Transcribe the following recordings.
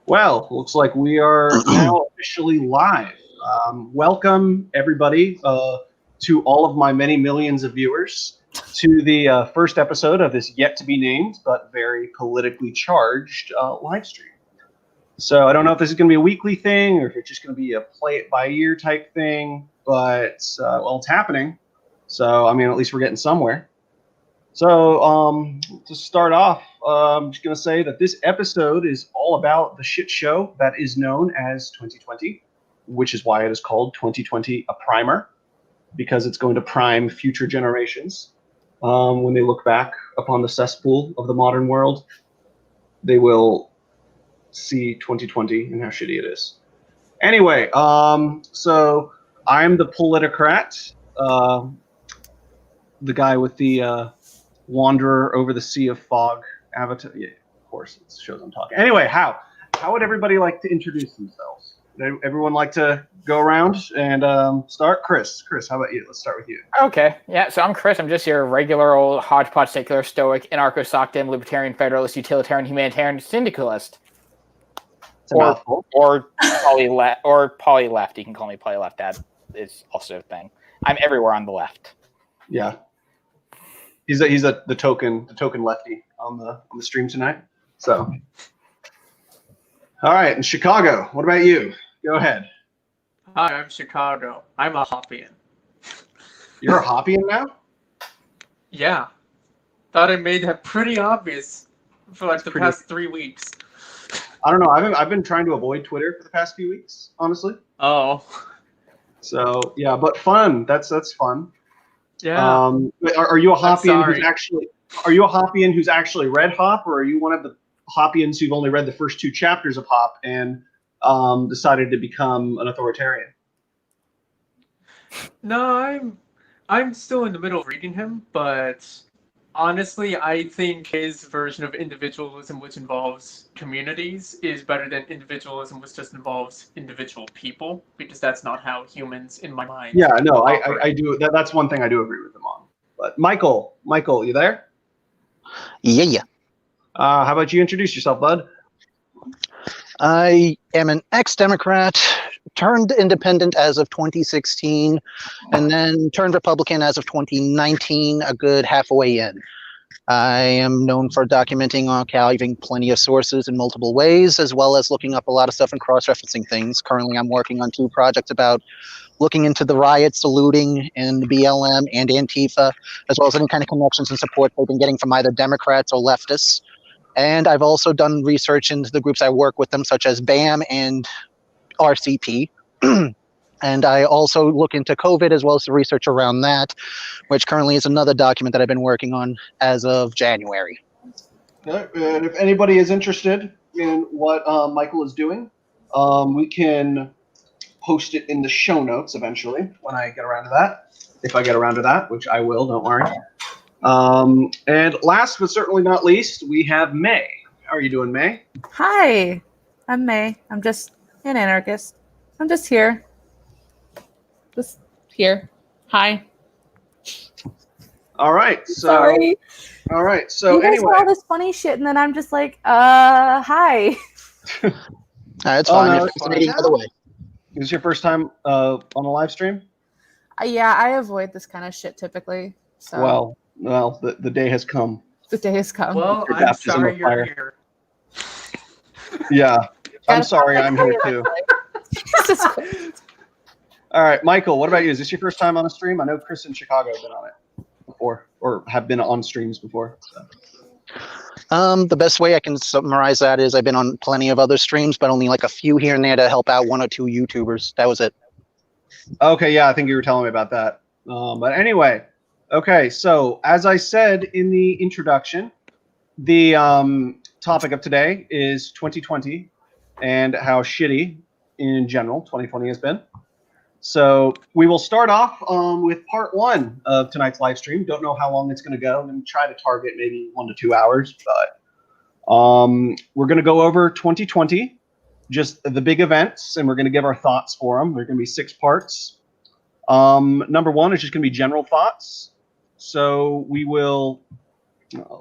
Well, looks like we are now officially live. Welcome, everybody, to all of my many millions of viewers to the first episode of this yet-to-be-named but very politically charged live stream. So I don't know if this is going to be a weekly thing or if it's just going to be a play-it-by-ear type thing, but, well, it's happening. So, I mean, at least we're getting somewhere. So, to start off, I'm just going to say that this episode is all about the shit show that is known as 2020, which is why it is called 2020 a primer, because it's going to prime future generations. When they look back upon the cesspool of the modern world, they will see 2020 and how shitty it is. Anyway, so I'm the politicrat, the guy with the wanderer over the sea of fog avatar. Yeah, of course, it shows I'm talking. Anyway, how would everybody like to introduce themselves? Would everyone like to go around and start? Chris, how about you? Let's start with you. Okay, yeah, so I'm Chris. I'm just your regular old hodgepodge secular stoic anarcho-sockdem libertarian federalist utilitarian humanitarian syndicalist. It's a mouthful. Or poly left. You can call me poly left. That is also a thing. I'm everywhere on the left. Yeah. He's the token lefty on the stream tonight. So, all right, in Chicago, what about you? Go ahead. Hi, I'm Chicago. I'm a Hoppian. You're a Hoppian now? Yeah, thought I made that pretty obvious for like the past 3 weeks. I don't know. I've been trying to avoid Twitter for the past few weeks, honestly. Oh. So yeah, but fun. That's fun. Yeah. Are you a Hoppian who's actually? Are you a Hoppian who's actually read Hop, or are you one of the Hoppians who've only read the first 2 chapters of Hop and decided to become an authoritarian? No, I'm still in the middle of reading him, but honestly, I think his version of individualism, which involves communities, is better than individualism, which just involves individual people, because that's not how humans, in my mind. Yeah, no, I do. That's one thing I do agree with him on. But Michael, you there? Yeah. How about you introduce yourself, bud? I am an ex-Democrat, turned independent as of 2016, and then turned Republican as of 2019, a good halfway in. I am known for documenting archiving plenty of sources in multiple ways, as well as looking up a lot of stuff and cross-referencing things. Currently, I'm working on 2 projects about looking into the riots, the looting in the BLM and Antifa, as well as any kind of connections and support they've been getting from either Democrats or leftists. And I've also done research into the groups I work with them, such as BAM and RCP. And I also look into COVID as well as the research around that, which currently is another document that I've been working on as of January. And if anybody is interested in what Michael is doing, we can post it in the show notes eventually when I get around to that. If I get around to that, which I will, don't worry. And last but certainly not least, we have May. How are you doing, May? Hi, I'm May. I'm just an anarchist. I'm just here. Hi. All right. So, sorry. All right. So you guys anyway, say all this funny shit, and then I'm just like, hi. It's fine. No, It's meeting other way. Is this your first time on a live stream? Yeah, I avoid this kind of shit typically. So. Well, the day has come. The day has come. Well, I'm sorry you're here. Yeah, I'm sorry I'm here too. All right, Michael, what about you? Is this your first time on a stream? I know Chris in Chicago have been on it before, or have been on streams before. So. The best way I can summarize that is I've been on plenty of other streams, but only like a few here and there to help out 1 or 2 YouTubers. That was it. Okay, yeah, I think you were telling me about that. But anyway, okay, so as I said in the introduction, the topic of today is 2020 and how shitty in general 2020 has been. So we will start off with part 1 of tonight's live stream. Don't know how long it's going to go. I'm going to try to target maybe 1 to 2 hours, but we're going to go over 2020, just the big events, and we're going to give our thoughts for them. There are going to be 6 parts. Number 1 is just going to be general thoughts. So we will,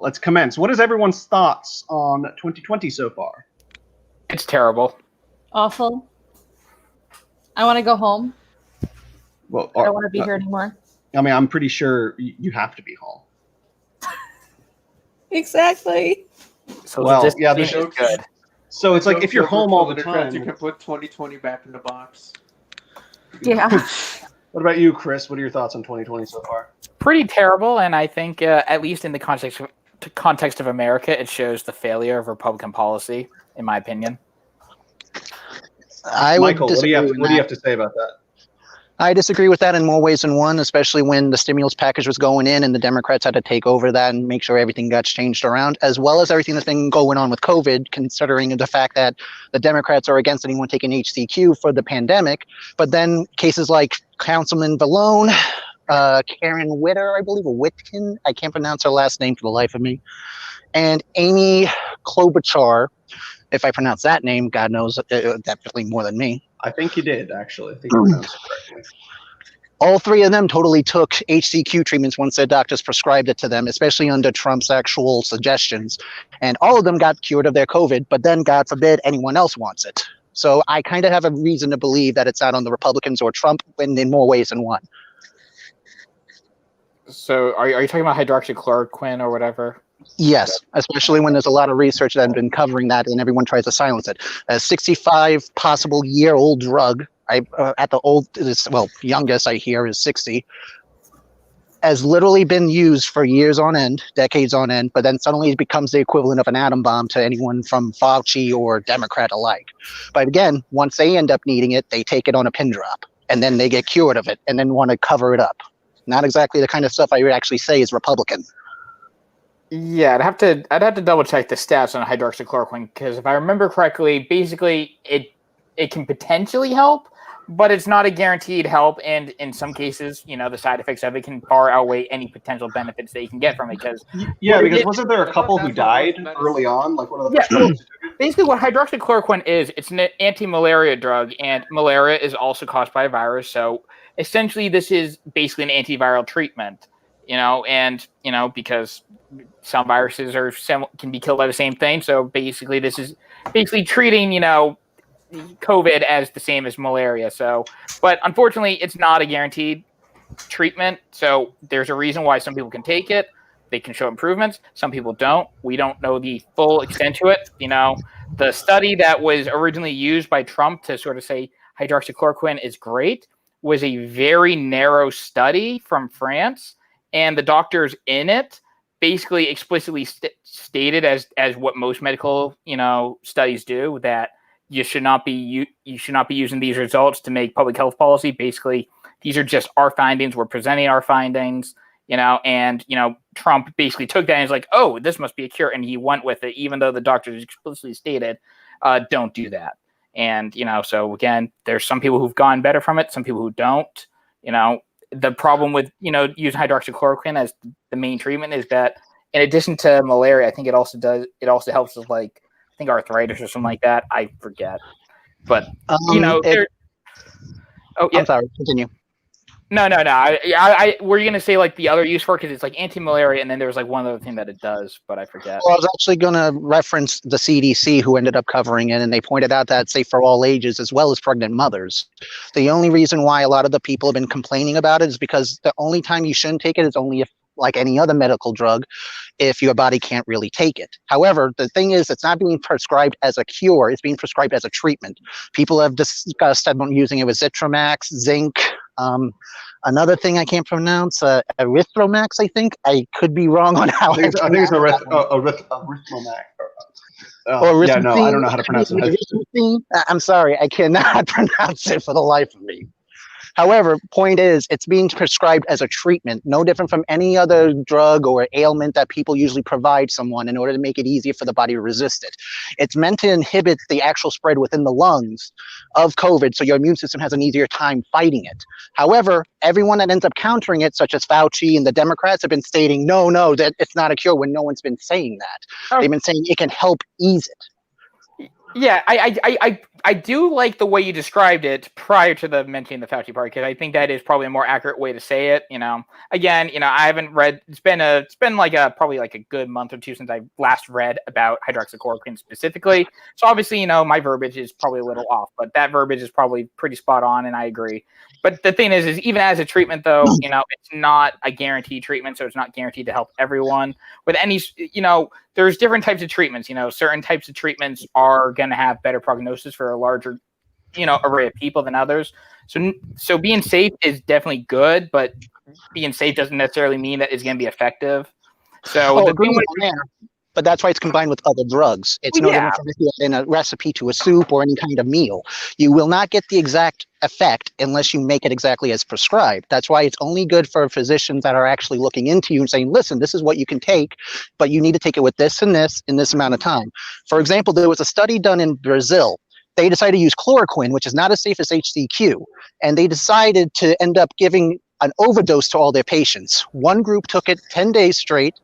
let's commence. What is everyone's thoughts on 2020 so far? It's terrible. Awful. I want to go home. Well, I don't want to be here anymore. I mean, I'm pretty sure you have to be home. Exactly. So Well, this yeah, is good. So it's like if you're home all the Democrats, you time. can put 2020 back in the box. Yeah. What about you, Chris? What are your thoughts on 2020 so far? Pretty terrible, and I think at least in the context of America, it shows the failure of Republican policy, in my opinion. Michael, what do you disagree have to say about that? I disagree with that in more ways than one, especially when the stimulus package was going in and the Democrats had to take over that and make sure everything got changed around, as well as everything that's been going on with COVID, considering the fact that the Democrats are against anyone taking HCQ for the pandemic. But then cases like Councilman Vallone, Karen Witter, I believe, or Witkin, I can't pronounce her last name for the life of me, and Amy Klobuchar, if I pronounce that name, God knows definitely more than me. I think you did, actually. I think you pronounced it correctly. All three of them totally took HCQ treatments once their doctors prescribed it to them, especially under Trump's actual suggestions. And all of them got cured of their COVID, but then, God forbid, anyone else wants it. So I kind of have a reason to believe that it's not on the Republicans or Trump in more ways than one. So are you talking about hydroxychloroquine or whatever? Yes, especially when there's a lot of research that has been covering that and everyone tries to silence it. A 65 possible year-old drug, at the oldest, well, youngest I hear is 60, has literally been used for years on end, decades on end, but then suddenly it becomes the equivalent of an atom bomb to anyone from Fauci or Democrat alike. But again, once they end up needing it, they take it on a pin drop, and then they get cured of it and then want to cover it up. Not exactly the kind of stuff I would actually say is Republican. Yeah, I'd have to double check the stats on hydroxychloroquine, because if I remember correctly, basically it can potentially help, but it's not a guaranteed help, and in some cases, the side effects of it can far outweigh any potential benefits that you can get from it. Because wasn't there a couple who died early on? Like one of the first ones who took it? Basically, what hydroxychloroquine is, it's an anti-malaria drug, and malaria is also caused by a virus. So essentially, this is basically an antiviral treatment. Because some viruses can be killed by the same thing. So basically, this is treating, COVID as the same as malaria. So, but unfortunately, it's not a guaranteed treatment. So there's a reason why some people can take it. They can show improvements. Some people don't. We don't know the full extent to it. The study that was originally used by Trump to sort of say hydroxychloroquine is great was a very narrow study from France. And the doctors in it basically explicitly stated, as what most medical studies do, that you should not be using these results to make public health policy. Basically, these are just our findings. We're presenting our findings. And Trump basically took that and was like, oh, this must be a cure, and he went with it, even though the doctors explicitly stated, don't do that. And so again, there's some people who've gotten better from it, some people who don't. The problem with, using hydroxychloroquine as the main treatment is that in addition to malaria, I think it also helps with I think arthritis or something like that. I forget. But, I'm sorry, continue. No. Were you going to say the other use for it? Because it's anti-malaria, and then there was one other thing that it does, but I forget. Well, I was actually going to reference the CDC, who ended up covering it, and they pointed out that it's safe for all ages as well as pregnant mothers. The only reason why a lot of the people have been complaining about it is because the only time you shouldn't take it is only if, like any other medical drug, if your body can't really take it. However, the thing is, it's not being prescribed as a cure. It's being prescribed as a treatment. People have discussed about using it with Zitromax, zinc, another thing I can't pronounce, erythromax, I think. I could be wrong on how I think it's erythromax. Yeah, no, I don't know how to pronounce it. I'm sorry, I cannot pronounce it for the life of me. However, point is, it's being prescribed as a treatment, no different from any other drug or ailment that people usually provide someone in order to make it easier for the body to resist it. It's meant to inhibit the actual spread within the lungs of COVID, so your immune system has an easier time fighting it. However, everyone that ends up countering it, such as Fauci and the Democrats, have been stating, no, that it's not a cure, when no one's been saying that. They've been saying it can help ease it. Yeah, I I do like the way you described it prior to the mentioning the Fauci part, because I think that is probably a more accurate way to say it. Again, I haven't read. It's been probably like a good month or two since I last read about hydroxychloroquine specifically. So obviously, my verbiage is probably a little off, but that verbiage is probably pretty spot on, and I agree. But the thing is even as a treatment, though, it's not a guaranteed treatment, so it's not guaranteed to help everyone. With any, there's different types of treatments. Certain types of treatments are going to have better prognosis for a larger, array of people than others. So being safe is definitely good, but being safe doesn't necessarily mean that it's going to be effective. So but that's why it's combined with other drugs. It's no different from if you add in a recipe to a soup or any kind of meal. You will not get the exact effect unless you make it exactly as prescribed. That's why it's only good for physicians that are actually looking into you and saying, listen, this is what you can take, but you need to take it with this and this in this amount of time. For example, there was a study done in Brazil. They decided to use chloroquine, which is not as safe as HCQ, and they decided to end up giving an overdose to all their patients. One group took it 10 days straight,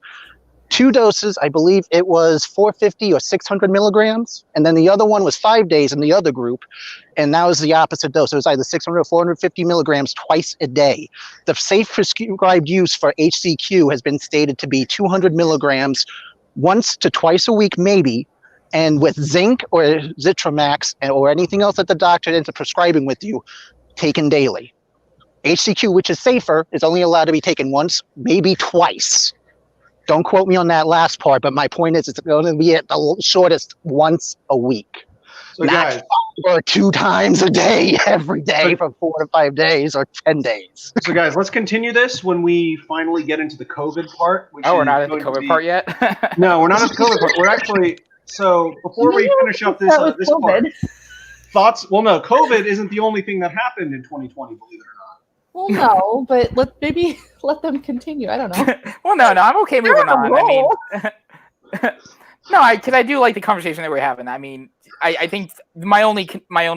2 doses, I believe it was 450 or 600 milligrams. And then the other one was 5 days in the other group. And that was the opposite dose. It was either 600 or 450 milligrams twice a day. The safe prescribed use for HCQ has been stated to be 200 milligrams once to twice a week, maybe. And with zinc or Zitromax or anything else that the doctor ends up prescribing with you, taken daily. HCQ, which is safer, is only allowed to be taken once, maybe twice. Don't quote me on that last part, but my point is it's going to be at the shortest once a week. So not guys, 5 or 2 times a day, every day for 4 to 5 days or 10 days. So guys, let's continue this when we finally get into the COVID part. We're not at the COVID part yet? No, we're not at the COVID part. We're actually, so before we finish up this part, thoughts? Well, no, COVID isn't the only thing that happened in 2020, believe it or not. Well, no, but maybe let them continue. I don't know. Well, no, I'm okay moving on. I mean, because I do like the conversation that we're having. I mean, I think my only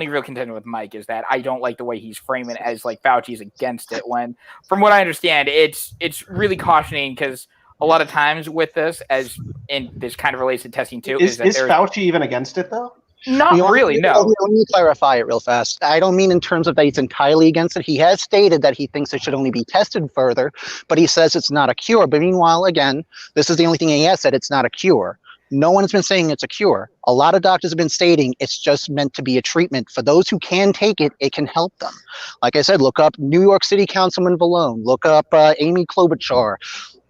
real contention with Mike is that I don't like the way he's framing it as like Fauci's against it. When, from what I understand, it's really cautioning, because a lot of times with this, as in this kind of relates to testing too, is Fauci even against it though? Not really, no. Let me clarify it real fast. I don't mean in terms of that he's entirely against it. He has stated that he thinks it should only be tested further, but he says it's not a cure. But meanwhile, again, this is the only thing he has said, it's not a cure. No one's been saying it's a cure. A lot of doctors have been stating it's just meant to be a treatment. For those who can take it, it can help them. Like I said, look up New York City Councilman Vallone. Look up Amy Klobuchar.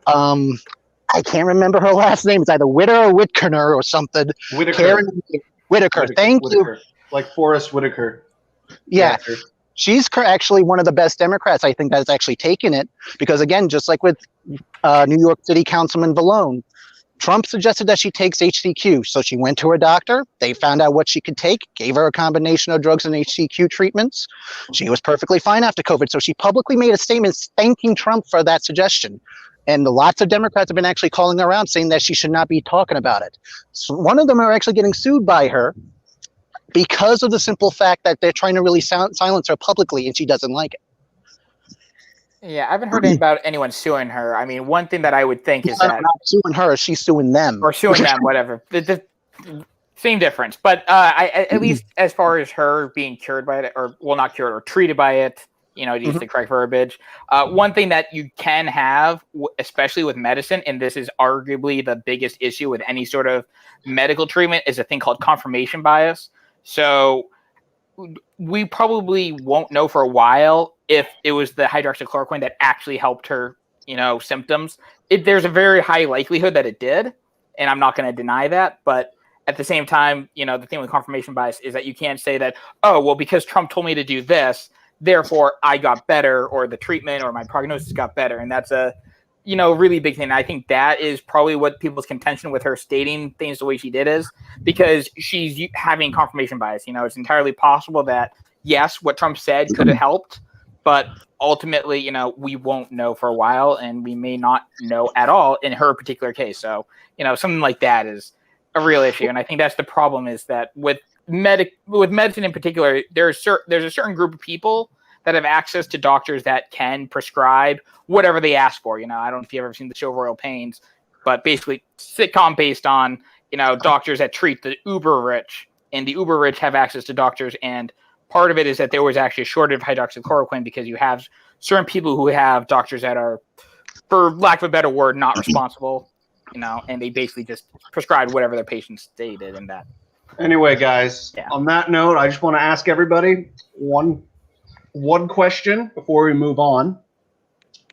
I can't remember her last name. It's either Witter or Whitkerner or something. Whitaker. Thank you. Like Forrest Whitaker. Yeah. She's actually one of the best Democrats, I think, that's actually taken it. Because, again, just like with New York City Councilman Vallone, Trump suggested that she takes HCQ. So she went to her doctor. They found out what she could take, gave her a combination of drugs and HCQ treatments. She was perfectly fine after COVID. So she publicly made a statement thanking Trump for that suggestion. And lots of Democrats have been actually calling her around saying that she should not be talking about it. So one of them are actually getting sued by her because of the simple fact that they're trying to really silence her publicly, and she doesn't like it. Yeah, I haven't heard about anyone suing her. I mean, one thing that I would think is that... not suing her, she's suing them. Or suing them, whatever. The same difference. But at least as far as her being cured by it, or, well, not cured, or treated by it, to use the correct verbiage. One thing that you can have, especially with medicine, and this is arguably the biggest issue with any sort of medical treatment, is a thing called confirmation bias. So we probably won't know for a while if it was the hydroxychloroquine that actually helped her, symptoms. There's a very high likelihood that it did, and I'm not going to deny that. But at the same time, the thing with confirmation bias is that you can't say that, oh, well, because Trump told me to do this, therefore I got better, or the treatment or my prognosis got better. And that's a, really big thing. I think that is probably what people's contention with her stating things the way she did is because she's having confirmation bias. It's entirely possible that, yes, what Trump said could have helped, but ultimately, we won't know for a while, and we may not know at all in her particular case. So, something like that is a real issue. And I think that's the problem, is that with medicine in particular, there's a certain group of people that have access to doctors that can prescribe whatever they ask for. I don't know if you've ever seen the show Royal Pains, but basically sitcom based on, doctors that treat the uber rich and the uber rich have access to doctors. And part of it is that there was actually a shortage of hydroxychloroquine because you have certain people who have doctors that are, for lack of a better word, not responsible, and they basically just prescribed whatever their patients stated and that. Anyway, guys, Yeah. on that note, I just want to ask everybody one question before we move on.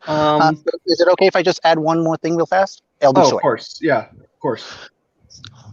Is it okay if I just add one more thing real fast? I'll be Of short. course. Yeah, of course.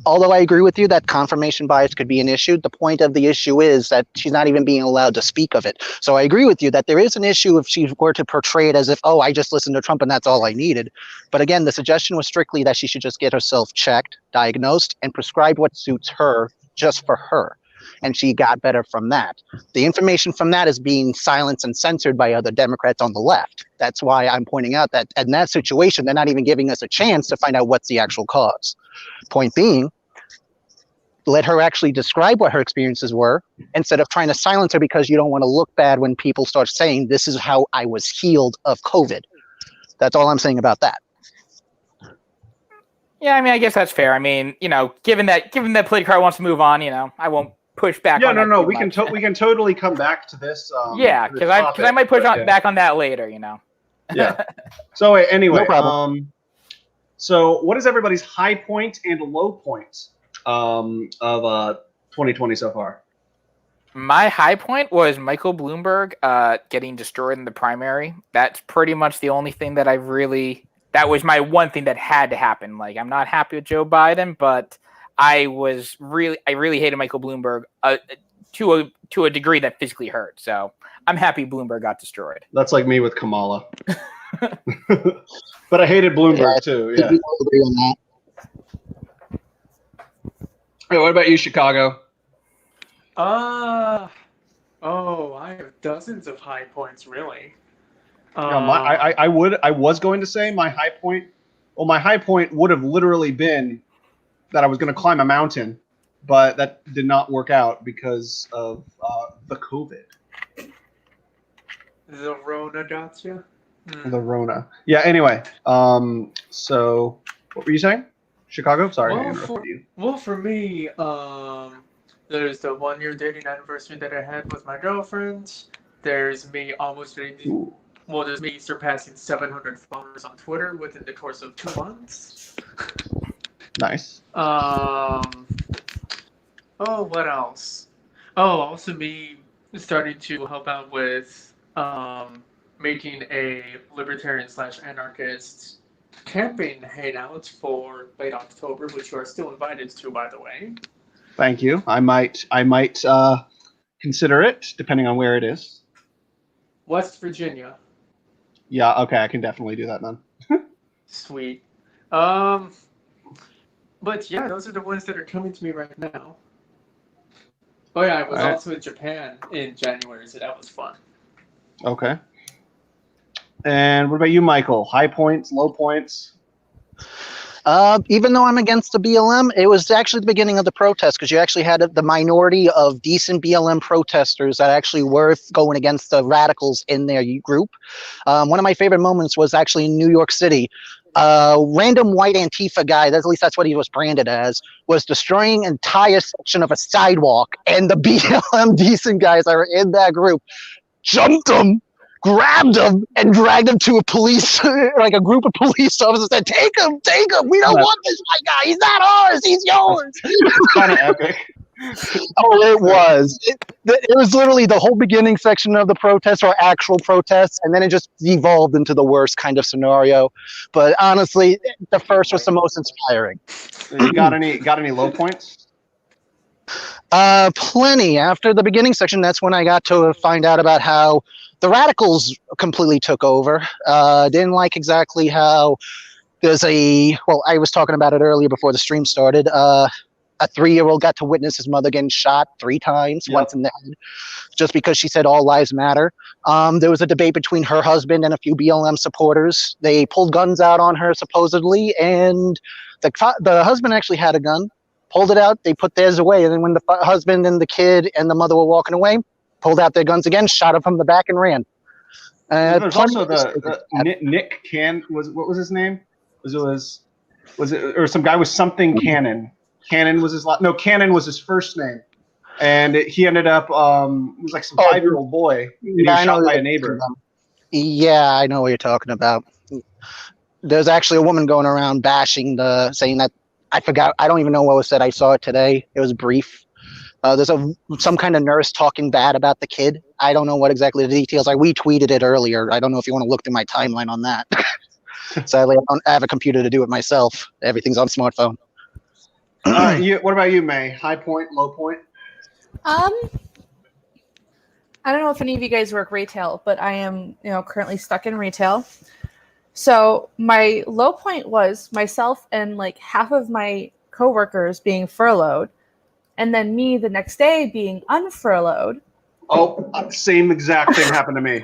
Although I agree with you that confirmation bias could be an issue, the point of the issue is that she's not even being allowed to speak of it. So I agree with you that there is an issue if she were to portray it as if, oh, I just listened to Trump and that's all I needed. But again, the suggestion was strictly that she should just get herself checked, diagnosed, and prescribed what suits her just for her. And she got better from that. The information from that is being silenced and censored by other Democrats on the left. That's why I'm pointing out that in that situation, they're not even giving us a chance to find out what's the actual cause. Point being, let her actually describe what her experiences were instead of trying to silence her because you don't want to look bad when people start saying, this is how I was healed of COVID. That's all I'm saying about that. Yeah, I mean, I guess that's fair. I mean, given that Politicard wants to move on, I won't push back. Yeah, on that no, too we much. can totally come back to this. Yeah, because I might push back on that later. Yeah. So anyway, No problem. So what is everybody's high point and low point of 2020 so far? My high point was Michael Bloomberg getting destroyed in the primary. That's pretty much the only thing that that was my one thing that had to happen. Like, I'm not happy with Joe Biden, but I really hated Michael Bloomberg to a degree that physically hurt. So I'm happy Bloomberg got destroyed. That's like me with Kamala. But I hated Bloomberg too. Yeah. Agree on that. Hey, what about you, Chicago? I have dozens of high points, really. I was going to say my high point. Well, my high point would have literally been that I was going to climb a mountain, but that did not work out because of the COVID. The Rona got you? The Rona. Yeah. Anyway, so what were you saying? Chicago? Sorry, I interrupted you. Well, for me, there's the 1 year dating anniversary that I had with my girlfriend. There's me there's me surpassing 700 followers on Twitter within the course of 2 months. Nice. What else? Oh, also me starting to help out with making a libertarian/anarchist camping hangout for late October, which you are still invited to, by the way. Thank you. I might consider it, depending on where it is. West Virginia. Yeah. Okay. I can definitely do that then. Sweet. But yeah, those are the ones that are coming to me right now. Oh yeah, I was also in Japan in January, so that was fun. Okay. And what about you, Michael? High points, low points? Even though I'm against the BLM, it was actually the beginning of the protest because you actually had the minority of decent BLM protesters that actually were going against the radicals in their group. One of my favorite moments was actually in New York City. Random white Antifa guy, at least that's what he was branded as, was destroying an entire section of a sidewalk, and the BLM decent guys that were in that group jumped him, grabbed him, and dragged him to a police, like a group of police officers said, take him, we don't want this white guy, he's not ours, he's yours. It's kind of epic. Oh, it was. It was literally the whole beginning section of the protest or actual protests, and then it just evolved into the worst kind of scenario. But honestly, the first was the most inspiring. You got any low points? Plenty. After the beginning section, that's when I got to find out about how the radicals completely took over. Didn't like exactly how I was talking about it earlier before the stream started. A 3-year-old got to witness his mother getting shot 3 times, once in the head, just because she said all lives matter. There was a debate between her husband and a few BLM supporters. They pulled guns out on her, supposedly, and the husband actually had a gun, pulled it out, they put theirs away, and then when the husband and the kid and the mother were walking away, pulled out their guns again, shot him from the back, and ran. There's also the Nick what was his name? Was it or some guy with something Cannon? Cannon was his Cannon was his first name. and he ended up. It was like some 5-year-old boy, and he was shot by a neighbor. Yeah, I know what you're talking about. There's actually a woman going around bashing saying that I forgot. I don't even know what was said. I saw it today. It was brief. There's some kind of nurse talking bad about the kid. I don't know what exactly the details. I retweeted it earlier. I don't know if you want to look through my timeline on that. Sadly, I don't have a computer to do it myself. Everything's on smartphone. What about you, May? High point, low point? I don't know if any of you guys work retail, but I am, currently stuck in retail. So my low point was myself and like half of my coworkers being furloughed, and then me the next day being unfurlouged. Oh, same exact thing happened to me.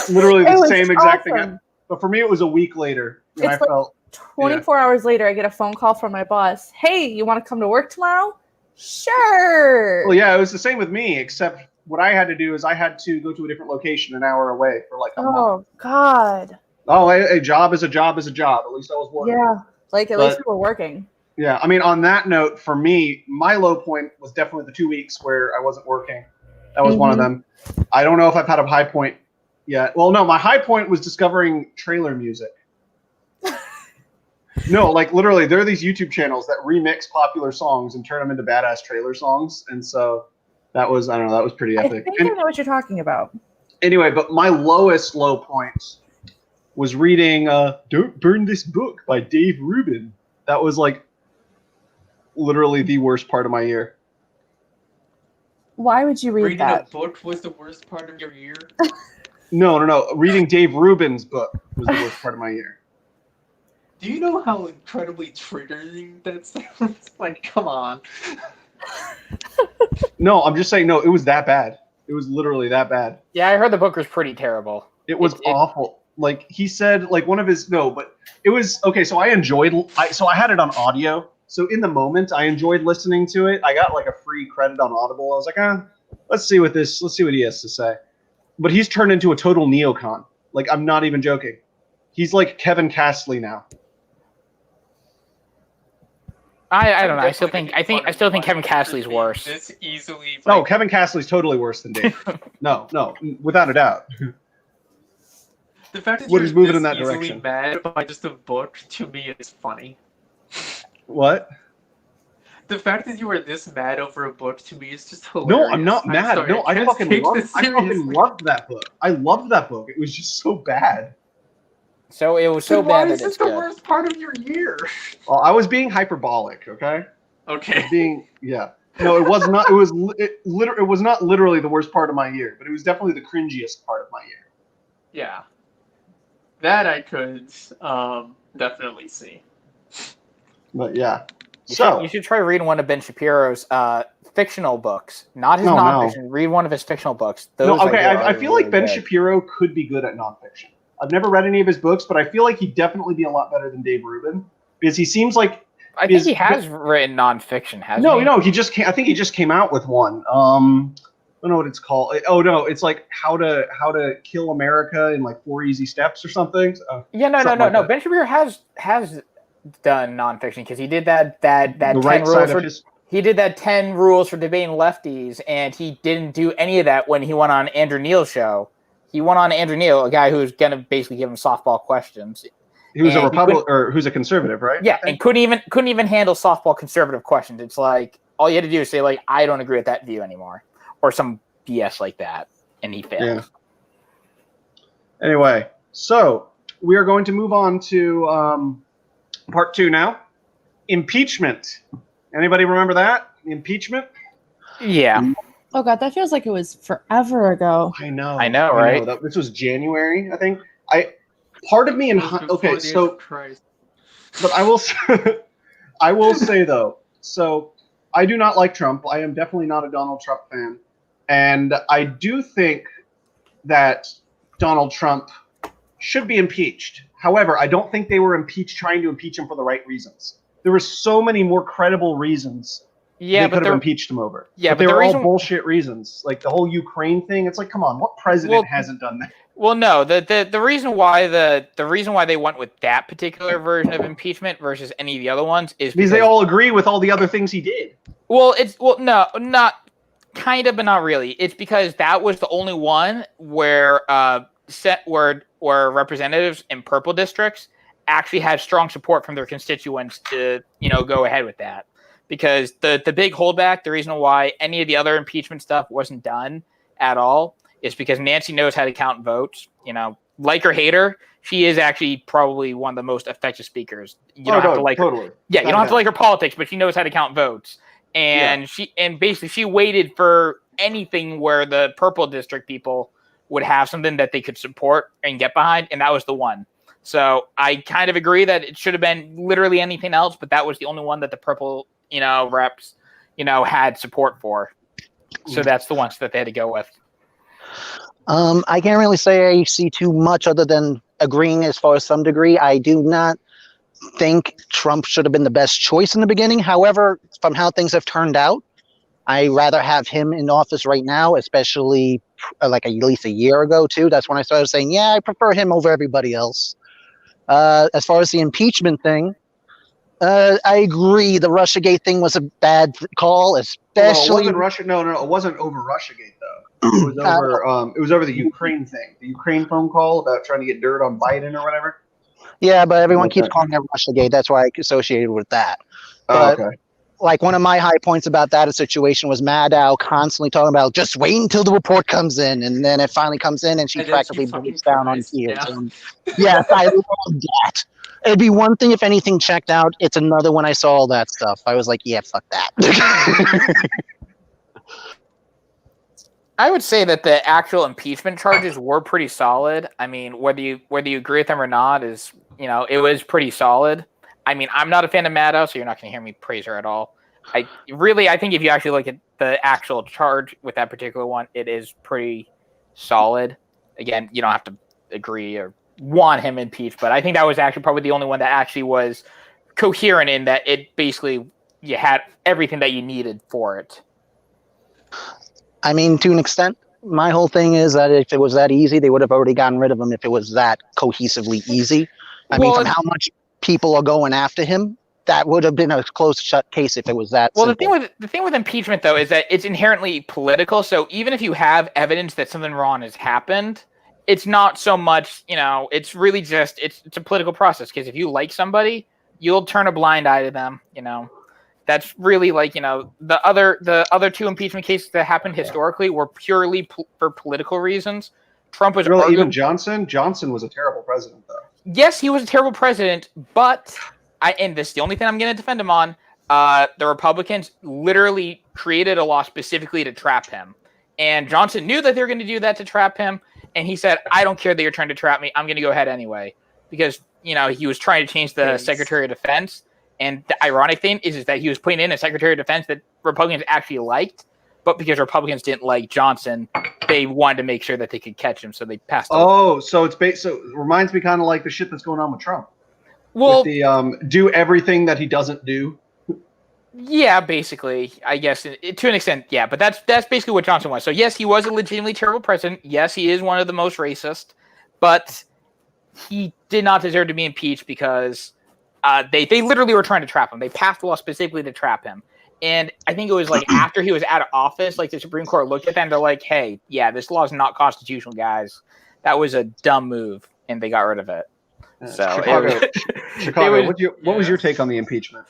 Literally the same exact thing. But for me, it was a week later. And it's 24 hours later, I get a phone call from my boss. Hey, you want to come to work tomorrow? Sure. Well, yeah, it was the same with me, except what I had to do is I had to go to a different location an hour away for like a month. Oh, God. Oh, a job is a job is a job. At least I was working. Yeah, at least we were working. Yeah, I mean, on that note, for me, my low point was definitely the 2 weeks where I wasn't working. That was one of them. I don't know if I've had a high point yet. Well, no, my high point was discovering trailer music. No, like literally, there are these YouTube channels that remix popular songs and turn them into badass trailer songs. And so that was, I don't know, that was pretty epic. I think I know what you're talking about. Anyway, but my lowest low point was reading Don't Burn This Book by Dave Rubin. That was like literally the worst part of my year. Why would you read that? Reading a book was the worst part of your year? No. Reading Dave Rubin's book was the worst part of my year. Do you know how incredibly triggering that sounds? Like, come on. No, I'm just saying, no, it was that bad. It was literally that bad. Yeah, I heard the book was pretty terrible. It was awful. Like, he said, like, one of his, no, but it was, okay, so I had it on audio. So in the moment, I enjoyed listening to it. I got, like, a free credit on Audible. I was like, let's see what he has to say. But he's turned into a total neocon. Like, I'm not even joking. He's like Kevin Castley now. I don't know. I still think Kevin Castley's worse. This easily. No, Kevin Castley's totally worse than Dave. No, without a doubt. The fact that What you're is moving in this that easily direction? mad by just a book, to me, is funny. What? The fact that you are this mad over a book, to me, is just hilarious. No, I'm not mad. Sorry, No, I can't fucking take this loved seriously. that book. I loved that book. It was just so bad. So it was so Then why bad is that this it's the good. worst part of your year? Well, I was being hyperbolic, okay? Okay. Yeah. No, it was not. It was not literally the worst part of my year, but it was definitely the cringiest part of my year. Yeah. That I could definitely see. But yeah. You should try reading one of Ben Shapiro's fictional books, not his nonfiction. Read one of his fictional books. I feel like Ben Shapiro could be good at nonfiction. I've never read any of his books, but I feel like he'd definitely be a lot better than Dave Rubin because he seems like. I think he has written nonfiction, hasn't he? No, I think he just came out with one. I don't know what it's called. Oh no, it's like how to kill America in like 4 easy steps or something. No. Ben Shapiro has done nonfiction because he did that 10 rules he did that 10 rules for debating lefties, and he didn't do any of that when he went on Andrew Neil's show. He went on Andrew Neil, a guy who's gonna basically give him softball questions. He was a Republican or who's a conservative, right? Yeah, and couldn't even handle softball conservative questions. It's like all you had to do is say like, I don't agree with that view anymore, or some BS like that, and he failed. Yeah. Anyway, so we are going to move on to part 2 now. Impeachment. Anybody remember that? Impeachment? Yeah. Oh God, that feels like it was forever ago. I know, right? This was January, I think. Part of me in okay, so but I will say though, so I do not like Trump. I am definitely not a Donald Trump fan, and I do think that Donald Trump should be impeached. However, I don't think they were trying to impeach him for the right reasons. There were so many more credible reasons they could have impeached him over. Yeah, but they were all bullshit reasons. Like the whole Ukraine thing. It's like, come on, what president hasn't done that? Well, no. The reason why they went with that particular version of impeachment versus any of the other ones is because they all agree with all the other things he did. Well, not Kind of, but not really. It's because that was the only one where where representatives in purple districts actually had strong support from their constituents to, go ahead with that. Because the big holdback, the reason why any of the other impeachment stuff wasn't done at all is because Nancy knows how to count votes. Like or hate her, she is actually probably one of the most effective speakers. You don't have to like totally. her. Yeah, you don't have to like her politics, but she knows how to count votes. And basically she waited for anything where the purple district people would have something that they could support and get behind, and that was the one. So I kind of agree that it should have been literally anything else, but that was the only one that the purple, reps, had support for. So that's the ones that they had to go with. I can't really say I see too much other than agreeing as far as some degree. I do not think Trump should have been the best choice in the beginning. However, from how things have turned out, I rather have him in office right now, especially like at least a year ago too. That's when I started saying, yeah, I prefer him over everybody else. As far as the impeachment thing, I agree. The Russiagate thing was a bad call, especially. No, it wasn't Russia. No, it wasn't over Russiagate though. It was over the Ukraine thing, the Ukraine phone call about trying to get dirt on Biden or whatever. Yeah, but everyone keeps calling it Russiagate. That's why I associated with that. But, okay. Like one of my high points about that situation was Maddow constantly talking about just wait until the report comes in, and then it finally comes in, and she practically breaks down on tears. Yes, I love that. It'd be one thing if anything checked out. It's another when I saw all that stuff. I was like, yeah, fuck that. I would say that the actual impeachment charges were pretty solid. I mean, whether you agree with them or not is, it was pretty solid. I mean, I'm not a fan of Maddow, so you're not going to hear me praise her at all. I think if you actually look at the actual charge with that particular one, it is pretty solid. Again, you don't have to agree or want him impeached, but I think that was actually probably the only one that actually was coherent in that it basically you had everything that you needed for it. I mean, to an extent, my whole thing is that if it was that easy, they would have already gotten rid of him if it was that cohesively easy. I mean, from how much people are going after him, that would have been a closed shut case if it was that simple. The thing with impeachment though is that it's inherently political. So even if you have evidence that something wrong has happened, it's not so much, it's really just it's a political process, because if you like somebody, you'll turn a blind eye to them, That's really like, the other two impeachment cases that happened historically were purely for political reasons. Trump was really even Johnson. Johnson was a terrible president, though. Yes, he was a terrible president, but and this is the only thing I'm going to defend him on. The Republicans literally created a law specifically to trap him, and Johnson knew that they were going to do that to trap him, and he said, "I don't care that you're trying to trap me. I'm going to go ahead anyway," because he was trying to change the Secretary of Defense. And the ironic thing is that he was putting in a Secretary of Defense that Republicans actually liked, but because Republicans didn't like Johnson, they wanted to make sure that they could catch him, so they passed. Oh, so it reminds me kind of like the shit that's going on with Trump. Well, with the do everything that he doesn't do. Yeah, basically, I guess to an extent, yeah. But that's basically what Johnson was. So yes, he was a legitimately terrible president. Yes, he is one of the most racist, but he did not deserve to be impeached because they literally were trying to trap him. They passed a law specifically to trap him. And I think it was like after he was out of office, like the Supreme Court looked at that and they're like, hey, yeah, this law is not constitutional, guys. That was a dumb move, and they got rid of it. So Chicago, what was your take on the impeachment?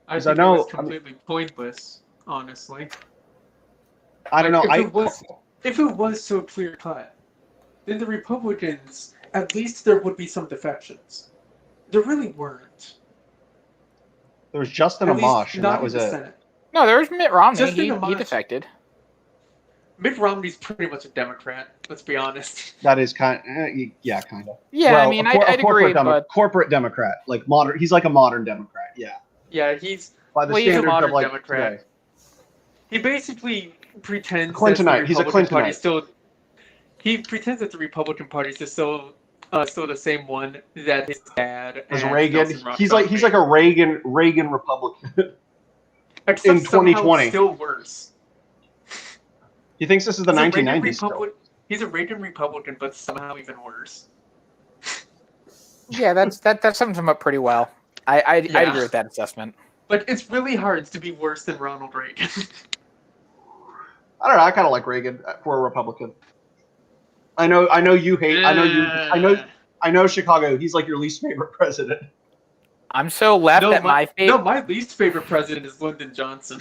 I think it was completely pointless, honestly. I don't know. If it was so clear cut, then the Republicans, at least there would be some defections. There really weren't. There was Justin Amash, and that was it. Senate. No, there was Mitt Romney. He defected. Mitt Romney's pretty much a Democrat. Let's be honest. That is kind of. Yeah, kind of. Yeah, well, I mean, I'd agree, but corporate Democrat, like modern. He's like a modern Democrat. Yeah. Yeah, he's by the standards a modern of like Democrat. Today. He basically pretends Clintonite. He's a Clintonite. He pretends that the Republican Party is still the same one that his dad was Reagan. He's like a Reagan Republican. Except in 2020. Still worse. He thinks this is the 1990s. He's a Reagan Republican, but somehow even worse. Yeah, that sums him up pretty well. I'd agree with that assessment. But it's really hard to be worse than Ronald Reagan. I don't know. I kind of like Reagan for a Republican. I know you hate. I know Chicago. He's like your least favorite president. I'm so left that my favorite. No, my least favorite president is Lyndon Johnson.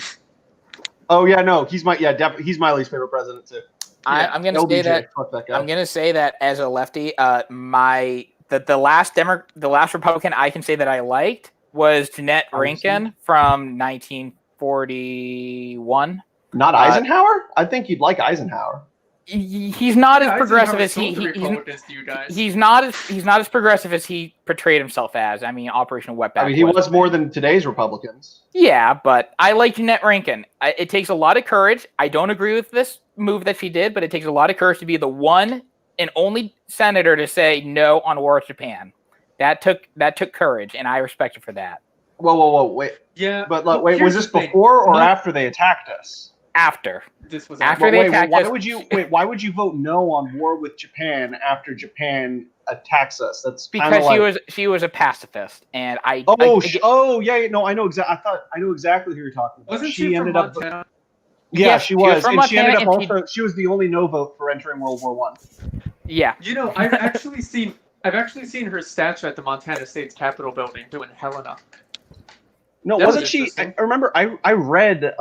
Oh yeah, no, he's my he's my least favorite president too. I'm gonna say that. I'm gonna say that as a lefty, the last Republican I can say that I liked was Jeanette Rankin from 1941. Not Eisenhower? I think you'd like Eisenhower. He's not as progressive as he's not as progressive as he portrayed himself as. I mean, Operation Wetback. I mean, he was more than today's Republicans. Yeah, but I like Jeanette Rankin. It takes a lot of courage. I don't agree with this move that she did, but it takes a lot of courage to be the one and only senator to say no on war with Japan. That took courage, and I respect her for that. Whoa, wait. Yeah, but wait, was this before or after they attacked us? After. This was after they attacked us. Why would you vote no on war with Japan after Japan attacks us? That's because she was a pacifist, and I. I know exactly. I know exactly who you're talking about. Wasn't she ended up? Yeah, yes, she was, and she ended up she was the only no vote for entering World War I. Yeah. You know, I've actually seen her statue at the Montana State's Capitol building doing Helena. No, wasn't she? I remember I read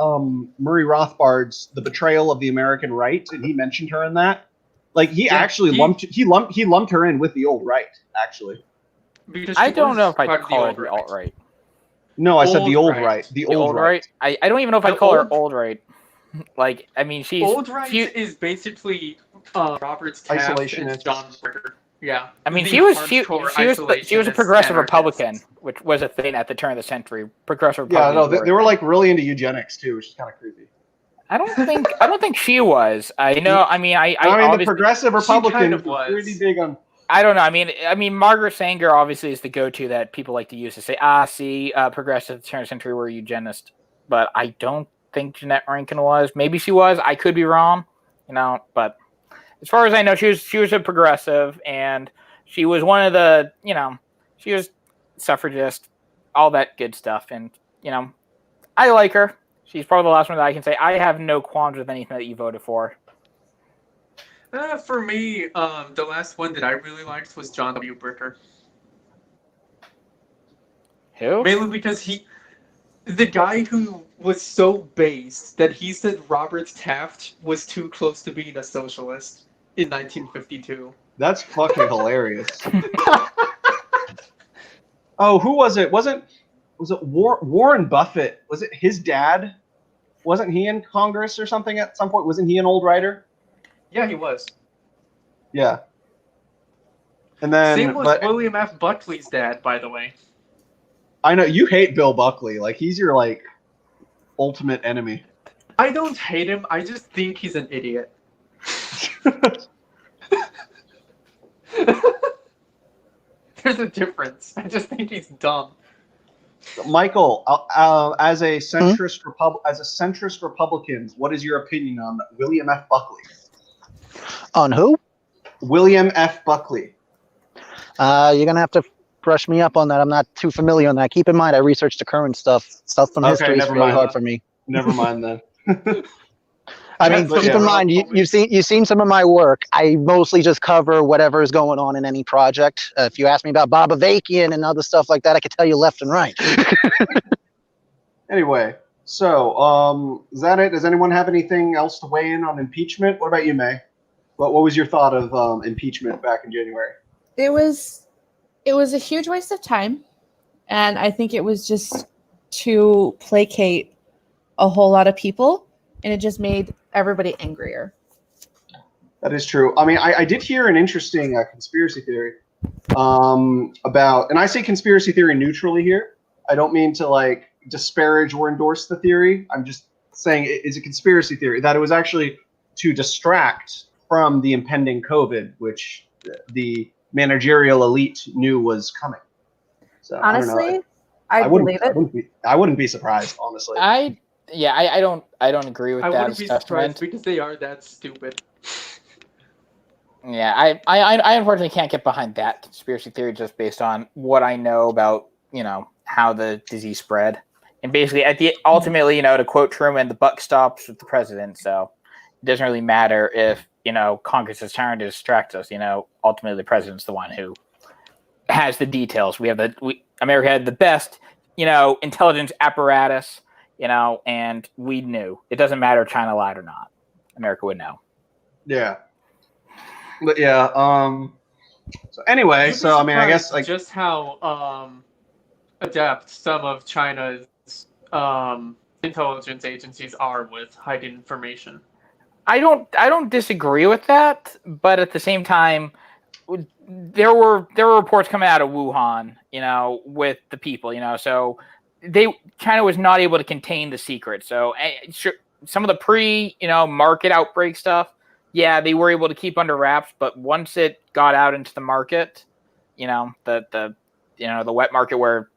Murray Rothbard's The Betrayal of the American Right, and he mentioned her in that. Like he lumped her in with the old right, actually. I don't know if I'd call her the alt right. No, I said the old right. The old right. I don't even know if I'd call her old right. Like, I mean, she's old right is basically Robert's isolationist and John Ritter. Yeah. I mean, she was a progressive Republican, which was a thing at the turn of the century. Progressive Republican. Yeah, no, they were like really into eugenics too, which is kind of creepy. I don't think she was. I know. I mean, the progressive Republican was pretty big on. I don't know. I mean, Margaret Sanger obviously is the go-to that people like to use to say, progressive at the turn of the century were eugenist. But I don't think Jeanette Rankin was. Maybe she was. I could be wrong. But as far as I know, she was a progressive, and she was one of the, she was suffragist, all that good stuff. And, I like her. She's probably the last one that I can say. I have no qualms with anything that you voted for. For me, the last one that I really liked was John W. Bricker. Who? Mainly because the guy who was so based that he said Robert Taft was too close to being a socialist in 1952. That's fucking hilarious. Oh, who was it? Was it Warren Buffett? Was it his dad? Wasn't he in Congress or something at some point? Wasn't he an old writer? Yeah, he was. Yeah. And then same was William F. Buckley's dad, by the way. I know you hate Bill Buckley. Like he's your ultimate enemy. I don't hate him. I just think he's an idiot. There's a difference. I just think he's dumb. Michael, as a centrist Republican, what is your opinion on William F. Buckley? On who? William F. Buckley. You're gonna have to brush me up on that. I'm not too familiar on that. Keep in mind, I researched the current stuff. Stuff from history is really hard for me. Never mind then. I mean, keep in mind, you've seen some of my work. I mostly just cover whatever is going on in any project. If you ask me about Bob Avakian and other stuff like that, I could tell you left and right. Anyway, so is that it? Does anyone have anything else to weigh in on impeachment? What about you, May? What was your thought of impeachment back in January? It was a huge waste of time, and I think it was just to placate a whole lot of people, and it just made everybody angrier. That is true. I mean, I did hear an interesting conspiracy theory about, and I say conspiracy theory neutrally here. I don't mean to disparage or endorse the theory. I'm just saying it is a conspiracy theory that it was actually to distract from the impending COVID, which the managerial elite knew was coming. So honestly, I believe it. I wouldn't be surprised, honestly. I don't agree with that. I wouldn't be surprised because they are that stupid. Yeah, I unfortunately can't get behind that conspiracy theory just based on what I know about, how the disease spread. And basically ultimately, to quote Truman, the buck stops with the president. So it doesn't really matter if, Congress is trying to distract us. Ultimately the president's the one who has the details. America had the best, intelligence apparatus, and we knew. It doesn't matter if China lied or not. America would know. Yeah. But yeah, so anyway, so I mean, I guess like just how adept some of China's intelligence agencies are with hiding information. I don't disagree with that, but at the same time, there were reports coming out of Wuhan, with the people, so China was not able to contain the secret. So some of the market outbreak stuff, yeah, they were able to keep under wraps, but once it got out into the market, the wet market where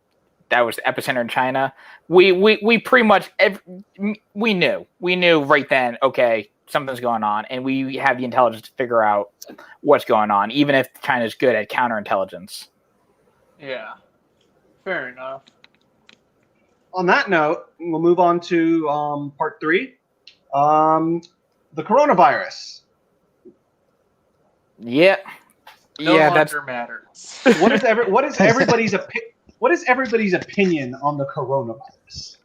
that was the epicenter in China, we pretty much we knew right then, okay, something's going on, and we have the intelligence to figure out what's going on, even if China's good at counterintelligence. Yeah, fair enough. On that note, we'll move on to part 3, the coronavirus. No longer matters. What is everybody's opinion on the coronavirus?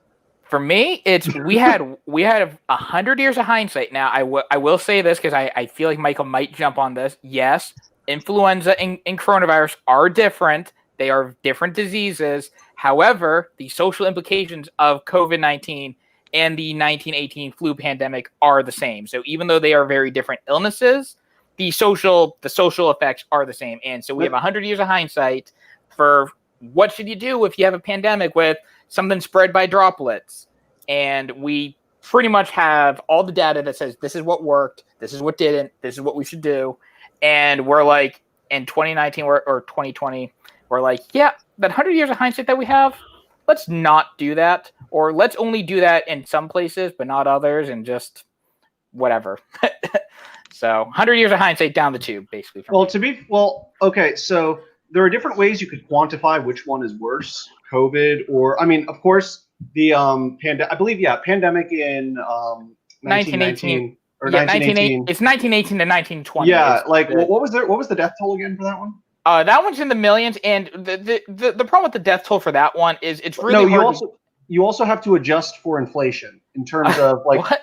For me, we had 100 years of hindsight. Now, I will say this because I feel like Michael might jump on this. Yes, influenza and coronavirus are different. They are different diseases. However, the social implications of COVID-19 and the 1918 flu pandemic are the same. So even though they are very different illnesses, the social effects are the same. And so we have 100 years of hindsight for what should you do if you have a pandemic with something spread by droplets. And we pretty much have all the data that says this is what worked, this is what didn't, this is what we should do. And we're like, in 2019 or 2020, we're like, yeah, that 100 years of hindsight that we have, let's not do that. Or let's only do that in some places, but not others, and just whatever. So 100 years of hindsight down the tube, basically. Okay, so there are different ways you could quantify which one is worse, COVID or, I mean, of course, the pandemic in 1919 or 1918. It's 1918 to 1920. Yeah, what was the death toll again for that one? That one's in the millions, and the problem with the death toll for that one is it's really hard. You also have to adjust for inflation in terms of like what?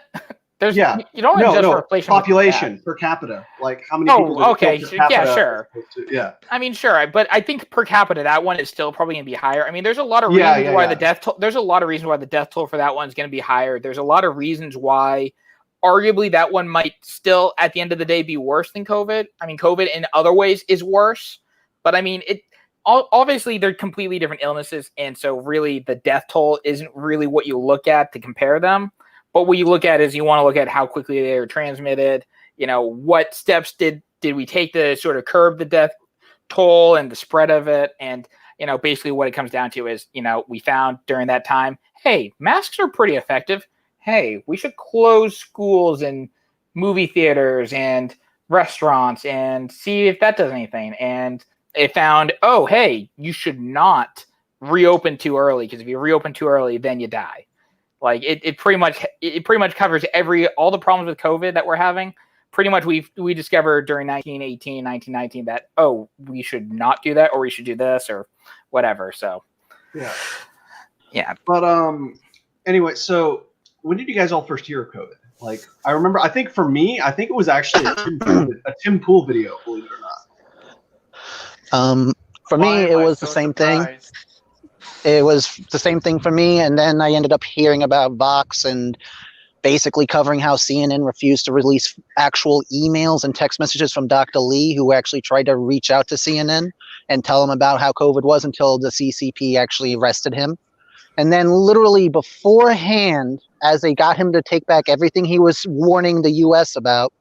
You don't adjust for inflation. Population per capita, like how many people. Oh, okay, yeah, sure. Yeah, I mean, sure, but I think per capita that one is still probably going to be higher. I mean, there's a lot of reasons why the death toll. There's a lot of reasons why the death toll for that one is going to be higher. There's a lot of reasons why, arguably, that one might still, at the end of the day, be worse than COVID. I mean, COVID in other ways is worse, but I mean, obviously they're completely different illnesses, and so really the death toll isn't really what you look at to compare them. But what you look at is you want to look at how quickly they are transmitted. What steps did we take to sort of curb the death toll and the spread of it? And, basically what it comes down to is, we found during that time, hey, masks are pretty effective. Hey, we should close schools and movie theaters and restaurants and see if that does anything. And it found, oh, hey, you should not reopen too early, because if you reopen too early, then you die. Like it pretty much covers all the problems with COVID that we're having. Pretty much we discovered during 1918, 1919 that, oh, we should not do that, or we should do this or whatever. So yeah. But anyway, so when did you guys all first hear of COVID? Like, I remember, I think for me, it was actually a Tim Pool video, believe it or not. For me, it was the same thing. It was the same thing for me, and then I ended up hearing about Vox and basically covering how CNN refused to release actual emails and text messages from Dr. Lee, who actually tried to reach out to CNN and tell them about how COVID was, until the CCP actually arrested him. And then literally beforehand, as they got him to take back everything he was warning the US about,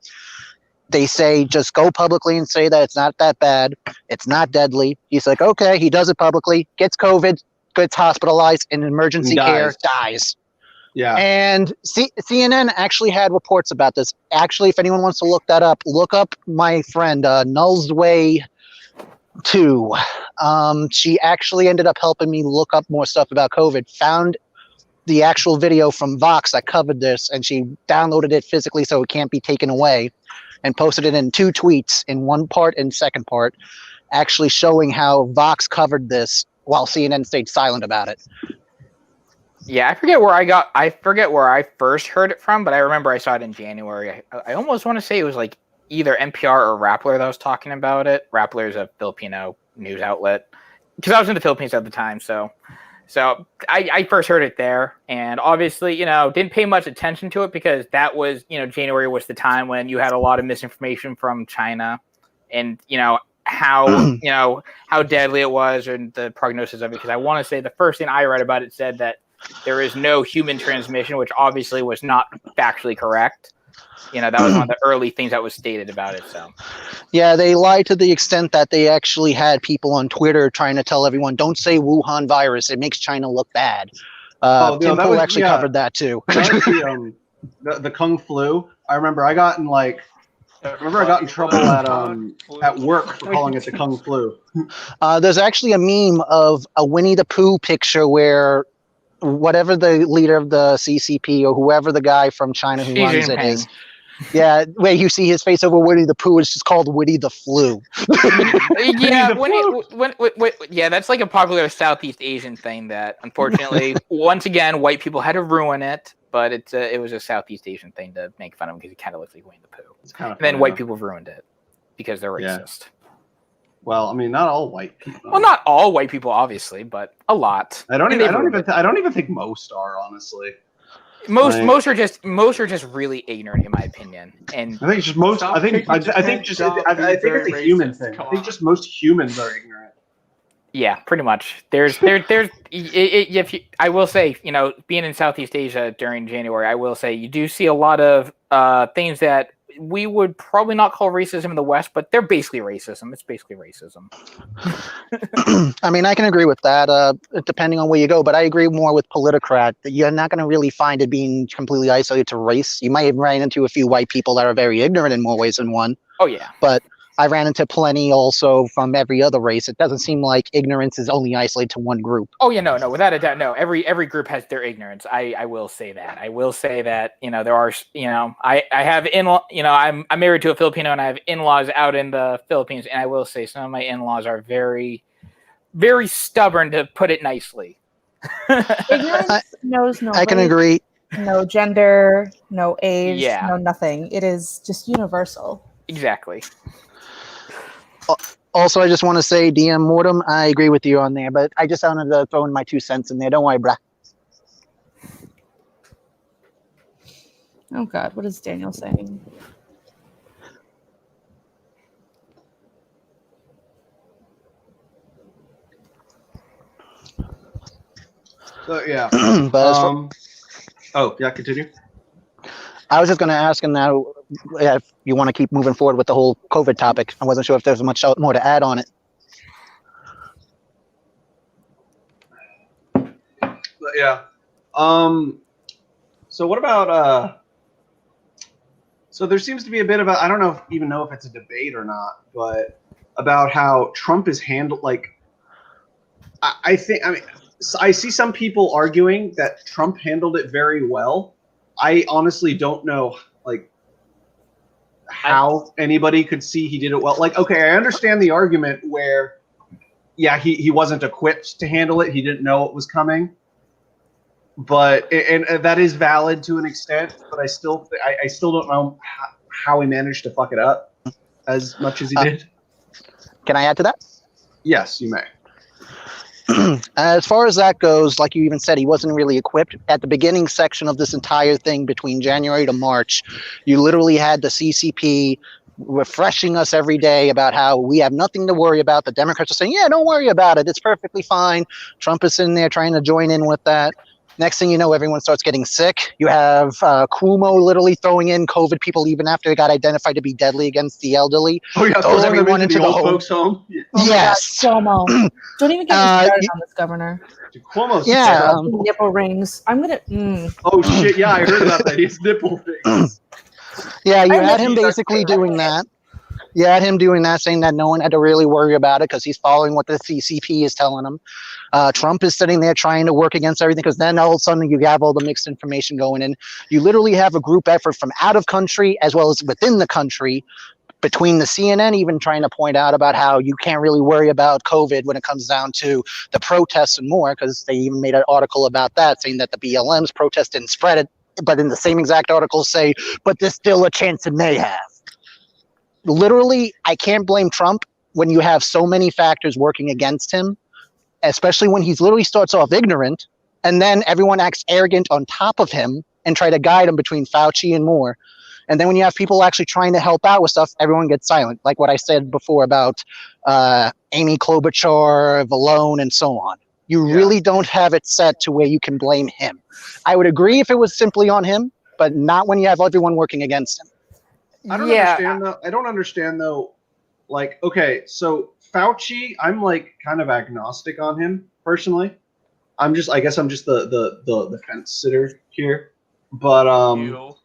they say, just go publicly and say that it's not that bad, it's not deadly. He's like, okay, he does it publicly, gets COVID, gets hospitalized in emergency care, dies. Yeah. And CNN actually had reports about this. Actually, if anyone wants to look that up, look up my friend Null's Way 2. She actually ended up helping me look up more stuff about COVID. Found the actual video from Vox that covered this, and she downloaded it physically so it can't be taken away, and posted it in 2 tweets, in one part and second part, actually showing how Vox covered this while CNN stayed silent about it. Yeah, I forget where I first heard it from, but I remember I saw it in January. I almost want to say it was like either NPR or Rappler that was talking about it. Rappler is a Filipino news outlet, because I was in the Philippines at the time, so I first heard it there, and obviously, didn't pay much attention to it because that was, January was the time when you had a lot of misinformation from China, and how how deadly it was and the prognosis of it. Because I want to say the first thing I read about it said that there is no human transmission, which obviously was not factually correct. That was one of the early things that was stated about it. So, yeah, they lied to the extent that they actually had people on Twitter trying to tell everyone, "Don't say Wuhan virus; it makes China look bad." Tim Pool actually covered that too. That was the Kung flu. I remember I got in trouble at work for calling it the Kung flu. There's actually a meme of a Winnie the Pooh picture where whatever the leader of the CCP or whoever the guy from China who runs it is. Yeah, where you see his face over Winnie the Pooh, it's just called Winnie the Flu. Yeah, that's like a popular Southeast Asian thing that, unfortunately, once again, white people had to ruin it. But it was a Southeast Asian thing to make fun of him because he kind of looks like Winnie the Pooh. And then white people ruined it because they're racist. Yeah. Well, I mean, not all white people. Well, not all white people, obviously, but a lot. I don't even think most are, honestly. Most are just really ignorant, in my opinion. And I think it's just most. I think it's a human thing. I think just most humans are ignorant. Yeah, pretty much. I will say, being in Southeast Asia during January, I will say you do see a lot of things that we would probably not call racism in the West, but they're basically racism. It's basically racism. I mean, I can agree with that, depending on where you go, but I agree more with Politicrat that you're not going to really find it being completely isolated to race. You might have ran into a few white people that are very ignorant in more ways than one. Oh, yeah. But I ran into plenty also from every other race. It doesn't seem like ignorance is only isolated to one group. Oh yeah, no, without a doubt, no. Every group has their ignorance. I will say that. I will say that there are I have I'm married to a Filipino and I have in-laws out in the Philippines, and I will say some of my in-laws are very, very stubborn, to put it nicely. Ignorance knows no. I can agree. No gender, no age, Yeah. no nothing. It is just universal. Exactly. Also, I just want to say, DM Mortem, I agree with you on there, but I just wanted to throw in my 2 cents in there. Don't worry, brah. Oh God, what is Daniel saying? Yeah. Continue. I was just going to ask him now if you want to keep moving forward with the whole COVID topic. I wasn't sure if there's much more to add on it. Yeah. So what about so there seems to be a bit of I don't even know if it's a debate or not, but about how Trump is handled. Like, I see some people arguing that Trump handled it very well. I honestly don't know, like, how anybody could see he did it well. Like, okay, I understand the argument where, yeah, he wasn't equipped to handle it. He didn't know it was coming. But and that is valid to an extent. But I still don't know how he managed to fuck it up as much as he did. Can I add to that? Yes, you may. As far as that goes, like you even said, he wasn't really equipped. At the beginning section of this entire thing between January to March, you literally had the CCP refreshing us every day about how we have nothing to worry about. The Democrats are saying, yeah, don't worry about it. It's perfectly fine. Trump is sitting there trying to join in with that. Next thing you know, everyone starts getting sick. You have Cuomo literally throwing in COVID people even after they got identified to be deadly against the elderly. Oh yeah, throws everyone into the old folks' home. Yeah. Oh yes, God, Cuomo. Don't even get me started on this governor. Cuomo's Nipple rings. I'm gonna. Oh shit! Yeah, I heard about that. He has nipple rings. Yeah, you had him basically doing that. Yeah, him doing that, saying that no one had to really worry about it because he's following what the CCP is telling him. Trump is sitting there trying to work against everything because then all of a sudden you have all the mixed information going in. You literally have a group effort from out of country as well as within the country, between the CNN even trying to point out about how you can't really worry about COVID when it comes down to the protests and more, because they even made an article about that saying that the BLM's protest didn't spread it, but in the same exact article say, but there's still a chance it may have. Literally, I can't blame Trump when you have so many factors working against him, especially when he's literally starts off ignorant and then everyone acts arrogant on top of him and try to guide him between Fauci and more. And then when you have people actually trying to help out with stuff, everyone gets silent. Like what I said before about Amy Klobuchar, Vallone, and so on. You really don't have it set to where you can blame him. I would agree if it was simply on him, but not when you have everyone working against him. I don't understand though. I don't understand though. Like, okay, so Fauci, I'm like kind of agnostic on him personally. I guess I'm just the fence sitter here. But no.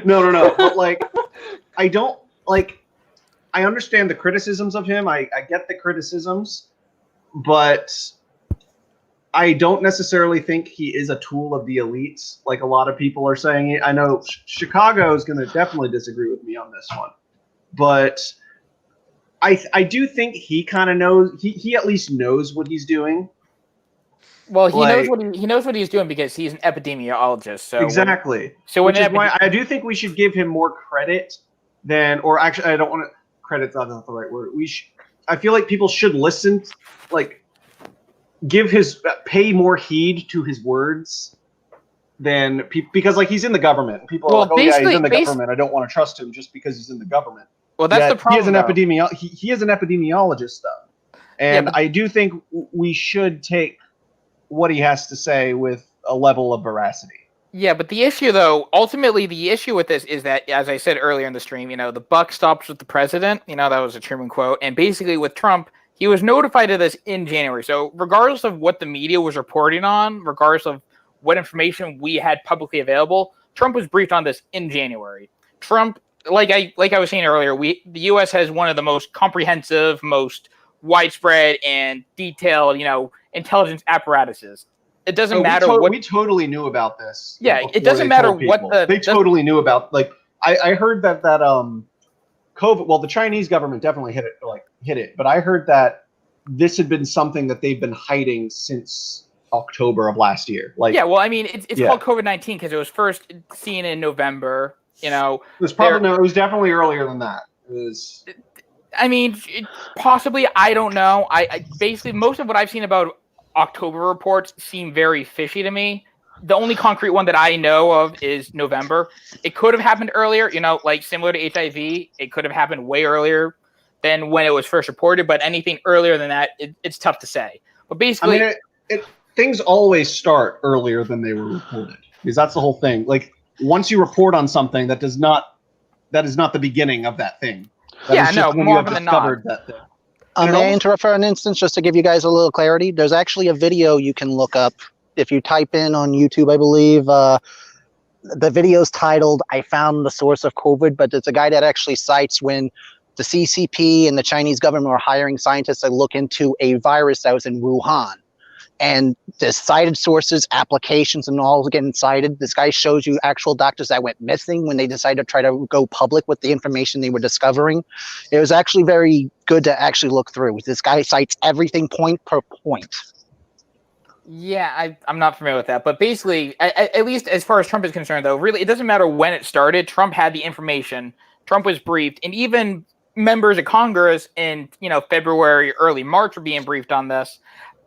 But like, I don't like. I understand the criticisms of him. I get the criticisms, but I don't necessarily think he is a tool of the elites, like a lot of people are saying. I know Chicago is going to definitely disagree with me on this one, but I do think he kind of knows. He at least knows what he's doing. Well, he knows what he's doing because he's an epidemiologist. So exactly. Which is why I do think we should give him more credit than, or actually, I don't want to. Credit's not the right word. I feel like people should listen, like. Pay more heed to his words than because like he's in the government. People are like, oh yeah, he's in the government. I don't want to trust him just because he's in the government. Well, that's the problem. He is an epidemiologist though, and I do think we should take what he has to say with a level of veracity. Yeah, but the issue though, ultimately the issue with this is that, as I said earlier in the stream, the buck stops with the president. That was a Truman quote, and basically with Trump. He was notified of this in January. So regardless of what the media was reporting on, regardless of what information we had publicly available, Trump was briefed on this in January. Trump, like I was saying earlier, the U.S. has one of the most comprehensive, most widespread and detailed, intelligence apparatuses. It doesn't matter what we totally knew about this. Yeah, it doesn't matter what they totally knew about. Like I heard that COVID. Well, the Chinese government definitely hit it, but I heard that this had been something that they've been hiding since October of last year. Like, yeah, well, I mean, it's called COVID-19 because it was first seen in November. It was probably it was definitely earlier than that. It was. I mean, possibly. I don't know. I basically most of what I've seen about October reports seem very fishy to me. The only concrete one that I know of is November. It could have happened earlier, like similar to HIV. It could have happened way earlier than when it was first reported, but anything earlier than that, it's tough to say. But basically, I mean, things always start earlier than they were reported, because that's the whole thing. Like once you report on something, that is not the beginning of that thing. More often than not. That thing. May I interrupt for an instance, just to give you guys a little clarity? There's actually a video you can look up. If you type in on YouTube, I believe, the video's titled, I found the source of COVID, but it's a guy that actually cites when the CCP and the Chinese government were hiring scientists to look into a virus that was in Wuhan. And the cited sources, applications, and all getting cited. This guy shows you actual doctors that went missing when they decided to try to go public with the information they were discovering. It was actually very good to actually look through. This guy cites everything point per point. Yeah, I'm not familiar with that. But basically, at least as far as Trump is concerned, though, really, it doesn't matter when it started. Trump had the information. Trump was briefed. And even members of Congress in, February, early March were being briefed on this.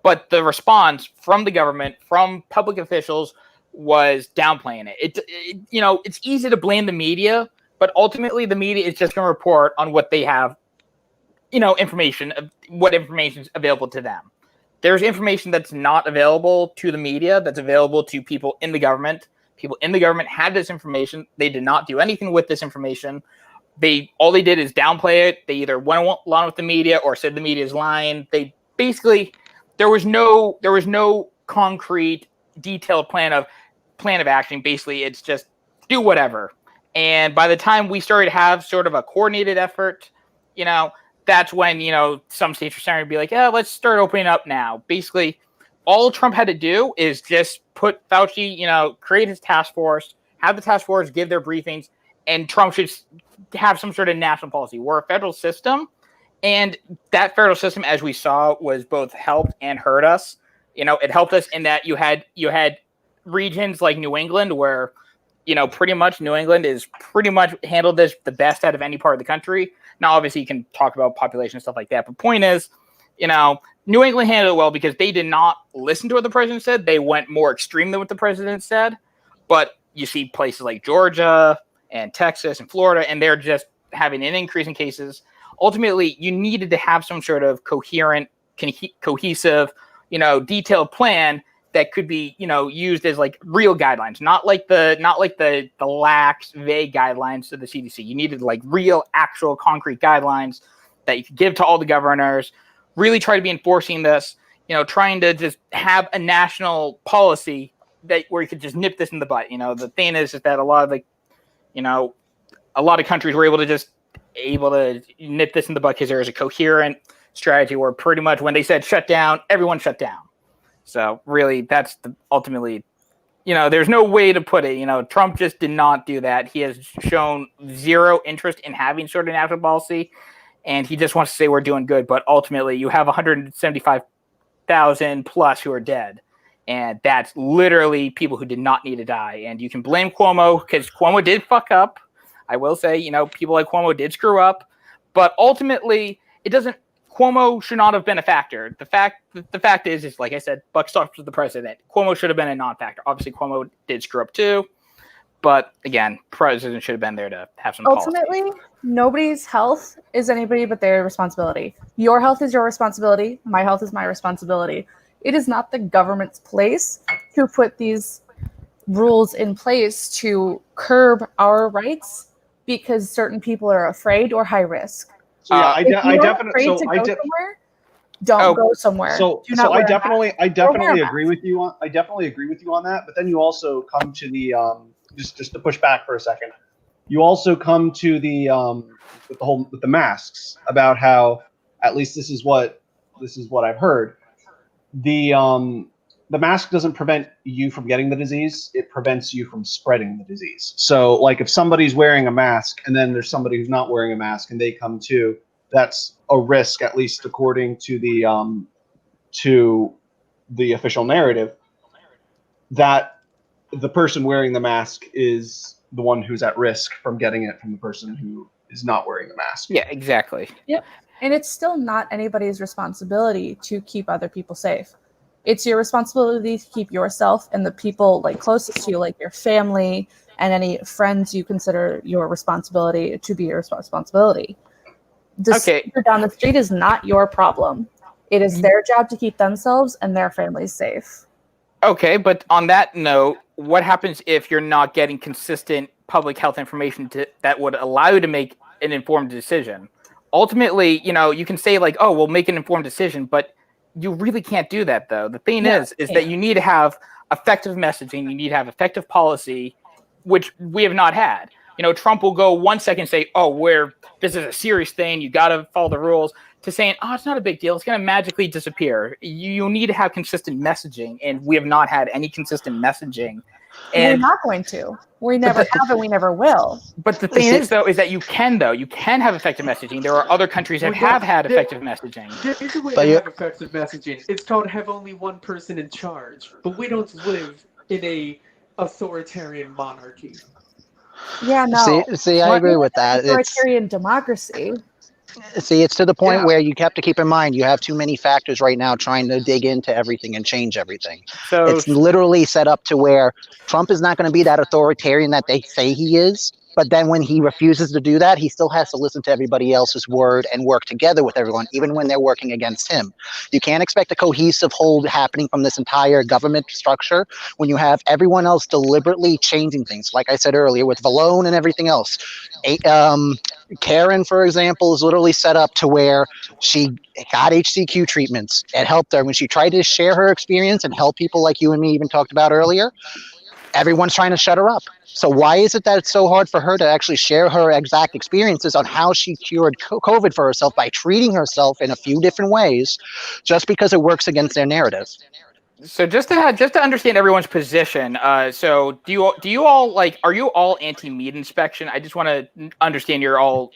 But the response from the government, from public officials, was downplaying it. It's easy to blame the media, but ultimately the media is just going to report on what they have, information, what information is available to them. There's information that's not available to the media, that's available to people in the government. People in the government had this information. They did not do anything with this information. All they did is downplay it. They either went along with the media or said the media is lying. They basically, there was no concrete, detailed plan of action. Basically, it's just do whatever. And by the time we started to have sort of a coordinated effort, that's when, some states were starting to be like, yeah, let's start opening up now. Basically, all Trump had to do is just put Fauci, create his task force, have the task force give their briefings, and Trump should have some sort of national policy. We're a federal system, and that federal system, as we saw, was both helped and hurt us. It helped us in that you had regions like New England where, pretty much New England is pretty much handled this the best out of any part of the country. Now, obviously, you can talk about population and stuff like that, but point is, New England handled it well because they did not listen to what the president said. They went more extreme than what the president said. But you see places like Georgia and Texas and Florida, and they're just having an increase in cases. Ultimately, you needed to have some sort of coherent, cohesive, detailed plan that could be, used as like real guidelines, not like the lax, vague guidelines of the CDC. You needed like real, actual, concrete guidelines that you could give to all the governors. Really try to be enforcing this, trying to just have a national policy where you could just nip this in the butt. The thing is that a lot of countries were able to nip this in the butt because there was a coherent strategy where pretty much when they said shut down, everyone shut down. So really, that's ultimately, there's no way to put it. Trump just did not do that. He has shown zero interest in having sort of national policy, and he just wants to say we're doing good. But ultimately, you have 175,000 plus who are dead, and that's literally people who did not need to die. And you can blame Cuomo because Cuomo did fuck up. I will say, people like Cuomo did screw up, but ultimately, Cuomo should not have been a factor. The fact is like I said, buck stops with the president. Cuomo should have been a non-factor. Obviously, Cuomo did screw up too, but again, president should have been there to have some Ultimately, policy. Nobody's health is anybody but their responsibility. Your health is your responsibility. My health is my responsibility. It is not the government's place to put these rules in place to curb our rights because certain people are afraid or high risk. So yeah, I definitely don't go somewhere. So I definitely agree with you on that. But then you also come to the just to push back for a second. You also come to the with the masks about how, at least this is what I've heard. The mask doesn't prevent you from getting the disease. It prevents you from spreading the disease. So like if somebody's wearing a mask and then there's somebody who's not wearing a mask and they come too, that's a risk, at least according to the official narrative, that the person wearing the mask is the one who's at risk from getting it from the person who is not wearing the mask. Yeah, exactly. Yep. And it's still not anybody's responsibility to keep other people safe. It's your responsibility to keep yourself and the people like closest to you, like your family and any friends you consider your responsibility to be your responsibility. The stranger down the street is not your problem. It is their job to keep themselves and their families safe. Okay, but on that note, what happens if you're not getting consistent public health information that would allow you to make an informed decision? Ultimately, you can say like, oh, we'll make an informed decision, but you really can't do that, though. The thing is that you need to have effective messaging. You need to have effective policy, which we have not had. Trump will go 1 second and say, oh, this is a serious thing. You got to follow the rules, to saying, oh, it's not a big deal. It's going to magically disappear. You need to have consistent messaging, and we have not had any consistent messaging. And we're not going to. We never have, and we never will. But the thing is, though, is that you can have effective messaging. There are other countries that have had effective messaging. There is a way to have effective messaging. It's called have only one person in charge. But we don't live in a authoritarian monarchy. Yeah, no. See, I agree with that. Authoritarian democracy. See, it's to the point where you have to keep in mind you have too many factors right now trying to dig into everything and change everything. So it's literally set up to where Trump is not going to be that authoritarian that they say he is. But then when he refuses to do that, he still has to listen to everybody else's word and work together with everyone, even when they're working against him. You can't expect a cohesive hold happening from this entire government structure when you have everyone else deliberately changing things. Like I said earlier, with Valone and everything else. Karen, for example, is literally set up to where she got HCQ treatments. It helped her when she tried to share her experience and help people like you and me even talked about earlier. everyone's trying to shut her up. So why is it that it's so hard for her to actually share her exact experiences on how she cured COVID for herself by treating herself in a few different ways, just because it works against their narrative? So just to understand everyone's position, so do you all like, are you all anti-meat inspection? I just want to understand your all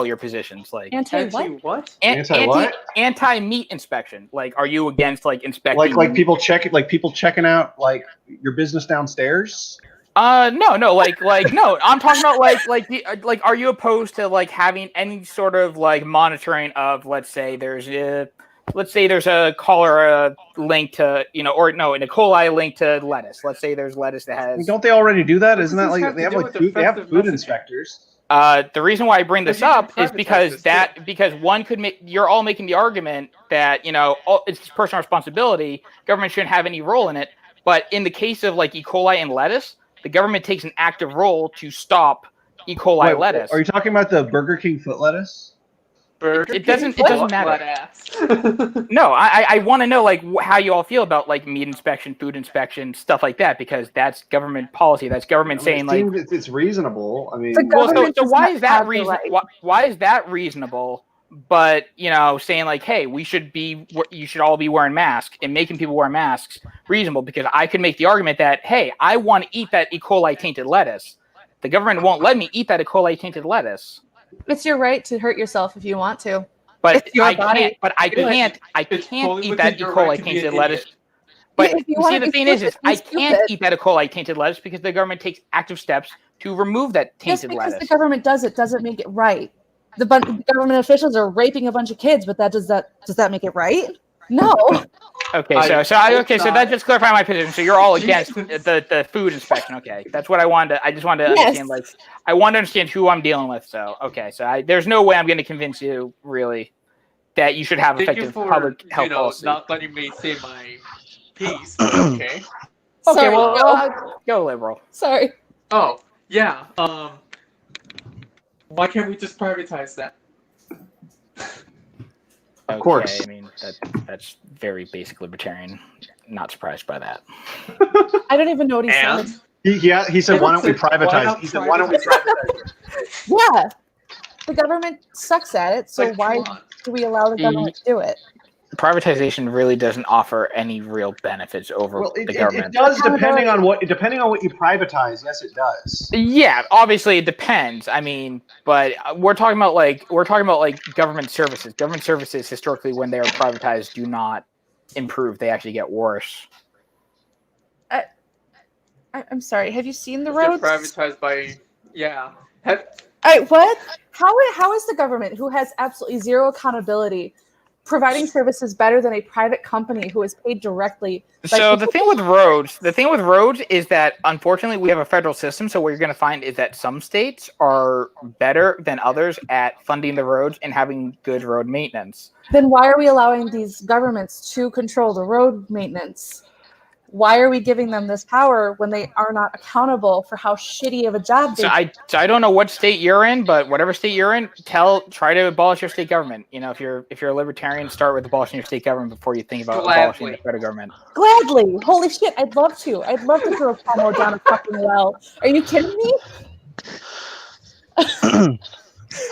your positions. Like What? Anti-what? Anti-meat inspection. Like, are you against like inspecting? Like people checking out like your business downstairs? No, like no. I'm talking about like are you opposed to like having any sort of like monitoring of, let's say there's a cholera link to, or no, an E. coli link to lettuce. Let's say there's lettuce that has. Don't they already do that? Isn't that does this like have they to have do like with food, they have effective food messaging? inspectors? The reason why I bring this But you up can is privatize because this because one could make, you're all making the argument that it's personal responsibility. Government shouldn't have any role in it. But in the case of like E. coli and lettuce, the government takes an active role to stop E. coli Wait, lettuce. are you talking about the Burger King foot lettuce? It doesn't matter. No, I want to know like how you all feel about like meat inspection, food inspection, stuff like that, because that's government policy. That's government saying like it's reasonable. I mean, so why is that reason? Why is that reasonable? But saying like, hey, you should all be wearing masks and making people wear masks reasonable, because I could make the argument that, hey, I want to eat that E. coli tainted lettuce. The government won't let me eat that E. coli tainted lettuce. It's your right to hurt yourself if you want to. But It's your I body. can't. But I can't. I It's can't fully eat within that E. your right coli to be tainted an lettuce. idiot. But If you see, wanna the be thing stupid, is I be can't stupid. eat that E. coli tainted lettuce because the government takes active steps to remove that Just tainted because the lettuce. government does it doesn't make it right. The government officials are raping a bunch of kids, but does that make it right? No. Okay, so that just clarified my position. So you're all against the food inspection. Okay, that's what I wanted to. I just wanted to understand. Like, I want to understand who I'm dealing with. So okay, so there's no way I'm going to convince you really that you should have Thank effective you for public health policy. not letting me say my piece. But okay. Okay, Sorry, well, go liberal. Sorry. Oh yeah. Why can't we just privatize that? Of course. Okay, I mean that's very basic libertarian. Not surprised by that. I don't even know what he And said. He said, why don't we privatize? He said, why don't we privatize? Yeah. The government sucks at it, so Like, why come on. do we allow the government to do it? Privatization really doesn't offer any real benefits over Well, the it government. does depending on what you privatize. Yes, it does. Yeah, obviously it depends. I mean, but we're talking about like government services. Government services historically, when they are privatized, do not improve. They actually get worse. I'm sorry. Have you seen the They're roads? privatized by What? How is the government, who has absolutely zero accountability, providing services better than a private company who is paid directly? So the thing with roads is that unfortunately we have a federal system. So what you're going to find is that some states are better than others at funding the roads and having good road maintenance. Then why are we allowing these governments to control the road maintenance? Why are we giving them this power when they are not accountable for how shitty of a job they do? So I don't know what state you're in, but whatever state you're in, try to abolish your state government. If you're a libertarian, start with abolishing your state government before you think about abolishing the federal government. Gladly. Holy shit, I'd love to. I'd love to throw Cuomo down a fucking well. Are you kidding me?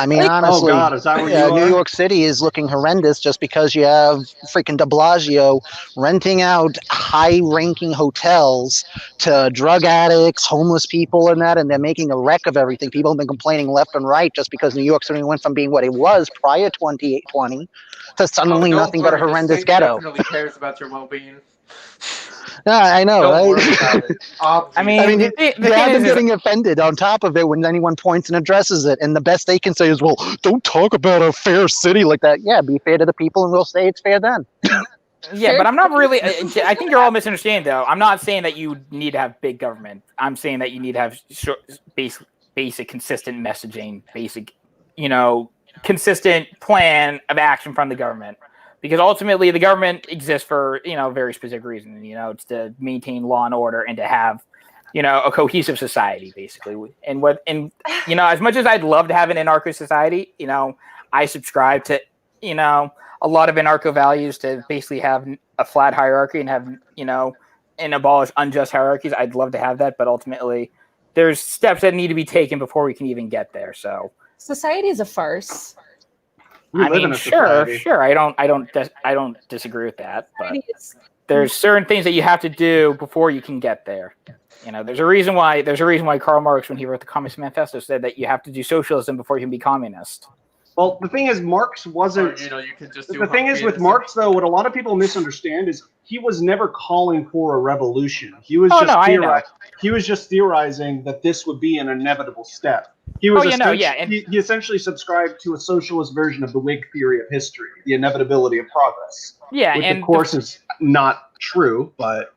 I mean, honestly, oh God, is that where you New are? York City is looking horrendous just because you have freaking de Blasio renting out high-ranking hotels to drug addicts, homeless people, and they're making a wreck of everything. People have been complaining left and right just because New York City went from being what it was prior to 2020 to suddenly nothing but a horrendous ghetto. Definitely cares about your well-being. Yeah, I know, Don't right? worry about it. I mean, you have them getting offended on top of it when anyone points and addresses it, and the best they can say is, "Well, don't talk about a fair city like that." Yeah, be fair to the people, and we'll say it's fair then. Yeah, but I'm not really. I think you're all misunderstanding, though. I'm not saying that you need to have big government. I'm saying that you need to have basic, consistent messaging, consistent plan of action from the government. Because ultimately, the government exists for very specific reasons. It's to maintain law and order and to have a cohesive society, basically. And as much as I'd love to have an anarcho society, I subscribe to a lot of anarcho values to basically have a flat hierarchy and have and abolish unjust hierarchies. I'd love to have that, but ultimately, there's steps that need to be taken before we can even get there. So Society is a farce. We live in a society. sure. I don't disagree with that, but Society is- there's certain things that you have to do before you can get there. There's a reason why Karl Marx, when he wrote the Communist Manifesto, said that you have to do socialism before you can be communist. Well, the thing is, Marx wasn't. Or, you can just do The thing is with Marx, though, what a lot of people misunderstand is he was never calling for a revolution. He was he was just theorizing that this would be an inevitable step. He was he essentially subscribed to a socialist version of the Whig theory of history, the inevitability of progress. Yeah, which and of course is not true, but.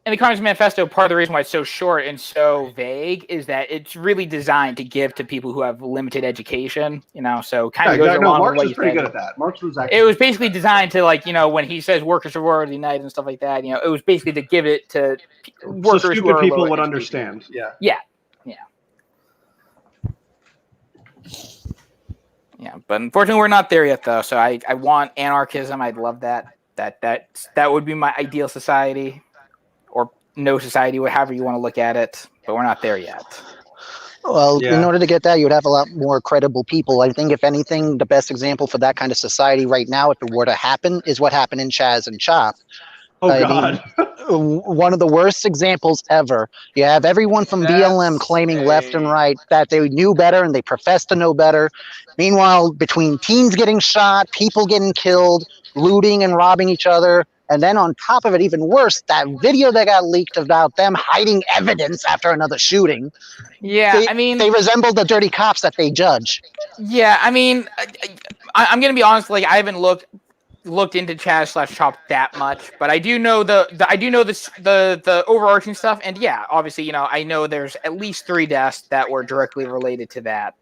And the Communist Manifesto, part of the reason why it's so short and so vague is that it's really designed to give to people who have limited education, so kind of goes along Marx with what was you pretty said. good at that. Marx was actually. It was basically designed to, when he says workers are already united and stuff like that, it was basically to give it to workers so who stupid are people low would education. understand. Yeah. Yeah, but unfortunately we're not there yet, though. So I want anarchism. I'd love that. That would be my ideal society. Or no society, however you want to look at it, but we're not there yet. Well, in order to get that, you would have a lot more credible people. I think, if anything, the best example for that kind of society right now, if it were to happen, is what happened in Chaz and Chop. Oh, God. One of the worst examples ever. You have everyone from BLM claiming left and right that they knew better and they profess to know better. Meanwhile, between teens getting shot, people getting killed, looting and robbing each other, and then on top of it, even worse, that video that got leaked about them hiding evidence after another shooting. Yeah, they resemble the dirty cops that they judge. Yeah, I'm gonna be honest. I haven't looked into Chaz/Chop that much, but I do know the overarching stuff. And yeah, obviously, I know there's at least 3 deaths that were directly related to that.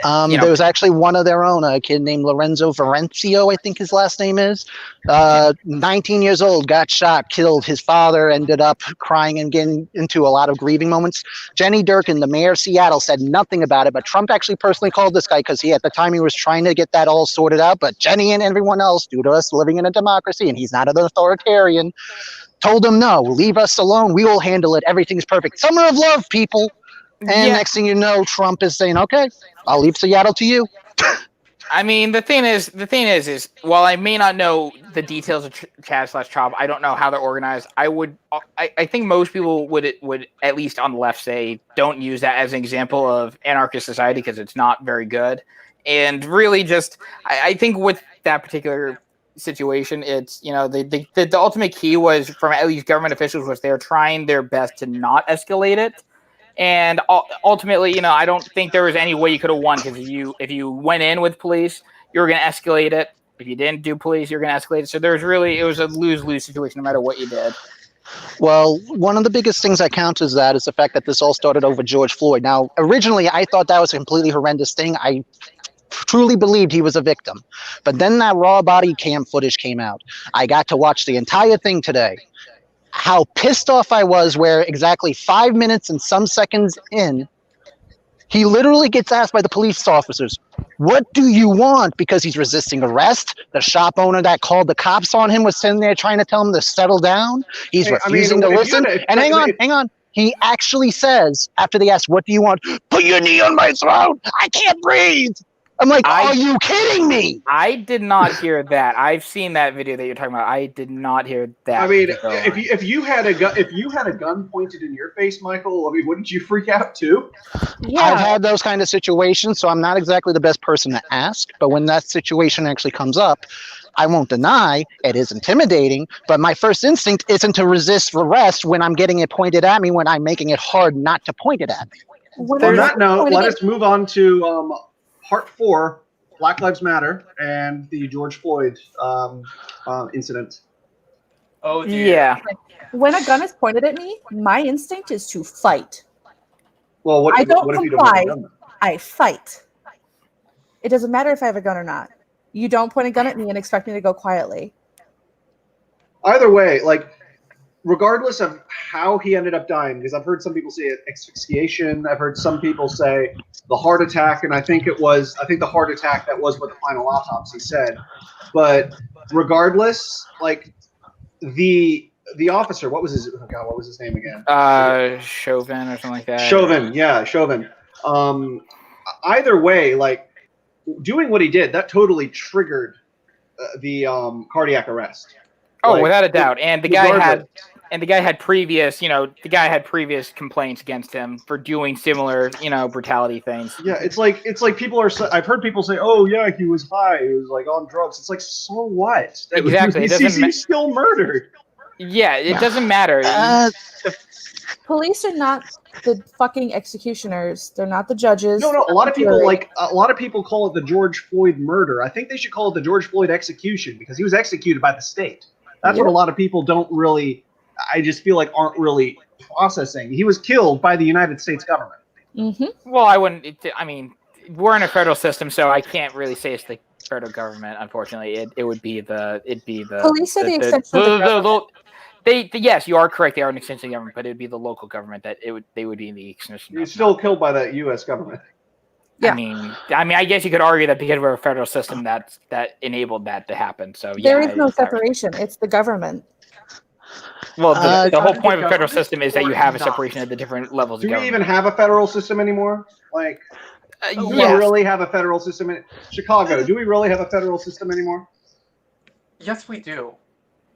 There was actually one of their own, a kid named Lorenzo Varencio, I think his last name is. 19 years old, got shot, killed. His father ended up crying and getting into a lot of grieving moments. Jenny Durkin, the mayor of Seattle, said nothing about it, but Trump actually personally called this guy because at the time he was trying to get that all sorted out. But Jenny and everyone else, due to us living in a democracy, and he's not an authoritarian, told him, no, leave us alone. We will handle it. Everything's perfect. Summer of love, people. And next thing you know, Trump is saying, okay, I'll leave Seattle to you. The thing is, while I may not know the details of Chaz/Chop, I don't know how they're organized. I think most people would at least on the left say don't use that as an example of anarchist society because it's not very good. And really, just I think with that particular situation, it's the ultimate key was from at least government officials was they're trying their best to not escalate it. And ultimately, I don't think there was any way you could have won because if you went in with police, you were going to escalate it. If you didn't do police, you're going to escalate it. So it was a lose-lose situation no matter what you did. Well, one of the biggest things that counts is the fact that this all started over George Floyd. Now, originally, I thought that was a completely horrendous thing. I truly believed he was a victim. But then that raw body cam footage came out. I got to watch the entire thing today. How pissed off I was where exactly 5 minutes and some seconds in, he literally gets asked by the police officers, what do you want? Because he's resisting arrest. The shop owner that called the cops on him was sitting there trying to tell him to settle down. He's refusing to listen. And hang on. He actually says, after they ask, what do you want? Put your knee on my throat. I can't breathe. I'm like, are you kidding me? I did not hear that. I've seen that video that you're talking about. I did not hear that. If you had a gun pointed in your face, Michael, wouldn't you freak out too? Yeah. I've had those kind of situations, so I'm not exactly the best person to ask. But when that situation actually comes up, I won't deny it is intimidating. But my first instinct isn't to resist arrest when I'm getting it pointed at me, when I'm making it hard not to point it at me. On that note, let us move on to Part 4, Black Lives Matter, and the George Floyd incident. Oh, dear. Yeah. When a gun is pointed at me, my instinct is to fight. Well, I don't if you comply. don't have a gun? I fight. It doesn't matter if I have a gun or not. You don't point a gun at me and expect me to go quietly. Either way, regardless of how he ended up dying, because I've heard some people say asphyxiation, I've heard some people say the heart attack, and I think the heart attack, that was what the final autopsy said. But regardless, the the officer. What was his? Oh God, what was his name again? Chauvin or something like that. Chauvin. Yeah, Chauvin. Either way, like doing what he did, that totally triggered the cardiac arrest. Oh, Like, without a doubt. And the guy regardless. had previous, complaints against him for doing similar, brutality things. Yeah, it's like people are. I've heard people say, "Oh yeah, he was high. He was like on drugs." It's like, so what? Exactly. It doesn't He's still murdered. Yeah, it doesn't matter. Police are not the fucking executioners. They're not the judges. No. A lot of people call it the George Floyd murder. I think they should call it the George Floyd execution because he was executed by the state. That's what a lot of people don't really. I just feel like aren't really processing. He was killed by the United States government. Mm-hmm. Well, I wouldn't. I mean, we're in a federal system, so I can't really say it's the federal government. Unfortunately, it would be the. Police are the extension of the government. Yes, you are correct. They are an extension of the government, but it would be the local government they would be in the extension. He was still killed by the U.S. government. Yeah. I mean, I guess you could argue that because we're a federal system that enabled that to happen. So there is no separation. It's the government. Well, the whole point of a federal government system is that you have a or separation of the different levels Do of we government. even have a federal system anymore? Like, do we Yes. really have a federal system in Chicago? Do we really have a federal system anymore? Yes, we do.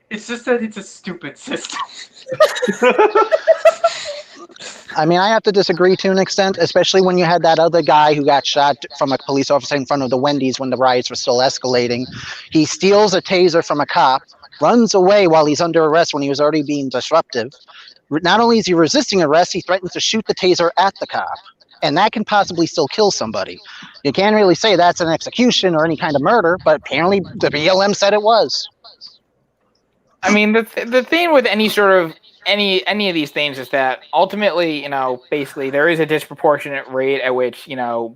It's just that it's a stupid system. I mean, I have to disagree to an extent, especially when you had that other guy who got shot from a police officer in front of the Wendy's when the riots were still escalating. He steals a taser from a cop, runs away while he's under arrest when he was already being disruptive. Not only is he resisting arrest, he threatens to shoot the taser at the cop. And that can possibly still kill somebody. You can't really say that's an execution or any kind of murder, but apparently the BLM said it was. I mean, the thing with any sort of any of these things is that ultimately, basically there is a disproportionate rate at which,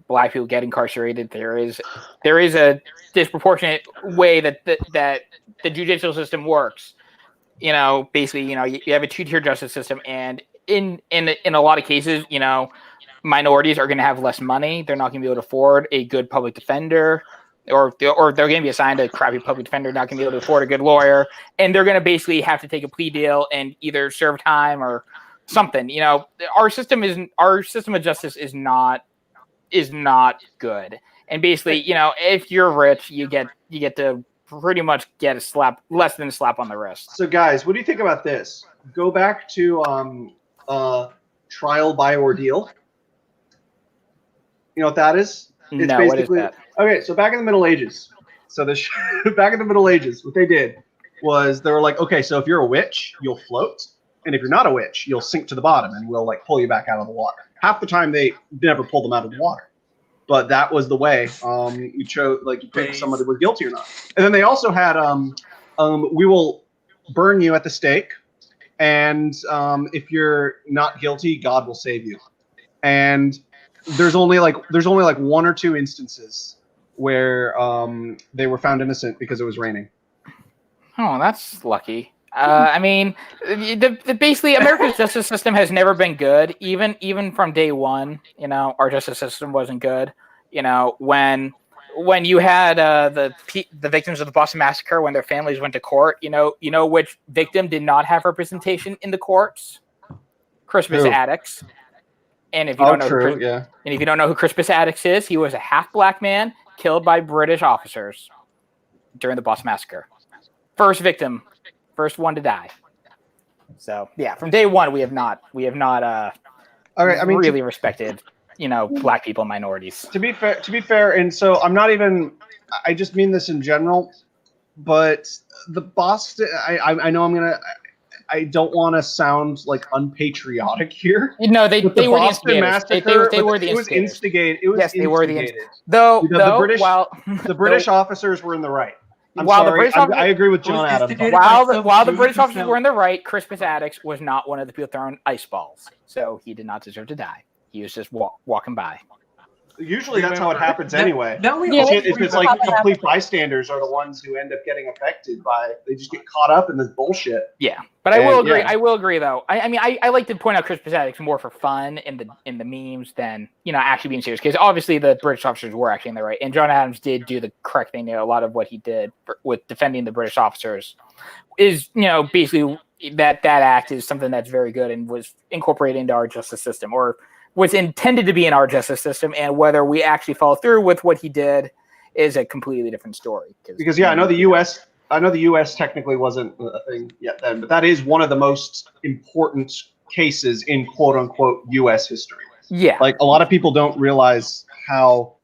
black people get incarcerated. There is a disproportionate way that the judicial system works. Basically, you have a two-tier justice system, and in a lot of cases, minorities are going to have less money. They're not going to be able to afford a good public defender. Or they're going to be assigned a crappy public defender, not going to be able to afford a good lawyer, and they're going to basically have to take a plea deal and either serve time or something. Our system of justice is not good. And basically, if you're rich, you get to pretty much get less than a slap on the wrist. So, guys, what do you think about this? Go back to trial by ordeal. You know what that is? It's No, what is that? Okay, so back in the Middle Ages, back in the Middle Ages, what they did was they were like, okay, so if you're a witch, you'll float, and if you're not a witch, you'll sink to the bottom, and we'll pull you back out of the water. Half the time, they never pulled them out of the water, but that was the way. You chose you picked somebody was guilty or not, and then they also had we will burn you at the stake, and if you're not guilty, God will save you, and there's only one or two instances where they were found innocent because it was raining. Oh, that's lucky. I mean, basically, America's justice system has never been good. Even from day one, our justice system wasn't good. When you had the victims of the Boston Massacre, when their families went to court, which victim did not have representation in the courts? Crispus Attucks. And if you don't know who Crispus Attucks is, he was a half-black man killed by British officers during the Boston Massacre. First victim, first one to die. So yeah, from day one we have not really respected black people and minorities. To be fair, and so I just mean this in general, but the Boston, I know I don't want to sound unpatriotic here. No, they were the Boston instigators. They were the It was instigated. It was yes, they were the instigated. the British officers were in the right. I agree with John Adams. While the British officers were in the right, Crispus Attucks was not one of the people throwing ice balls, so he did not deserve to die. He was just walking by. Usually that's how it Remember, happens anyway. Now we Yeah, all If it's like remember. complete bystanders are the ones who end up getting affected by it. They just get caught up in this bullshit. Yeah, but I will And, agree. yeah. I will agree, though. I mean, I like to point out Chris Pathetic's more for fun in the memes than actually being serious. Because obviously the British officers were actually in the right, and John Adams did do the correct thing. A lot of what he did with defending the British officers is basically that act is something that's very good and was incorporated into our justice system, or was intended to be in our justice system. And whether we actually follow through with what he did is a completely different story. Because I know the U.S. technically wasn't a thing yet then, but that is one of the most important cases in quote unquote U.S. history. Yeah, Like a lot of people don't realize how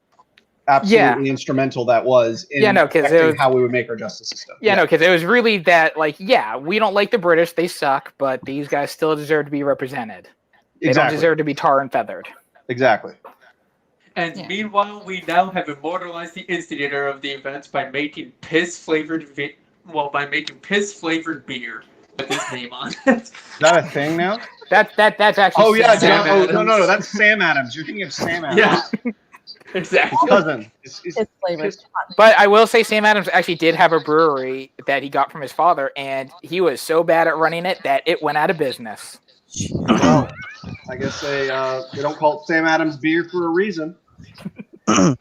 absolutely instrumental that was in affecting how we would make our justice system. Because it was really that, we don't like the British, they suck, but these guys still deserve to be represented. They don't deserve to be tar and feathered. Exactly. And meanwhile, we now have immortalized the instigator of the events by making piss-flavored beer with his name on it. Is that a thing now? That's actually. Oh yeah, Sam John. Adams. No, that's Sam Adams. You're thinking of Sam Adams. Yeah, exactly. His cousin. It's flavored. But I will say Sam Adams actually did have a brewery that he got from his father, and he was so bad at running it that it went out of business. Well, I guess they don't call it Sam Adams beer for a reason. Well, on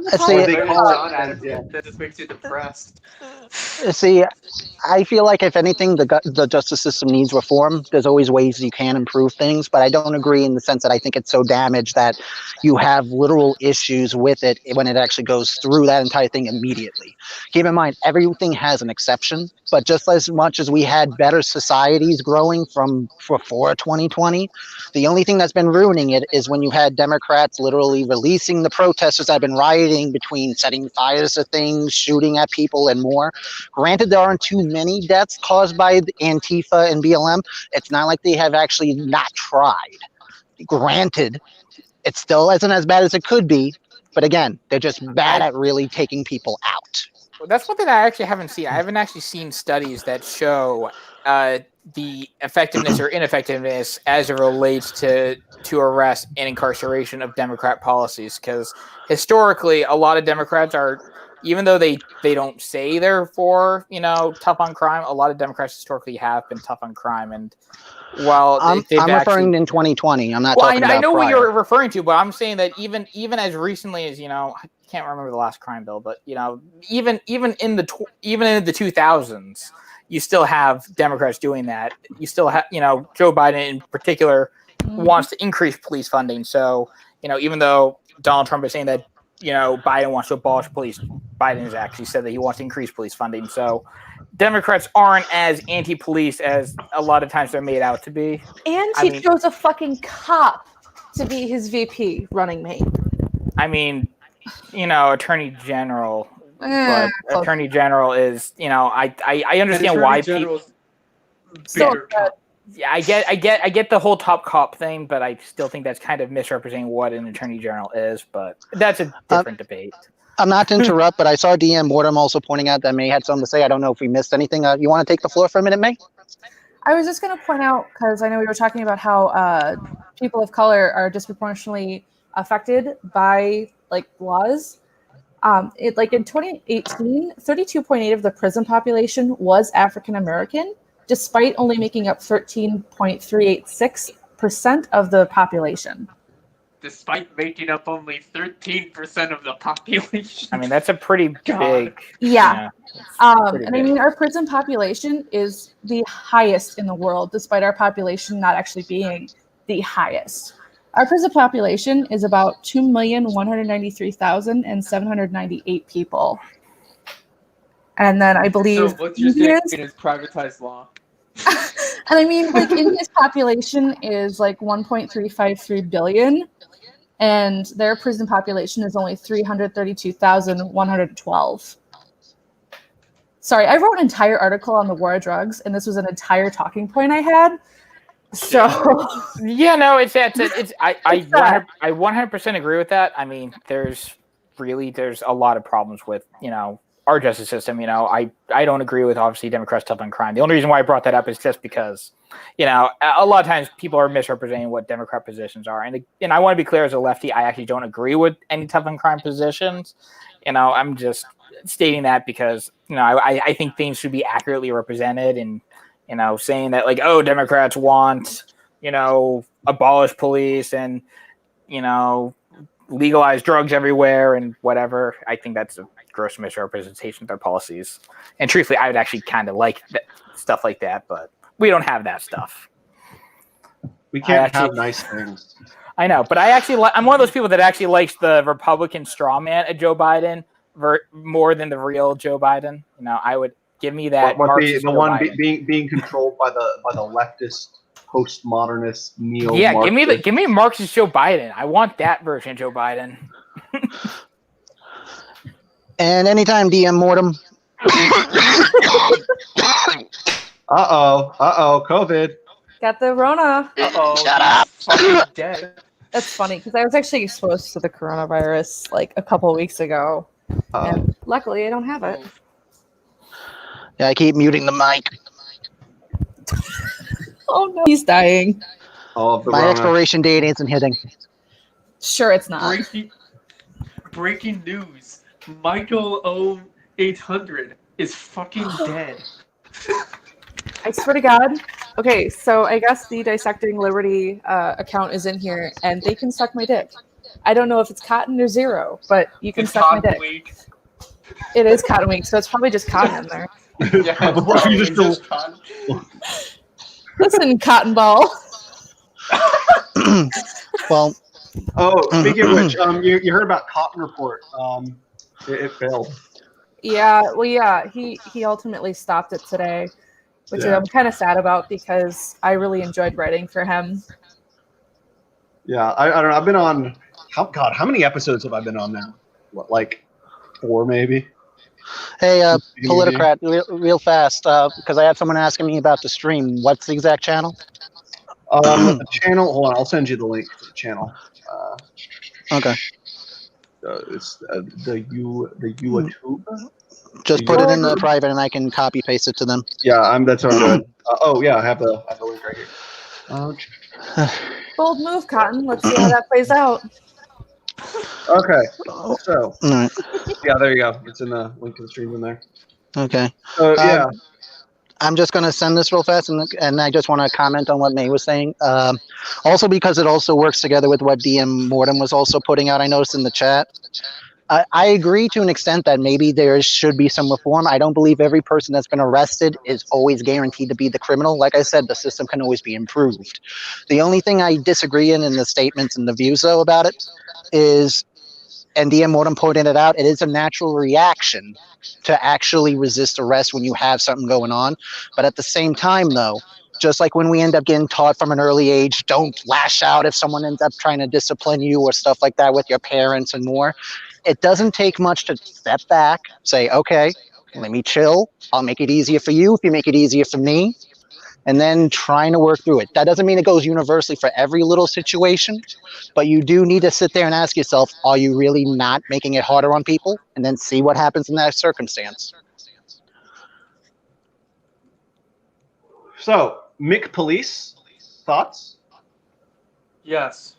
the See, they topic- call it- John Adams, that just makes you depressed. See, I feel like if anything, the justice system needs reform. There's always ways you can improve things, but I don't agree in the sense that I think it's so damaged that you have literal issues with it when it actually goes through that entire thing immediately. Keep in mind, everything has an exception, but just as much as we had better societies growing from before 2020, the only thing that's been ruining it is when you had Democrats literally releasing the protesters that have been rioting between setting fires to things, shooting at people, and more. Granted, there aren't too many deaths caused by Antifa and BLM. It's not like they have actually not tried. Granted, it still isn't as bad as it could be, but again, they're just bad at really taking people out. Well, that's one thing I actually haven't seen. I haven't actually seen studies that show the effectiveness or ineffectiveness as it relates to arrest and incarceration of Democrat policies. Because historically, a lot of Democrats are, even though they don't say they're for tough on crime, a lot of Democrats historically have been tough on crime. And while I'm referring in 2020. I'm not talking about I know prior. what you're referring to, but I'm saying that even as recently as I can't remember the last crime bill, but even in the 2000s, you still have Democrats doing that. You still have Joe Biden in particular wants to increase police funding. So even though Donald Trump is saying that Biden wants to abolish police, Biden has actually said that he wants to increase police funding. So Democrats aren't as anti-police as a lot of times they're made out to be. And he chose a fucking cop to be his VP running mate. I mean, Attorney General, but Attorney General is, I understand why people. Yeah, I get the whole top cop thing, but I still think that's kind of misrepresenting what an Attorney General is. But that's a different debate. I'm not to interrupt, but I saw DM Mortem also pointing out that May had something to say. I don't know if we missed anything. You want to take the floor for a minute, May? I was just going to point out, because I know we were talking about how people of color are disproportionately affected by laws. In 2018, 32.8% of the prison population was African American, despite only making up 13.386% of the population. Despite making up only 13% of the population. I mean, that's a pretty big. Yeah. Pretty and I mean, our prison population is the highest in the world, despite our population not actually being the highest. Our prison population is about 2,193,798 people. And then I believe... So what's your statement is privatized law? And I mean, India's population is 1.353 billion, and their prison population is only 332,112. Sorry, I wrote an entire article on the war of drugs, and this was an entire talking point I had. So yeah, no, it's I 100% agree with that. I mean, there's a lot of problems with our justice system. I don't agree with obviously Democrats tough on crime. The only reason why I brought that up is just because a lot of times people are misrepresenting what Democrat positions are. And I want to be clear, as a lefty, I actually don't agree with any tough on crime positions. I'm just stating that because, I think things should be accurately represented, and, saying that like, oh, Democrats want, abolish police and, legalize drugs everywhere and whatever. I think that's a gross misrepresentation of their policies. And truthfully, I would actually kind of like stuff like that, but we don't have that stuff. We can't have nice things. I know, but I'm one of those people that actually likes the Republican straw man of Joe Biden more than the real Joe Biden. I would give me that. The one being controlled by the leftist, postmodernist, neo-Marxist. Yeah, give me Marxist Joe Biden. I want that version of Joe Biden. And anytime DM Mortem. COVID. Got the Rona. Shut up. Fucking dead. That's funny because I was actually exposed to the coronavirus like a couple weeks ago, and luckily I don't have it. Yeah, I keep muting the mic. Oh no, he's dying. My expiration date isn't hitting. Sure, it's not. Breaking news: Michael 0800 is fucking dead. I swear to God. Okay, so I guess the Dissecting Liberty account is in here, and they can suck my dick. I don't know if it's cotton or zero, but you can suck my dick. Week. It is Cotton Week, so it's probably just cotton in there. Yeah, probably just cotton. Listen, Cotton Ball. Well. Oh, speaking of which, you heard about Cotton Report. It failed. Yeah, well, yeah, he ultimately stopped it today, which I'm kind of sad about because I really enjoyed writing for him. Yeah, I don't know. I've been on. How many episodes have I been on now? What, like 4 maybe? Hey, Politicrat, real fast, because I had someone asking me about the stream. What's the exact channel? The channel. Hold on, I'll send you the link to the channel. Okay. It's the YouTube. Just put it in the private, and I can copy paste it to them. Yeah, that's what I'm doing. I have the link right here. Bold move, Cotton. Let's see how that plays out. Okay, so All right. yeah, there you go. It's in the link to the stream in there. Okay. So yeah. I'm just going to send this real fast, and I just want to comment on what May was saying. Also, because it also works together with what DM Mortem was also putting out, I noticed in the chat. I agree to an extent that maybe there should be some reform. I don't believe every person that's been arrested is always guaranteed to be the criminal. Like I said, the system can always be improved. The only thing I disagree in the statements and the views, though, about it is, and DM Mortem pointed it out, it is a natural reaction to actually resist arrest when you have something going on. But at the same time, though, just like when we end up getting taught from an early age, don't lash out if someone ends up trying to discipline you or stuff like that with your parents and more, it doesn't take much to step back, say, okay, let me chill. I'll make it easier for you if you make it easier for me. And then trying to work through it. That doesn't mean it goes universally for every little situation, but you do need to sit there and ask yourself, are you really not making it harder on people? And then see what happens in that circumstance. So, Mick Police, thoughts? Yes.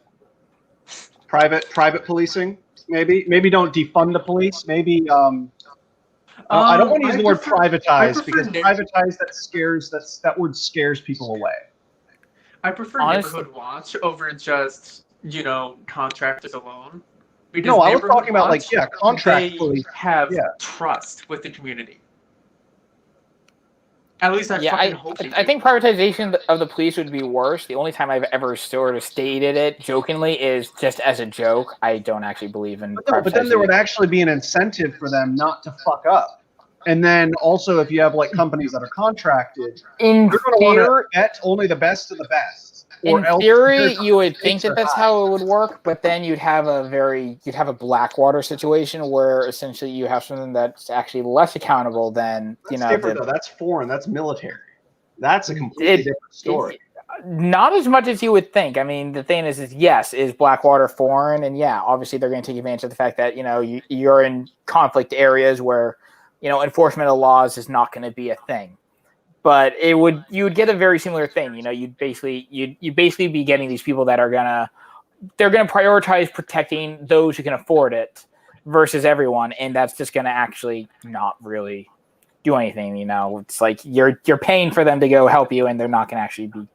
Private policing, maybe don't defund the police. Maybe I don't want to use the word privatize because privatize that word scares people away. I prefer neighborhood watch over just contractors alone. Because no, I was talking about contract police. Have trust with the community. At least I fucking hope. I think privatization of the police would be worse. The only time I've ever sort of stated it jokingly is just as a joke. I don't actually believe in. But then there would actually be an incentive for them not to fuck up. And then also, if you have companies that are contracted, you're going to want to bet only the best of the best. In theory, you would think that that's how it would work, but then you'd have a Blackwater situation where essentially you have something that's actually less accountable than That's different, though. That's foreign. That's military. That's a completely different story. Not as much as you would think. I mean, the thing is Blackwater foreign? And yeah, obviously they're going to take advantage of the fact that you're in conflict areas where enforcement of laws is not going to be a thing. but you would get a very similar thing. You'd basically be getting these people that are gonna prioritize protecting those who can afford it versus everyone, and that's just gonna actually not really do anything. It's like you're paying for them to go help you, and they're not gonna actually be.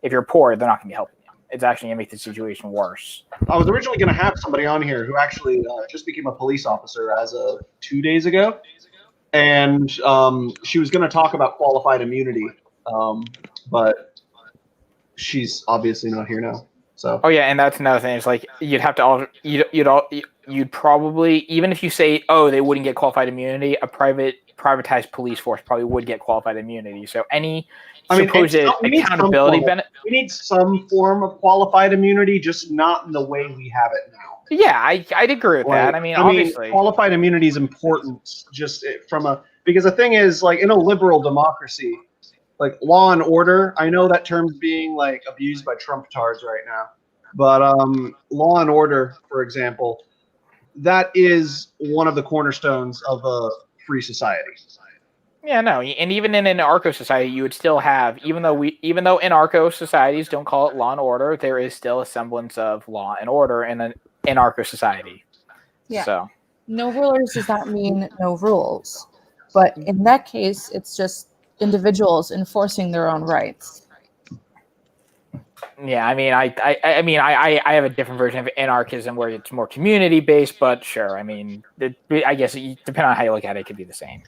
If you're poor, they're not gonna be helping you. It's actually gonna make the situation worse. I was originally going to have somebody on here who actually just became a police officer as of 2 days ago, and she was going to talk about qualified immunity, but she's obviously not here now. So. Oh yeah, and that's another thing. It's like you'd have to you'd probably, even if you say, oh, they wouldn't get qualified immunity, a privatized police force probably would get qualified immunity. So any supposed accountability benefit. We need some form of qualified immunity, just not in the way we have it now. Yeah, I'd agree with that. Obviously, qualified immunity is important, just because the thing is, like, in a liberal democracy, like law and order. I know that term's being like abused by Trump-tards right now, but law and order, for example, that is one of the cornerstones of a free society. Yeah, no, and even in an anarcho society, you would still have, even though anarcho societies don't call it law and order, there is still a semblance of law and order in an anarcho society. Yeah. So no rulers does not mean no rules, but in that case, it's just individuals enforcing their own rights. Yeah, I have a different version of anarchism where it's more community based, but sure, I guess depending on how you look at it, it could be the same.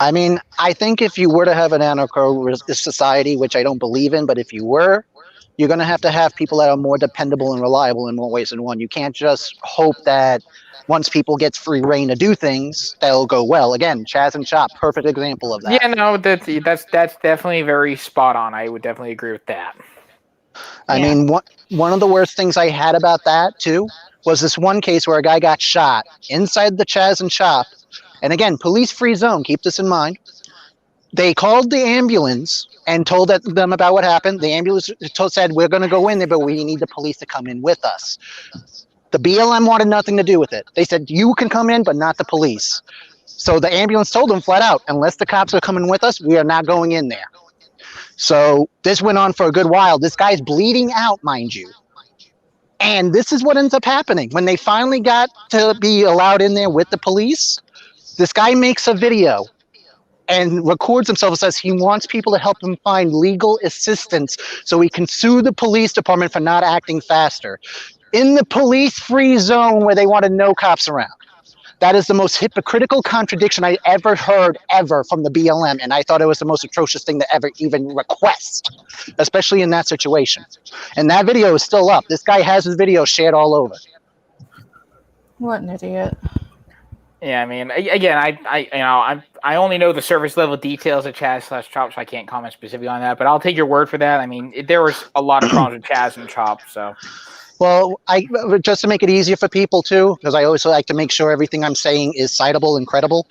I think if you were to have an anarcho society, which I don't believe in, but if you were, you're going to have people that are more dependable and reliable in more ways than one. You can't just hope that once people get free reign to do things, they'll go well. Again, Chaz and Chop, perfect example of that. Yeah, no, that's definitely very spot on. I would definitely agree with that. One of the worst things I had about that, too, was this one case where a guy got shot inside the Chaz and Chop. And again, police-free zone, keep this in mind. They called the ambulance and told them about what happened. The ambulance said, we're going to go in there, but we need the police to come in with us. The BLM wanted nothing to do with it. They said, you can come in, but not the police. So the ambulance told them flat out, unless the cops are coming with us, we are not going in there. So this went on for a good while. This guy's bleeding out, mind you. And this is what ends up happening. When they finally got to be allowed in there with the police, this guy makes a video and records himself and says he wants people to help him find legal assistance so he can sue the police department for not acting faster. In the police-free zone where they wanted no cops around. That is the most hypocritical contradiction I ever heard from the BLM, and I thought it was the most atrocious thing to ever even request, especially in that situation. And that video is still up. This guy has his video shared all over. What an idiot. Yeah, I only know the surface level details of Chaz/Chop, so I can't comment specifically on that, but I'll take your word for that. There was a lot of problems with Chaz and Chop, so... Well, just to make it easier for people too, because I always like to make sure everything I'm saying is citable and credible.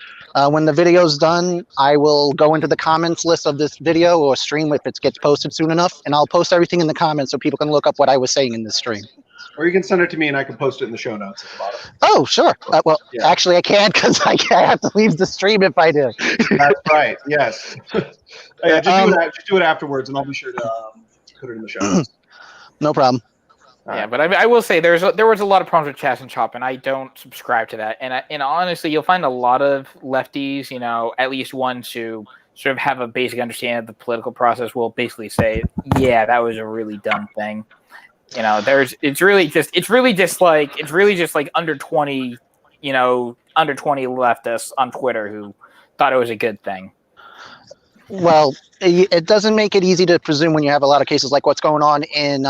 When the video's done, I will go into the comments list of this video or stream if it gets posted soon enough, and I'll post everything in the comments so people can look up what I was saying in this stream. Or you can send it to me and I can post it in the show notes at the bottom. Oh, sure. Actually, I can't because I have to leave the stream if I do. That's right. Yes. Just do it afterwards, and I'll be sure to put it in the show notes. No problem. Yeah, but I will say there was a lot of problems with Chaz and Chop, and I don't subscribe to that. And honestly, you'll find a lot of lefties, at least ones who sort of have a basic understanding of the political process, will basically say, "Yeah, that was a really dumb thing." It's really just like under 20 leftists on Twitter who thought it was a good thing. Well, it doesn't make it easy to presume when you have a lot of cases like what's going on in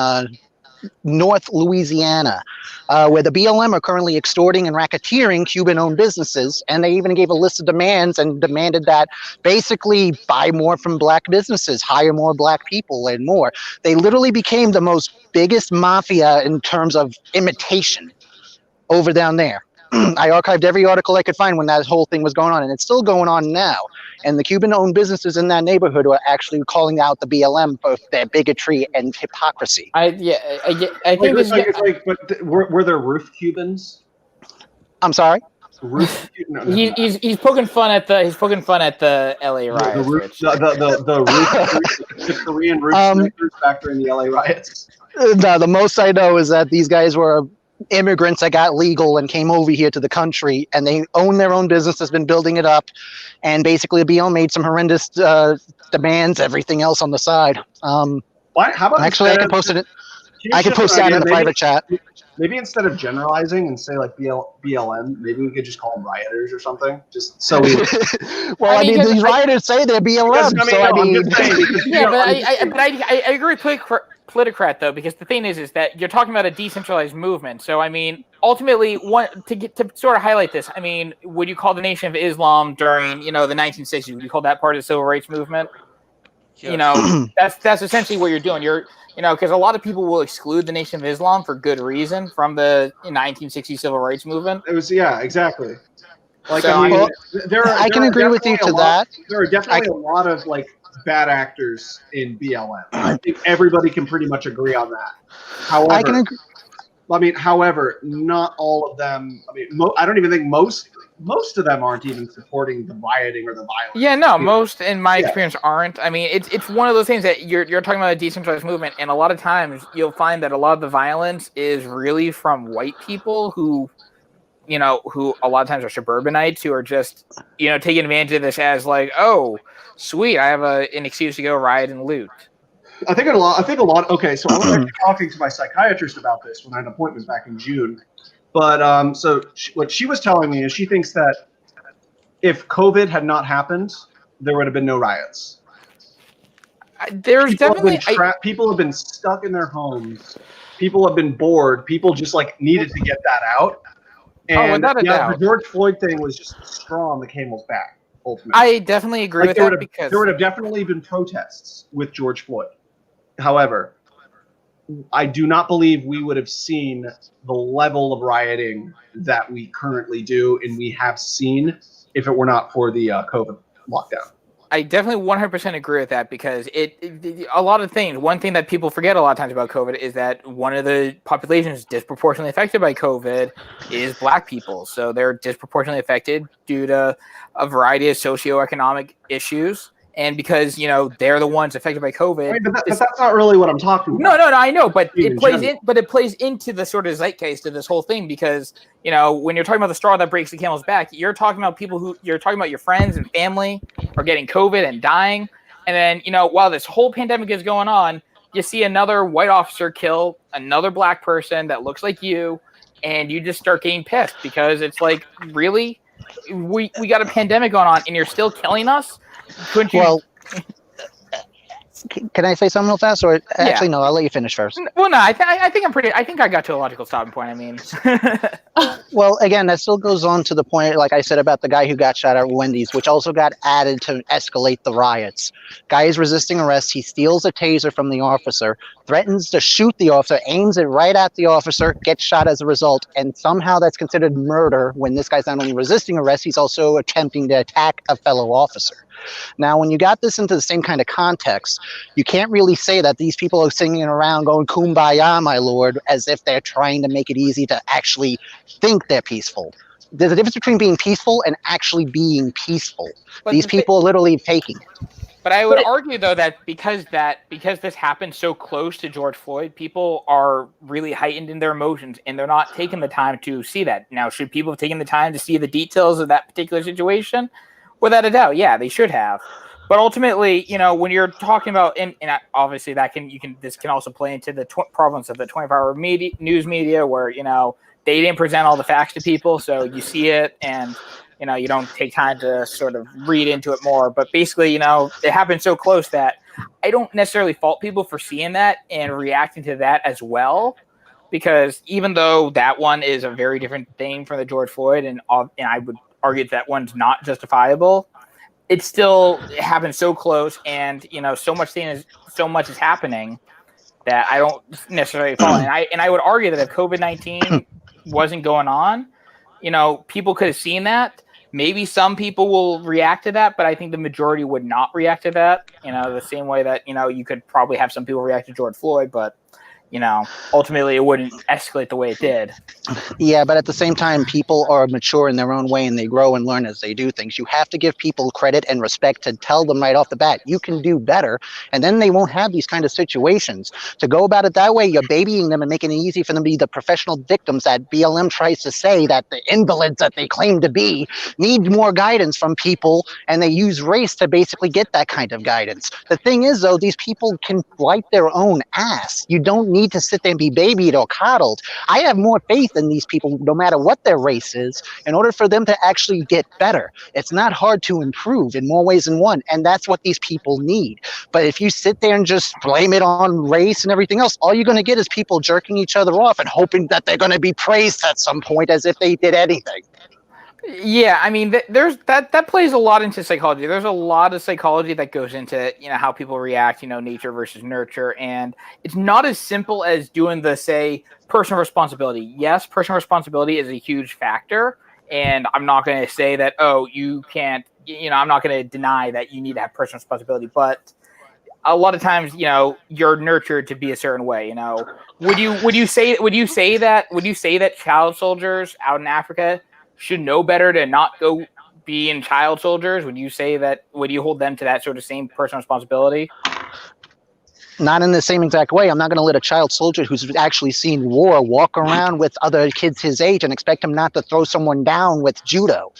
North Louisiana, where the BLM are currently extorting and racketeering Cuban-owned businesses, and they even gave a list of demands and demanded that basically buy more from black businesses, hire more black people, and more. They literally became the biggest mafia in terms of imitation over down there. I archived every article I could find when that whole thing was going on, and it's still going on now. And the Cuban-owned businesses in that neighborhood are actually calling out the BLM for their bigotry and hypocrisy. I think but were there roof Cubans? I'm sorry? No, He's poking fun at the LA riots. the Korean roof snipers back during the LA riots. No, the most I know is that these guys were immigrants that got legal and came over here to the country, and they own their own business, has been building it up, and basically BL made some horrendous demands, everything else on the side. Why? How about actually, I can post it. I can post that in the private chat. Maybe instead of generalizing and say like BLM, maybe we could just call them rioters or something. Just so we. Well, I mean these rioters say they're BLM, I agree with Politicrat though, because the thing is that you're talking about a decentralized movement. So I mean, ultimately, to sort of highlight this, I mean, would you call the Nation of Islam during the 1960s? Would you call that part of the civil rights movement? Yes. That's essentially what you're doing. Because a lot of people will exclude the Nation of Islam for good reason from the 1960s civil rights movement. It was exactly. Like so, I can agree with you to that. There are definitely a lot of like bad actors in BLM. I think everybody can pretty much agree on that. However, I can agree. I mean, however, not all of them. I mean, I don't even think most of them aren't even supporting the rioting or the violence. Yeah, no, most in my experience aren't. I mean, it's one of those things that you're talking about a decentralized movement, and a lot of times you'll find that a lot of the violence is really from white people who a lot of times are suburbanites who are just taking advantage of this as like, oh, sweet, I have an excuse to go riot and loot. I think a lot. Okay, so I was actually talking to my psychiatrist about this when I had appointments back in June. But what she was telling me is she thinks that if COVID had not happened, there would have been no riots. There's people have been stuck in their homes. People have been bored. People just like needed to get that out. And without a doubt. The George Floyd thing was just a straw on the camel's back. Ultimately, I definitely agree with that because there would have definitely been protests with George Floyd. However, I do not believe we would have seen the level of rioting that we currently do and we have seen if it were not for the COVID lockdown. I definitely 100% agree with that because a lot of things. One thing that people forget a lot of times about COVID is that one of the populations disproportionately affected by COVID is Black people. So they're disproportionately affected due to a variety of socioeconomic issues. And because, they're the ones affected by COVID. Right, but that's not really what I'm talking about. No, I know, but it plays into the sort of zeitgeist of this whole thing because, when you're talking about the straw that breaks the camel's back, you're talking about you're talking about your friends and family are getting COVID and dying. And then, while this whole pandemic is going on, you see another white officer kill another Black person that looks like you, and you just start getting pissed because it's like, really? We got a pandemic going on and you're still killing us? Couldn't you? Well, can I say something real fast? Or actually, no, I'll let you finish first. Well, no, I think I got to a logical stopping point. I mean, well, again, that still goes on to the point, like I said, about the guy who got shot at Wendy's, which also got added to escalate the riots. Guy is resisting arrest. He steals a taser from the officer, threatens to shoot the officer, aims it right at the officer, gets shot as a result, and somehow that's considered murder when this guy's not only resisting arrest, he's also attempting to attack a fellow officer. Now, when you got this into the same kind of context, you can't really say that these people are singing around going, "Kumbaya, my lord," as if they're trying to make it easy to actually think they're peaceful. There's a difference between being peaceful and actually being peaceful. But these people are literally faking it. But I would argue, though, that because this happened so close to George Floyd, people are really heightened in their emotions, and they're not taking the time to see that. Now, should people have taken the time to see the details of that particular situation? Without a doubt, yeah, they should have. But ultimately, when you're talking about, and obviously this can also play into the problems of the 24-hour news media, where they didn't present all the facts to people, so you see it, and you don't take time to sort of read into it more. But basically, it happened so close that I don't necessarily fault people for seeing that and reacting to that as well, because even though that one is a very different thing from the George Floyd, and I would argue that one's not justifiable, it happened so close, and so much is happening that I don't necessarily follow. And I would argue that if COVID-19 wasn't going on, people could have seen that. Maybe some people will react to that, but I think the majority would not react to that. The same way that you could probably have some people react to George Floyd, but ultimately it wouldn't escalate the way it did. Yeah, but at the same time, people are mature in their own way and they grow and learn as they do things. You have to give people credit and respect to tell them right off the bat, you can do better. And then they won't have these kind of situations. To go about it that way, you're babying them and making it easy for them to be the professional victims that BLM tries to say that the invalids that they claim to be need more guidance from people. And they use race to basically get that kind of guidance. The thing is, though, these people can wipe their own ass. You don't need to sit there and be babied or coddled. I have more faith in these people, no matter what their race is, in order for them to actually get better. It's not hard to improve in more ways than one, and that's what these people need. But if you sit there and just blame it on race and everything else, all you're going to get is people jerking each other off and hoping that they're going to be praised at some point as if they did anything. Yeah, I mean, there's that plays a lot into psychology. There's a lot of psychology that goes into how people react, nature versus nurture, and it's not as simple as doing the say personal responsibility. Yes, personal responsibility is a huge factor, and I'm not going to say that you can't. I'm not going to deny that you need to have personal responsibility, but a lot of times, you're nurtured to be a certain way. Would you say that child soldiers out in Africa should know better to not go be in child soldiers? Would you hold them to that sort of same personal responsibility? Not in the same exact way. I'm not going to let a child soldier who's actually seen war walk around with other kids his age and expect him not to throw someone down with judo.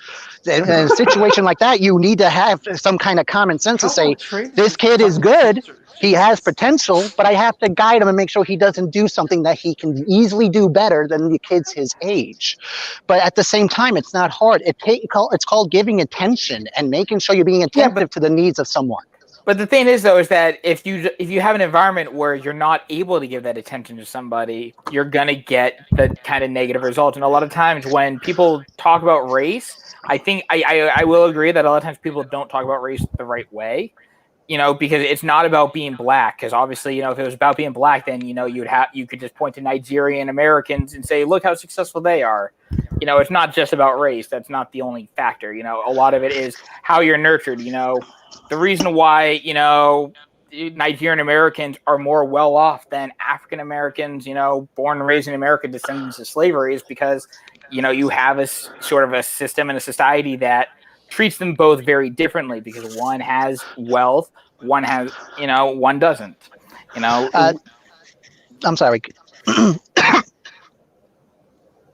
In a situation like that, you need to have some kind of common sense to say, this kid is good, he has potential, but I have to guide him and make sure he doesn't do something that he can easily do better than the kids his age. But at the same time, it's not hard. It's called giving attention and making sure you're being attentive to the needs of someone. But the thing is, though, is that if you have an environment where you're not able to give that attention to somebody, you're going to get the kind of negative result. And a lot of times when people talk about race, I think I will agree that a lot of times people don't talk about race the right way, because it's not about being black. Because obviously, if it was about being black, then, you could just point to Nigerian Americans and say, look how successful they are. It's not just about race. That's not the only factor. A lot of it is how you're nurtured, The reason why, Nigerian Americans are more well off than African Americans, born and raised in America, descendants of slavery, is because, you have a sort of a system and a society that treats them both very differently because one has wealth, one has, one doesn't. I'm sorry.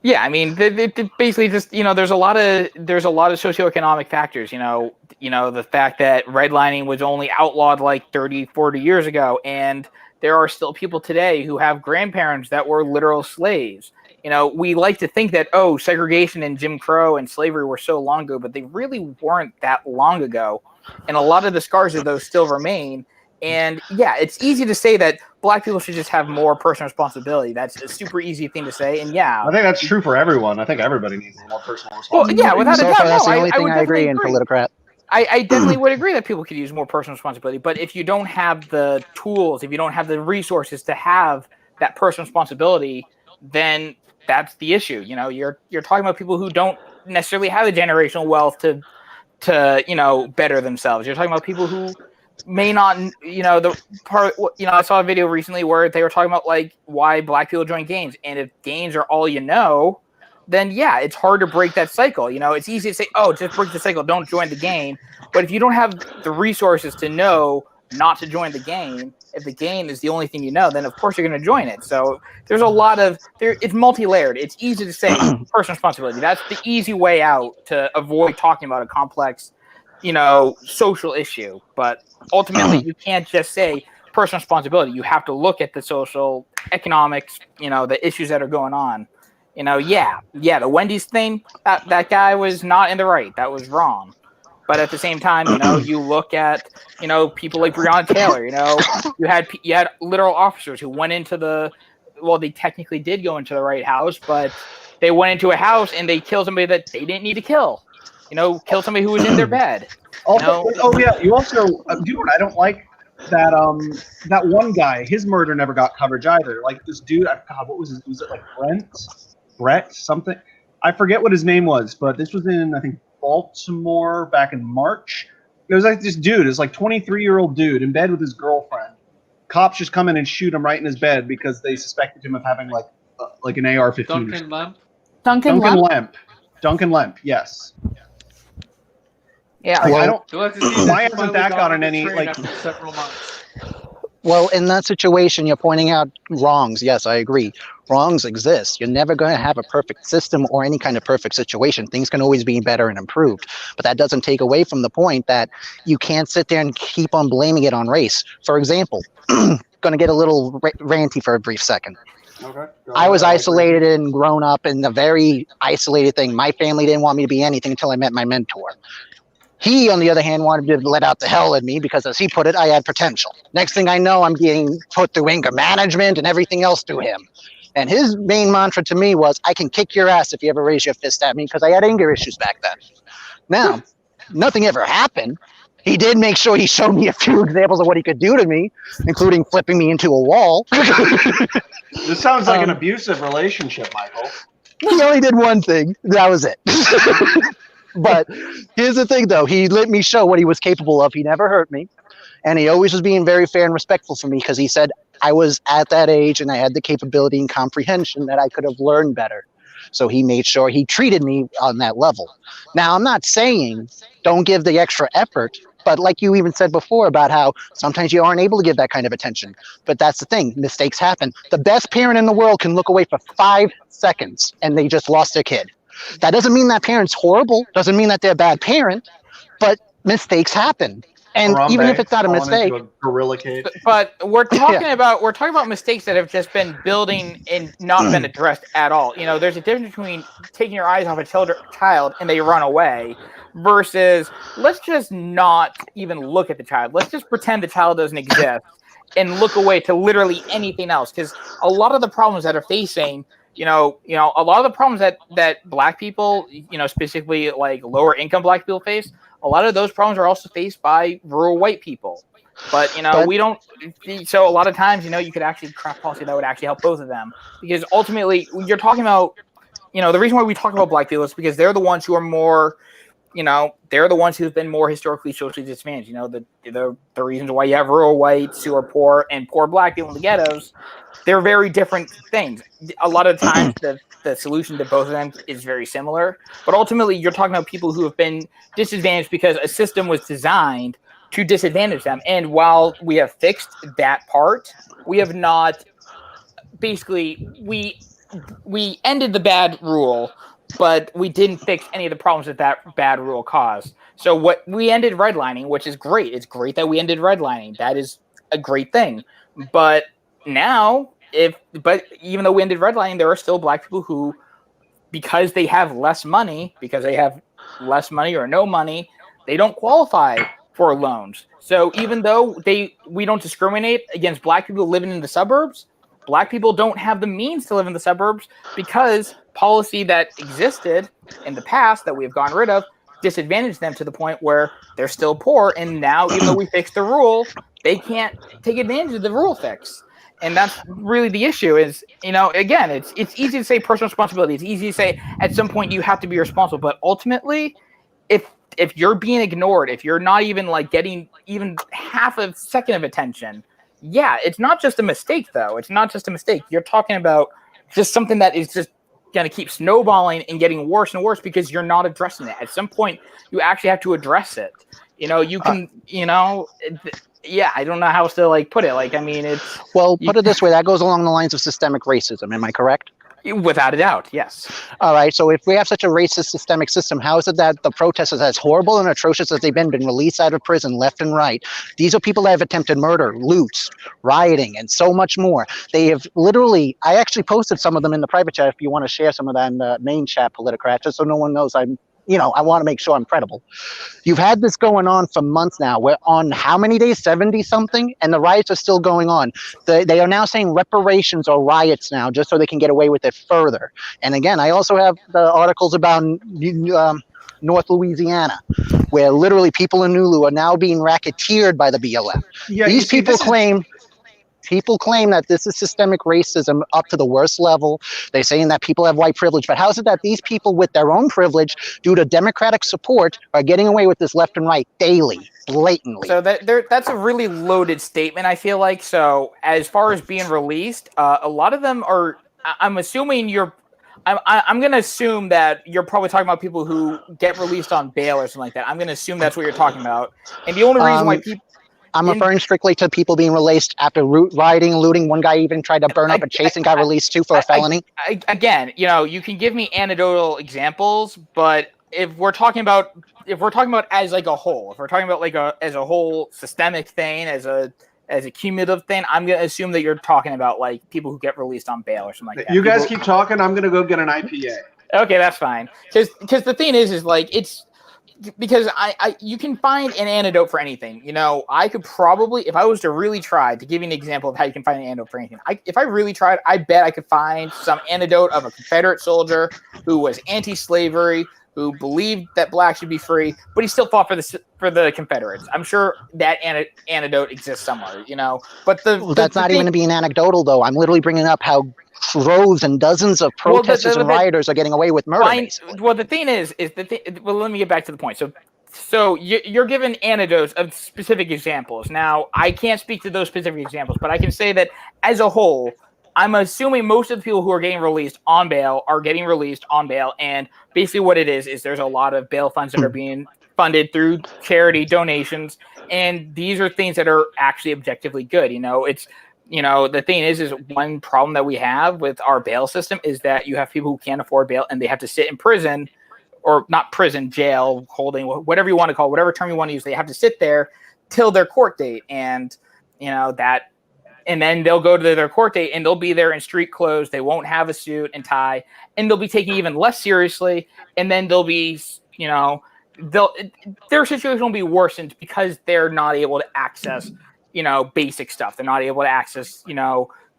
Yeah, I mean, it basically just there's a lot of socioeconomic factors. The fact that redlining was only outlawed like 30, 40 years ago, and there are still people today who have grandparents that were literal slaves. We like to think that segregation and Jim Crow and slavery were so long ago, but they really weren't that long ago, and a lot of the scars of those still remain. And yeah, it's easy to say that black people should just have more personal responsibility. That's a super easy thing to say. And yeah, I think that's true for everyone. I think everybody needs more personal responsibility. Well, yeah, without a doubt. That's the only I thing would I agree in Politicrat. I definitely would agree that people could use more personal responsibility. But if you don't have the tools, if you don't have the resources to have that personal responsibility, then that's the issue. You're talking about people who don't necessarily have the generational wealth to better themselves. You're talking about people who may not, I saw a video recently where they were talking about like why black people join gangs, and if gangs are all then yeah, it's hard to break that cycle. It's easy to say, just break the cycle, don't join the gang. But if you don't have the resources to know not to join the gang, if the gang is the only thing then of course you're going to join it. So there's a lot of it's multi-layered. It's easy to say personal responsibility. That's the easy way out to avoid talking about a complex, social issue. But ultimately, you can't just say personal responsibility. You have to look at the social, economics, the issues that are going on. The Wendy's thing, that guy was not in the right. That was wrong. But at the same time, you look at, people like Breonna Taylor, you had literal officers who went into they technically did go into the right house, but they went into a house and they killed somebody that they didn't need to kill. Kill somebody who was in their bed. You also do what I don't like, that one guy, his murder never got coverage either. Like this dude, what was it like Brett something? I forget what his name was, but this was in I think Baltimore back in March. It was like this dude, it's like 23-year-old dude in bed with his girlfriend, cops just come in and shoot him right in his bed because they suspected him of having like an AR-15. Duncan Lemp. Duncan Duncan Lemp? Lemp. Duncan Lemp. Yes. Yeah. Like, I don't. You'll have to see Why that hasn't that gotten any like? after several months. Well, in that situation, you're pointing out wrongs. Yes, I agree. Wrongs exist. You're never going to have a perfect system or any kind of perfect situation. Things can always be better and improved. But that doesn't take away from the point that you can't sit there and keep on blaming it on race. For example, going to get a little ranty for a brief second. Okay. I was isolated and grown up in a very isolated thing. My family didn't want me to be anything until I met my mentor. He, on the other hand, wanted to let out the hell in me because, as he put it, I had potential. Next thing I know, I'm getting put through anger management and everything else through him. And his main mantra to me was, I can kick your ass if you ever raise your fist at me, because I had anger issues back then. Now, nothing ever happened. He did make sure he showed me a few examples of what he could do to me, including flipping me into a wall. This sounds like an abusive relationship, Michael. He only did one thing. That was it. But here's the thing, though. He let me show what he was capable of. He never hurt me. And he always was being very fair and respectful for me because he said I was at that age and I had the capability and comprehension that I could have learned better. So he made sure he treated me on that level. Now, I'm not saying don't give the extra effort, but like you even said before about how sometimes you aren't able to give that kind of attention. But that's the thing. Mistakes happen. The best parent in the world can look away for 5 seconds and they just lost their kid. That doesn't mean that parent's horrible. Doesn't mean that they're a bad parent, but mistakes happen. And Harambe even if it's not a falling mistake, into a gorilla cage. But we're talking about mistakes that have just been building and not been addressed at all. You know, there's a difference between taking your eyes off a child and they run away versus let's just not even look at the child. Let's just pretend the child doesn't exist and look away to literally anything else. Because a lot of the problems that are facing, a lot of the problems that Black people, specifically like lower income Black people face, a lot of those problems are also faced by rural white people. But, we don't. So a lot of times, you could actually craft policy that would actually help both of them. Because ultimately, you're talking about, the reason why we talk about Black people is because they're the ones who are more, they're the ones who've been more historically socially disadvantaged. The reasons why you have rural whites who are poor and poor Black people in the ghettos, they're very different things. A lot of times, the solution to both of them is very similar. But ultimately, you're talking about people who have been disadvantaged because a system was designed to disadvantage them. And while we have fixed that part, we have not basically we ended the bad rule, but we didn't fix any of the problems that bad rule caused. So what we ended redlining, which is great. It's great that we ended redlining. That is a great thing. But now, even though we ended redlining, there are still Black people who, because they have less money or no money, they don't qualify for loans. So even though we don't discriminate against Black people living in the suburbs, Black people don't have the means to live in the suburbs because policy that existed in the past that we have gotten rid of disadvantaged them to the point where they're still poor. And now, even though we fixed the rule, they can't take advantage of the rule fix. And that's really the issue is, again, it's easy to say personal responsibility. It's easy to say at some point you have to be responsible. But ultimately, if you're being ignored, if you're not even getting even half a second of attention, yeah, it's not just a mistake, though. It's not just a mistake. You're talking about just something that is just going to keep snowballing and getting worse and worse because you're not addressing it. At some point, you actually have to address it. You can, yeah, I don't know how else to put it. It's put it this way. That goes along the lines of systemic racism. Am I correct? Without a doubt, yes. All right. So if we have such a racist systemic system, how is it that the protesters, as horrible and atrocious as they've been released out of prison left and right? These are people that have attempted murder, loots, rioting, and so much more. They have literally, I actually posted some of them in the private chat if you want to share some of that in the main chat, Politicrat, just so no one knows I want to make sure I'm credible. You've had this going on for months now. We're on how many days? 70 something, and the riots are still going on. They are now saying reparations or riots now, just so they can get away with it further. And again, I also have the articles about North Louisiana, where literally people in Nulu are now being racketeered by the BLM. Yeah, These people claim. people claim that this is systemic racism up to the worst level. They're saying that people have white privilege, but how is it that these people with their own privilege, due to Democratic support, are getting away with this left and right daily, blatantly? So that's a really loaded statement, I feel like. So as far as being released, a lot of them are. I'm assuming you're. I'm going to assume that you're probably talking about people who get released on bail or something like that. I'm going to assume that's what you're talking about. And the only reason why people. I'm referring strictly to people being released after rioting, looting. One guy even tried to burn up a chase and got released too for a felony. Again, you can give me anecdotal examples, but if we're talking about as like a whole, if we're talking about like as a whole systemic thing, as a cumulative thing, I'm gonna assume that you're talking about like people who get released on bail or something like that. You guys keep talking. I'm gonna go get an IPA. Okay, that's fine. Because the thing is like it's. Because you can find an antidote for anything. I could probably, if I was to really try to give you an example of how you can find an antidote for anything, if I really tried, I bet I could find some antidote of a Confederate soldier who was anti-slavery, who believed that blacks should be free, but he still fought for the Confederates. I'm sure that antidote exists somewhere, But that's not even to be an anecdotal, though. I'm literally bringing up how droves and dozens of protesters and rioters are getting away with murder. Well, the thing is well, let me get back to the point. So you're given anecdotes of specific examples. Now, I can't speak to those specific examples, but I can say that as a whole, I'm assuming most of the people who are getting released on bail are getting released on bail. And basically what it is there's a lot of bail funds that are being funded through charity donations. And these are things that are actually objectively good. The thing is one problem that we have with our bail system is that you have people who can't afford bail and they have to sit in prison, or not prison, jail, holding, whatever you want to call it, whatever term you want to use. They have to sit there till their court date. And, and then they'll go to their court date and they'll be there in street clothes. They won't have a suit and tie, and they'll be taken even less seriously. And then they'll be, their situation will be worsened because they're not able to access basic stuff. They're not able to access,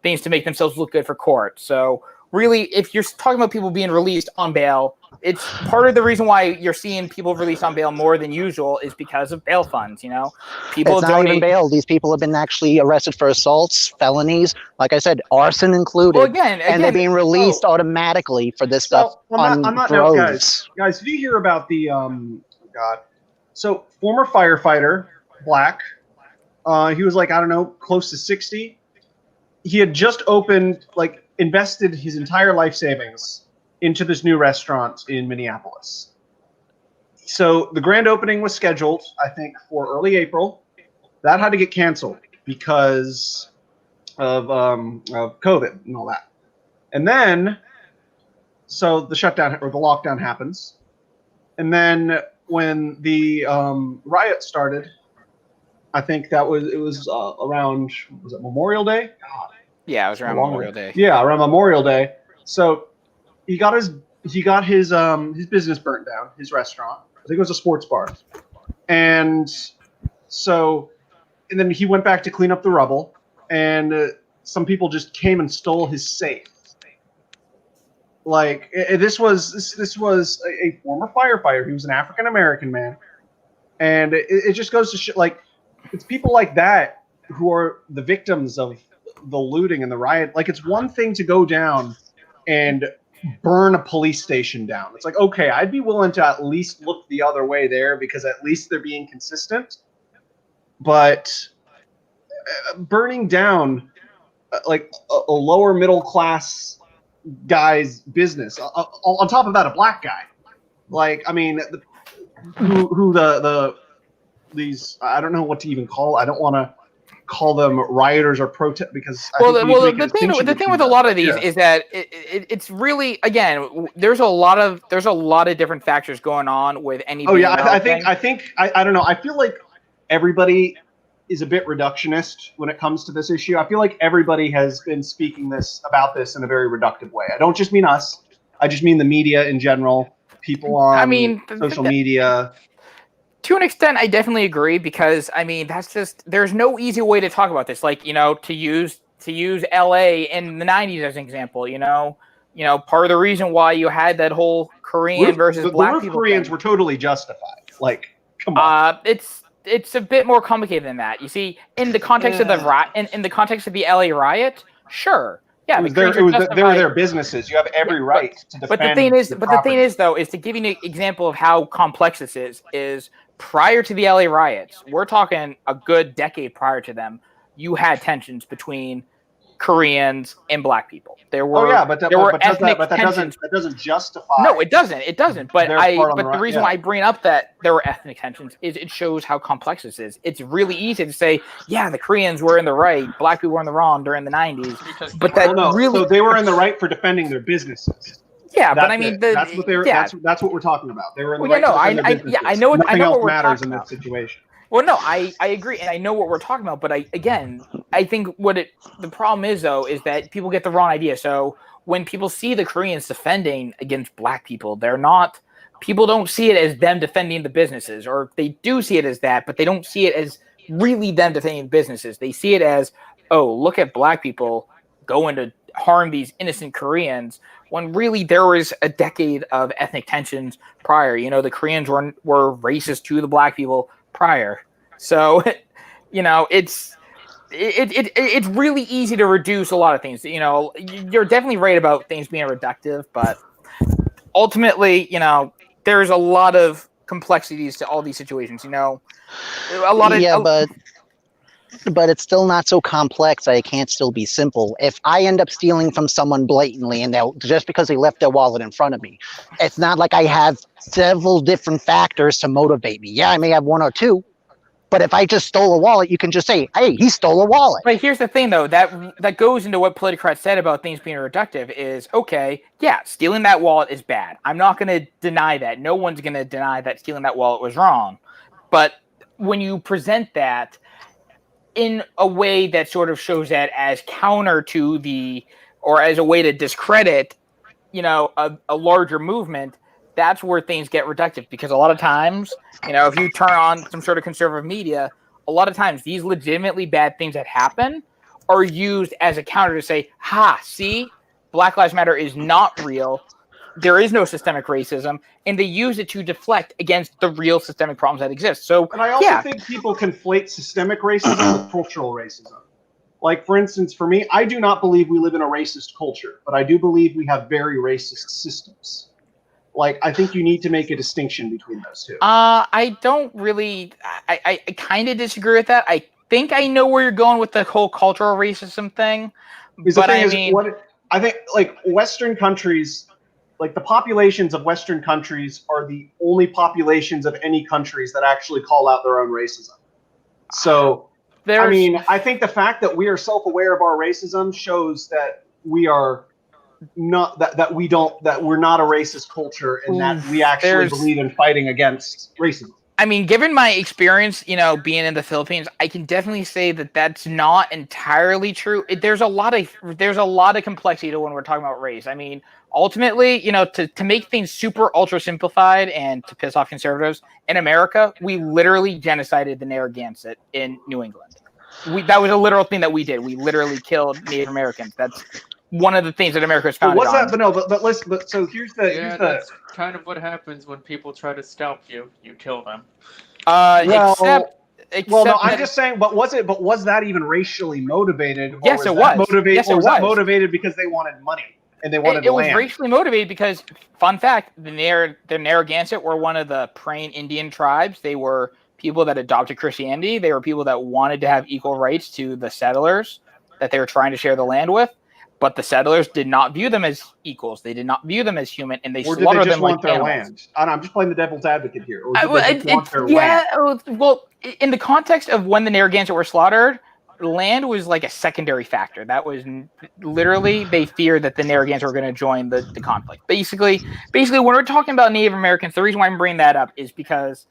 things to make themselves look good for court. So really, if you're talking about people being released on bail, it's part of the reason why you're seeing people released on bail more than usual is because of bail funds. People it's not even bail. These people have been actually arrested for assaults, felonies, like I said, arson included. Well, again, and they're being released automatically for this stuff. I'm not no, guys, did you hear about the So former firefighter, black. He was like, I don't know, close to 60. He had just invested his entire life savings into this new restaurant in Minneapolis. So the grand opening was scheduled, I think, for early April. That had to get canceled because of COVID and all that. And then, so the shutdown or the lockdown happens. And then when the riot started, I think it was around, was it Memorial Day? God. Yeah, it was around Memorial Day. Yeah, around Memorial Day. So he got his business burnt down, his restaurant. I think it was a sports bar. And then he went back to clean up the rubble, and some people just came and stole his safe. This was a former firefighter. He was an African American man, and it just goes to show, it's people like that who are the victims of the looting and the riot. It's one thing to go down and burn a police station down. It's like, okay, I'd be willing to at least look the other way there because at least they're being consistent. But burning down a lower middle class guy's business, on top of that, a black guy. These, I don't know what to even call. I don't want to call them rioters or protest because the thing with a lot of these is that it's really, again, there's a lot of different factors going on with any. Oh yeah, I think I don't know. I feel like everybody is a bit reductionist when it comes to this issue. I feel like everybody has been speaking about this in a very reductive way. I don't just mean us. I just mean the media in general. People on social media. To an extent, I definitely agree because that's just, there's no easy way to talk about this. To use LA in the 90s as an example. Part of the reason why you had that whole Korean versus black people. The Koreans were totally justified. Come on. it's a bit more complicated than that. You see, in the context of in the context of the LA riot, sure, yeah, they were their businesses. You have every right to defend. But the thing is, though, is to give you an example of how complex this is prior to the LA riots, we're talking a good decade prior to them. You had tensions between Koreans and Black people. There were that doesn't justify. No, it doesn't. It doesn't. But the reason why I bring up that there were ethnic tensions is it shows how complex this is. It's really easy to say, yeah, the Koreans were in the right, Black people were in the wrong during the 90s. So they were in the right for defending their businesses. Yeah, but I mean, that's what we're talking about. They were in the right to defend their businesses. I know Nothing else matters in this situation. Well, no, I agree, and I know what we're talking about, but I think the problem is, though, is that people get the wrong idea. So when people see the Koreans defending against Black people, people don't see it as them defending the businesses, or they do see it as that, but they don't see it as really them defending businesses. They see it as, oh, look at Black people going to harm these innocent Koreans, when really there was a decade of ethnic tensions prior. You know, the Koreans were racist to the Black people prior. So, you know, it's really easy to reduce a lot of things. You know, you're definitely right about things being reductive, but ultimately, you know, there's a lot of complexities to all these situations. You know, but it's still not so complex that it can't still be simple. If I end up stealing from someone blatantly and just because they left their wallet in front of me, it's not like I have several different factors to motivate me. Yeah, I may have one or two, but if I just stole a wallet, you can just say, hey, he stole a wallet. But here's the thing, though, that goes into what Politicrat said about things being reductive is, okay, yeah, stealing that wallet is bad. I'm not going to deny that. No one's going to deny that stealing that wallet was wrong. But when you present that in a way that sort of shows that as counter to or as a way to discredit, you know, a larger movement, that's where things get reductive. Because a lot of times, you know, if you turn on some sort of conservative media, a lot of times these legitimately bad things that happen are used as a counter to say, see, Black Lives Matter is not real. There is no systemic racism, and they use it to deflect against the real systemic problems that exist. So, and I also think people conflate systemic racism with cultural racism. Like, for instance, for me, I do not believe we live in a racist culture, but I do believe we have very racist systems. Like, I think you need to make a distinction between those two. I don't really. I kind of disagree with that. I think I know where you're going with the whole cultural racism thing, but I think like Western countries. Like, the populations of Western countries are the only populations of any countries that actually call out their own racism. So, I mean, I think the fact that we are self-aware of our racism shows that we are not that we're not a racist culture, and that we actually believe in fighting against racism. I mean, given my experience, you know, being in the Philippines, I can definitely say that that's not entirely true. There's a lot of complexity to when we're talking about race. I mean, ultimately, you know, to make things super ultra simplified and to piss off conservatives, in America, we literally genocided the Narragansett in New England. That was a literal thing that we did. We literally killed Native Americans. That's one of the things that America is founded on. So here's the. That's kind of what happens when people try to scalp you. You kill them. Except no, I'm just saying. But was that even racially motivated? Yes, it was. Was that motivated because they wanted money and they wanted land? It was racially motivated because, fun fact, the Narragansett were one of the praying Indian tribes. They were people that adopted Christianity. They were people that wanted to have equal rights to the settlers that they were trying to share the land with. But the settlers did not view them as equals. They did not view them as human, and they slaughtered them like animals. Land? I'm just playing the devil's advocate here. Or did they want their land? Well, in the context of when the Narragansett were slaughtered, land was like a secondary factor. That was literally, they feared that the Narragansett were going to join the conflict. Basically, when we're talking about Native Americans, the reason why I'm bringing that up is because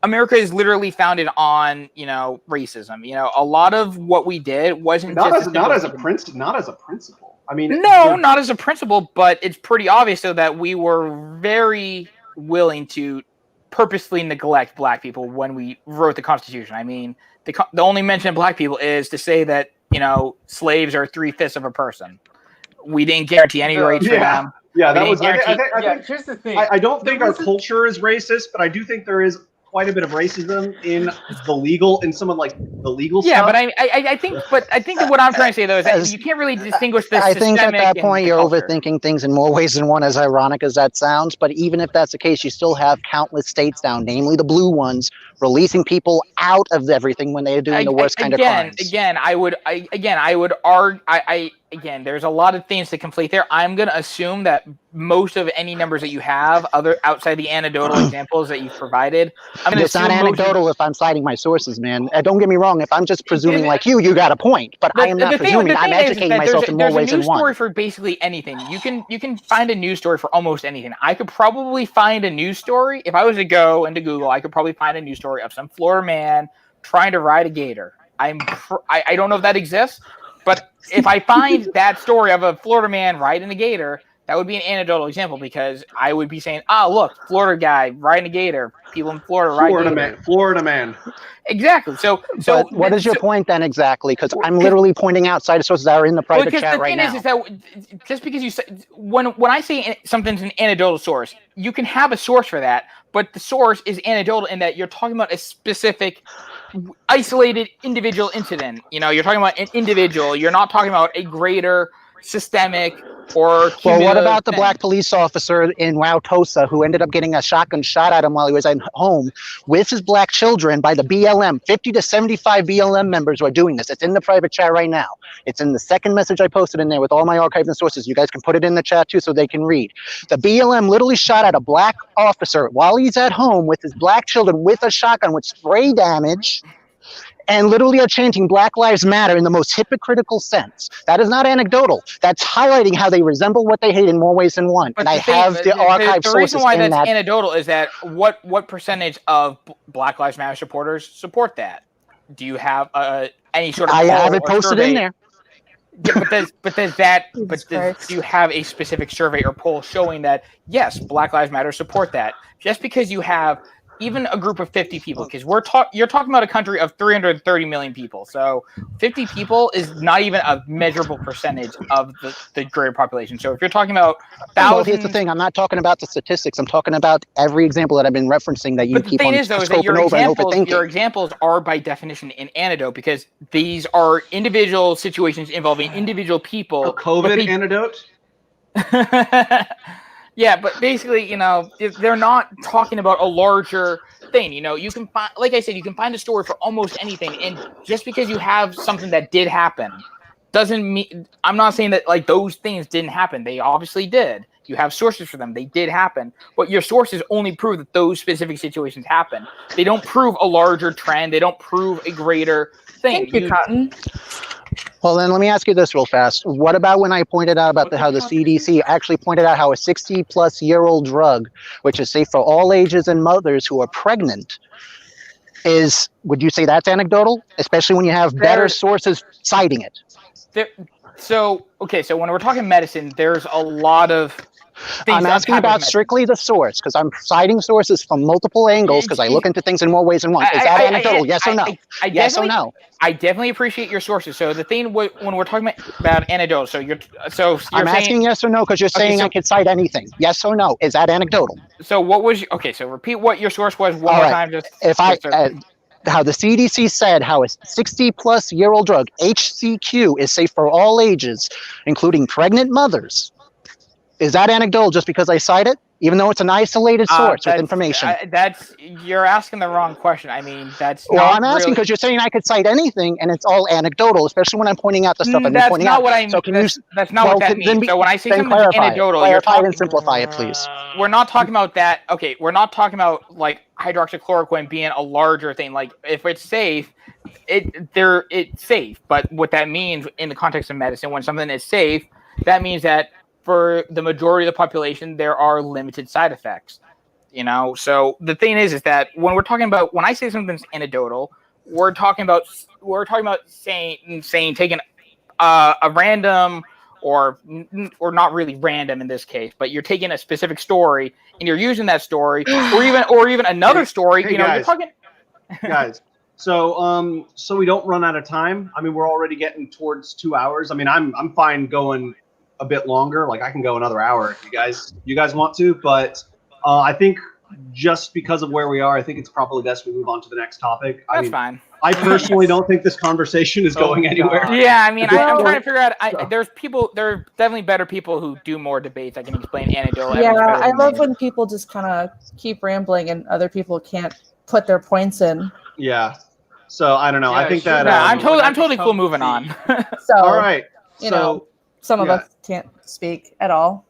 America is literally founded on, you know, racism. You know, a lot of what we did wasn't not as a principle. I mean, not as a principle, but it's pretty obvious though that we were very willing to purposely neglect Black people when we wrote the Constitution. I mean, the only mention of Black people is to say that, you know, slaves are 3/5 of a person. We didn't guarantee any rights for them. Yeah, that was. I think, here's the thing. I don't think our culture is racist, but I do think there is quite a bit of racism in some of like the legal Yeah, stuff. but I think that what I'm trying to say though is that you can't really distinguish the I think at systemic that and point the you're culture. overthinking things in more ways than one, as ironic as that sounds. But even if that's the case, you still have countless states now, namely the blue ones, releasing people out of everything when they're doing the worst kind of crimes. Again, I would argue. Again, there's a lot of things to conflate there. I'm going to assume that most of any numbers that you have, other outside the anecdotal examples that you've provided, I'm going to It's not assume anecdotal if I'm citing my sources, man. Don't get me wrong. If I'm just presuming like you got a point. But I am not presuming. I'm educating myself in more ways than one. There's a news story for basically anything. You can find a news story for almost anything. I could probably find a news story if I was to go into Google. I could probably find a news story of some Florida man trying to ride a gator. I don't know if that exists, but if I find that story of a Florida man riding a gator, that would be an anecdotal example because I would be saying, look, Florida guy riding a gator. People in Florida ride gators. Florida man. Exactly. So what is your point then exactly? Because I'm literally pointing out side sources that are in the private chat right now. Because the thing is that just because you say when I say something's an anecdotal source, you can have a source for that, but the source is anecdotal in that you're talking about a specific isolated individual incident. You're talking about an individual. You're not talking about a greater systemic or cumulative well, what about the thing. black police officer in Wauwatosa who ended up getting a shotgun shot at him while he was at home with his black children by the BLM? 50 to 75 BLM members were doing this. It's in the private chat right now. It's in the second message I posted in there with all my archives and sources. You guys can put it in the chat too so they can read. The BLM literally shot at a black officer while he's at home with his black children with a shotgun with spray damage, and literally are chanting Black Lives Matter in the most hypocritical sense. That is not anecdotal. That's highlighting how they resemble what they hate in more ways than one. But and I have the archive sources. The reason why that's that. anecdotal is that what percentage of Black Lives Matter supporters support that? Do you have any sort of? I have it posted in there. Yeah, do you have a specific survey or poll showing that yes, Black Lives Matter support that? Just because you have even a group of 50 people, because you're talking about a country of 330 million people, so 50 people is not even a measurable percentage of the greater population. So if you're talking about thousands, well, here's the thing: I'm not talking about the statistics. I'm talking about every example that I've been referencing that you keep on scoping over and overthinking. Your examples are by definition an anecdote because these are individual situations involving individual people. A COVID anecdote. Yeah, but basically, they're not talking about a larger thing. You can find, like I said, you can find a story for almost anything. And just because you have something that did happen doesn't mean, I'm not saying that like those things didn't happen. They obviously did. You have sources for them. They did happen. But your sources only prove that those specific situations happen. They don't prove a larger trend. They don't prove a greater thing. Thank you, Cotton. Well, then let me ask you this real fast. What about when I pointed out about how the CDC actually pointed out how a 60-plus-year-old drug, which is safe for all ages and mothers who are pregnant, would you say that's anecdotal? Especially when you have better sources citing it. So when we're talking medicine, there's a lot of things. I'm asking about strictly the source because I'm citing sources from multiple angles because I look into things in more ways than one. Is that anecdotal? Yes or no? Yes or no? I definitely appreciate your sources. So the thing when we're talking about anecdotal, you're I'm asking yes or no because you're saying I could cite anything. Yes or no? Is that anecdotal? So what was so repeat what your source was one more time. How the CDC said how a 60-plus-year-old drug, HCQ, is safe for all ages, including pregnant mothers. Is that anecdotal just because I cite it? Even though it's an isolated source with information. You're asking the wrong question. I mean, that's well, I'm asking because you're saying I could cite anything, and it's all anecdotal, especially when I'm pointing out the stuff I've been pointing out. That's not what that means. So when I say something anecdotal, clarify it and simplify it, please. We're not talking about that. Okay, we're not talking about like hydroxychloroquine being a larger thing. Like if it's safe, it's safe. But what that means in the context of medicine, when something is safe, that means that for the majority of the population, there are limited side effects, So the thing is that when when I say something's anecdotal, we're talking about saying taking a random or not really random in this case, but you're taking a specific story and you're using that story or even another story. Hey, guys, you're talking. Guys, so we don't run out of time. I mean, we're already getting towards 2 hours. I mean, I'm fine going a bit longer. Like I can go another hour if you guys want to, but I think just because of where we are, I think it's probably best we move on to the next topic. That's fine. I personally don't think this conversation is going anywhere. God. Yeah, I mean, I'm Well- trying to figure out. There are definitely better people who do more debates. I can explain anecdotal Yeah, evidence better I than love me. when people just kind of keep rambling and other people can't put their points in. Yeah. So I don't know. I Yeah, think sure. that. Yeah, I'm When I totally cool become moving the- on. So, All right. you So know, some of yeah. us can't speak at all.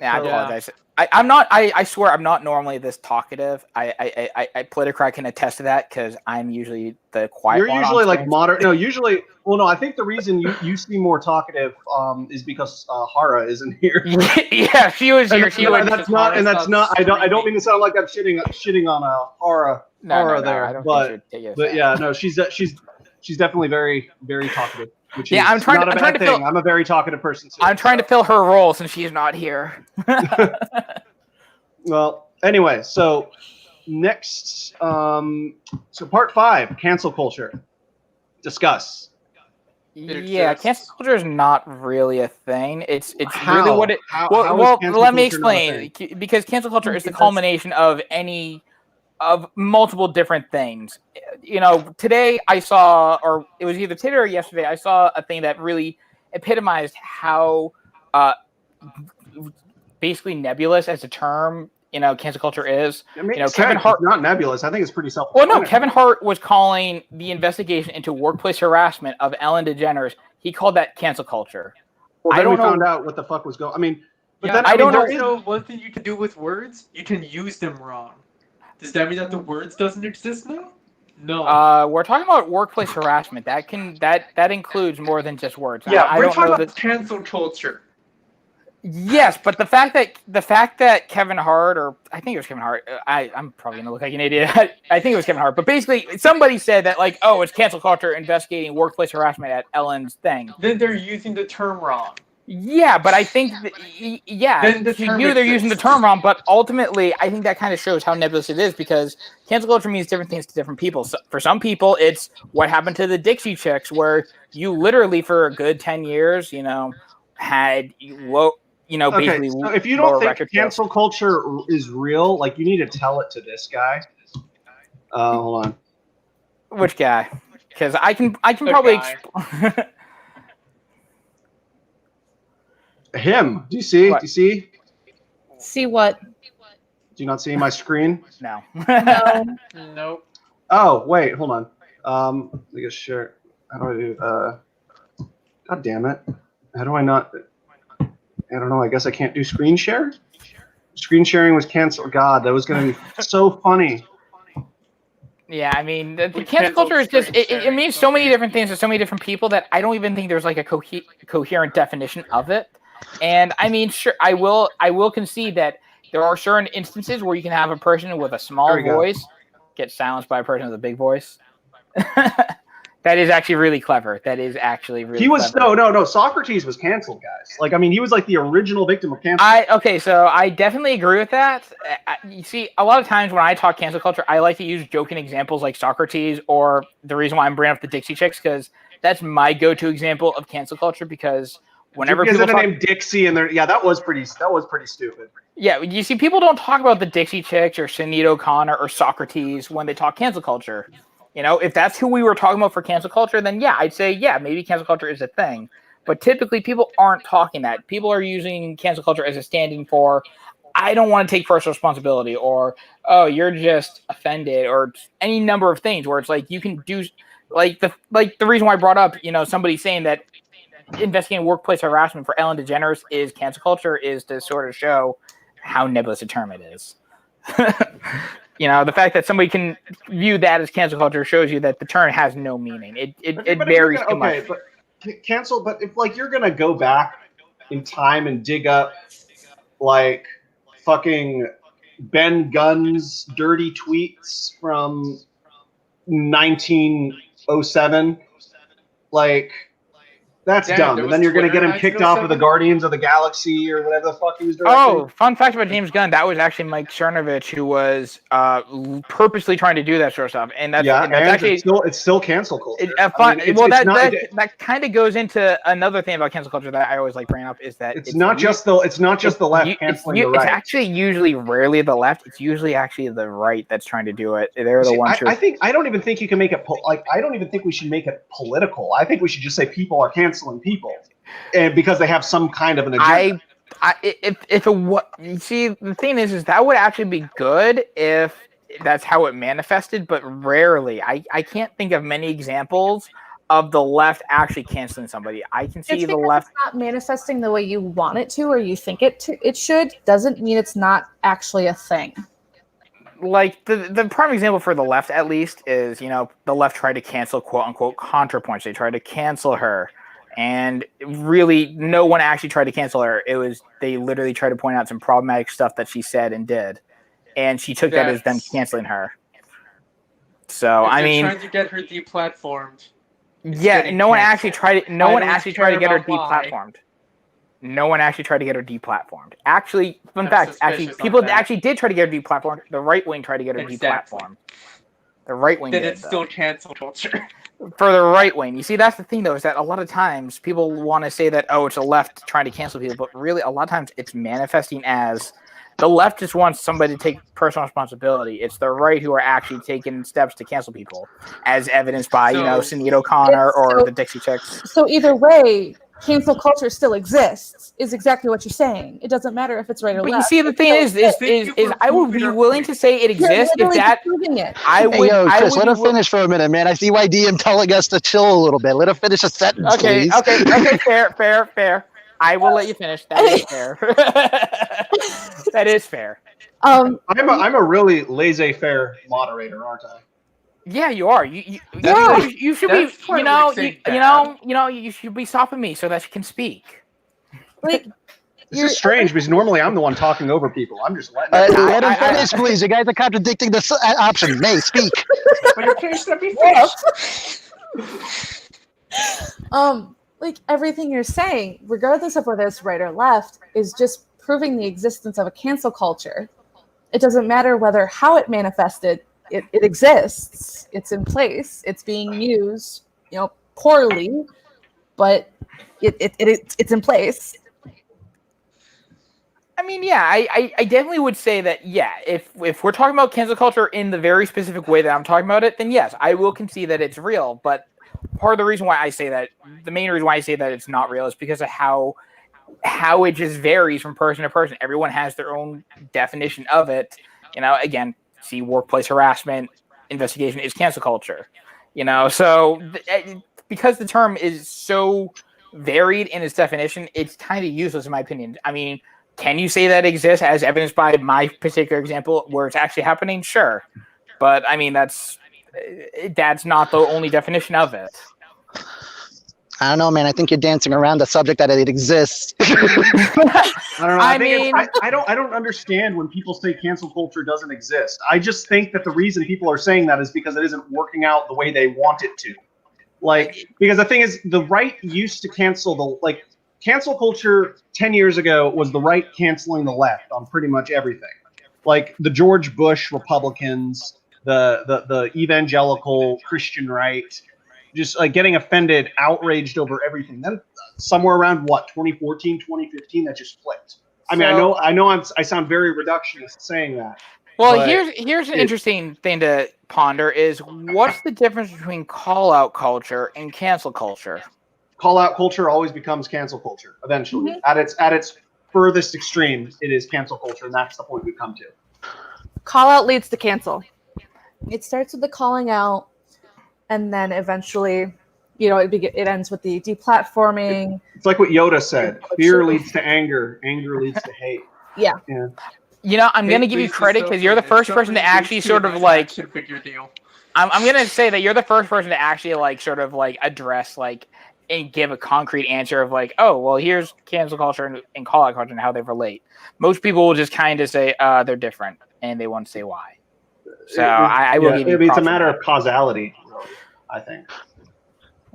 Yeah, I So- apologize. I'm not. I swear, I'm not normally this talkative. Politicrat can attest to that because I'm usually the quiet. You're one on usually like stream. moderate. No, usually. Well, no. I think the reason you seem more talkative is because Hara isn't here. Yeah, she was here. She would. That's not. And that's not. I don't mean to sound like I'm shitting on Hara. No, Hara no, there, I don't but think she would take it. but yeah, no. She's definitely very talkative. Which Yeah, is I'm trying not to- a I'm trying bad to thing. fill- I'm a very talkative person too. I'm trying to fill her role since she's not here. Well, anyway, so next, so part 5, cancel culture. Discuss. Yeah, exists. cancel culture is not really a thing. It's How? really what it. How Well, is cancel let me culture not a explain. thing? Because cancel culture is the Because- culmination of multiple different things. You know, today I saw, or it was either today or yesterday, I saw a thing that really epitomized how basically nebulous as a term, cancel culture is. It makes You know, sense. Kevin Hart- It's not nebulous. I think it's pretty self. Well, no, Kevin Hart was calling the investigation into workplace harassment of Ellen DeGeneres. He called that cancel culture. Well, I then we don't know- found out what the fuck was going. I mean, but Yeah, then I don't there know- is- So one thing you can do with words, you can use them wrong. Does that mean that the words doesn't exist now? No. We're talking about workplace harassment. That includes more than just words. Yeah, I we're don't talking know about that. cancel culture. Yes, but the fact that Kevin Hart, or I think it was Kevin Hart, I'm probably gonna look like an idiot. I think it was Kevin Hart, but basically somebody said that like, oh, it's cancel culture investigating workplace harassment at Ellen's thing. Then they're using the term wrong. Yeah, but I think Then the you term knew they're using the exists. term wrong, but ultimately, I think that kind of shows how nebulous it is because cancel culture means different things to different people. So for some people, it's what happened to the Dixie Chicks, where you literally for a good 10 years, had low. Okay, Basically, so if you lower don't think record sales. cancel culture is real, like you need to tell it to this guy. Hold on. Which guy? Because I can The probably. guy. Him. Do you see? What? Do you see? See what? Do you not see my screen? No. No. Nope. Oh, wait, hold on. Let me get share. How do I do? God damn it! How do I not? I don't know. I guess I can't do screen share. Screen sharing was canceled. God, that was gonna be so funny. Yeah, I mean, the We cancel culture is just, canceled it means so many different things to so many different people that I don't even think there's like a coherent definition of it. And I mean, sure, I will concede that there are certain instances where you can have a person with a small There we go. voice get silenced by a person with a big voice. That is actually really clever. That is actually really He was clever. no. Socrates was canceled, guys. Like, I mean, he was like the original victim of cancel. Okay, so I definitely agree with that. You see, a lot of times when I talk cancel culture, I like to use joking examples like Socrates, or the reason why I'm bringing up the Dixie Chicks, because that's my go-to example of cancel culture. Because whenever Because people of the talk, name Dixie, and yeah, that was pretty stupid. yeah, you see, people don't talk about the Dixie Chicks or Sinead O'Connor or Socrates when they talk cancel culture. If that's who we were talking about for cancel culture, then yeah, I'd say, yeah, maybe cancel culture is a thing. But typically, people aren't talking that. People are using cancel culture as a stand-in for, I don't want to take personal responsibility, or, oh, you're just offended, or any number of things where it's like you can do, like the reason why I brought up, somebody saying that investigating workplace harassment for Ellen DeGeneres is cancel culture is to sort of show how nebulous a term it is. The fact that somebody can view that as cancel culture shows you that the term has no meaning. It But if varies you're too gonna- much. but cancel. But if like you're gonna go back in time and dig up like fucking Ben Gunn's dirty tweets from 1907, like That's Damn, dumb. there And was then you're going to Twitter get him in kicked off of the 1907? Guardians of the Galaxy or whatever the fuck he was directing. Oh, fun fact about James Gunn: that was actually Mike Cernovich who was purposely trying to do that sort of stuff, and that's actually it's still cancel culture. That kind of goes into another thing about cancel culture that I always like bringing up is that it's not just the left canceling the right. It's actually usually rarely the left. It's usually actually the right that's trying to do it. They're the ones. I don't even think you can make it I don't even think we should make it political. I think we should just say people are canceling people, and because they have some kind of an agenda. You see, the thing is that would actually be good if that's how it manifested, but rarely. I can't think of many examples of the left actually canceling somebody. I can see the left it's not manifesting the way you want it to or you think it should doesn't mean it's not actually a thing. Like the prime example for the left, at least, is the left tried to cancel quote unquote ContraPoints. They tried to cancel her. And really, no one actually tried to cancel her. They literally tried to point out some problematic stuff that she said and did, and she took that as them canceling her. So trying to get her deplatformed. No one actually tried to get her deplatformed. No one actually tried to get her deplatformed. Actually, fun fact, people actually did try to get her deplatformed. The right wing tried to get her deplatformed. The right wing did. It's still cancel culture. For the right wing. You see, that's the thing, though, is that a lot of times people want to say that, it's a left trying to cancel people, but really, a lot of times it's manifesting as the left just wants somebody to take personal responsibility. It's the right who are actually taking steps to cancel people, as evidenced by, Sinead O'Connor or the Dixie Chicks. So either way, cancel culture still exists, is exactly what you're saying. It doesn't matter if it's right or left. But you see, the thing is I would be willing to say it exists if that. Chris, let her finish for a minute, man. I see why DM telling us to chill a little bit. Let her finish a sentence, please. Okay, fair. I will let you finish. That is fair. That is fair. I'm a really laissez-faire moderator, aren't I? Yeah, you are. You should be. You should be stopping me so that you can speak. Like, this is strange because normally I'm the one talking over people. I'm just letting. Let him finish, please. You guys are contradicting the option. May speak. But your case to be finished. Like everything you're saying, regardless of whether it's right or left, is just proving the existence of a cancel culture. It doesn't matter how it manifested. It exists. It's in place. It's being used, poorly, but it's in place. I mean, yeah, I definitely would say that, yeah, if we're talking about cancel culture in the very specific way that I'm talking about it, then yes, I will concede that it's real. But part of the reason why I say that, the main reason why I say that it's not real is because of how it just varies from person to person. Everyone has their own definition of it. Again, see, workplace harassment investigation is cancel culture. So because the term is so varied in its definition, it's kind of useless in my opinion. I mean, can you say that exists as evidenced by my particular example where it's actually happening? Sure. But I mean, that's not the only definition of it. I don't know, man. I think you're dancing around the subject that it exists. I don't know. I don't understand when people say cancel culture doesn't exist. I just think that the reason people are saying that is because it isn't working out the way they want it to. Because the thing is, the right used to cancel cancel culture 10 years ago was the right canceling the left on pretty much everything. Like the George Bush Republicans, the evangelical Christian right, just getting offended, outraged over everything. Then somewhere around 2014, 2015, that just flipped. I mean, I know I sound very reductionist saying that. Well, here's an interesting thing to ponder is what's the difference between call-out culture and cancel culture? Call-out culture always becomes cancel culture eventually. Mm-hmm. At its furthest extreme, it is cancel culture, and that's the point we've come to. Call-out leads to cancel. It starts with the calling out, and then eventually, it ends with the deplatforming. It's like what Yoda said: fear leads to anger, anger leads to hate. Yeah. I'm going to give you credit because you're the first person to actually sort of I'm going to say that you're the first person to actually sort of address and give a concrete answer of oh, well, here's cancel culture and call out culture and how they relate. Most people will just kind of say they're different and they won't say why. So I will give you. It's a matter of causality, really, I think.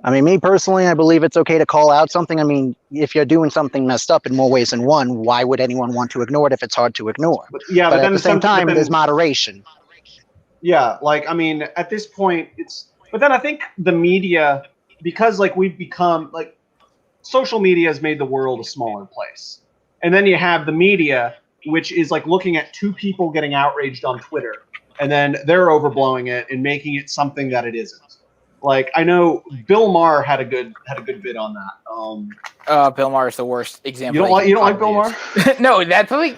I mean, me personally, I believe it's okay to call out something. I mean, if you're doing something messed up in more ways than one, why would anyone want to ignore it if it's hard to ignore? Yeah, But at then the same time, there's moderation. Yeah, like I mean, at this point, it's. But then I think the media, because like we've become like, social media has made the world a smaller place, and then you have the media, which is like looking at two people getting outraged on Twitter, and then they're overblowing it and making it something that it isn't. Like I know Bill Maher had a good bit on that. Bill Maher is the worst example. You don't like Bill Maher? No, that's like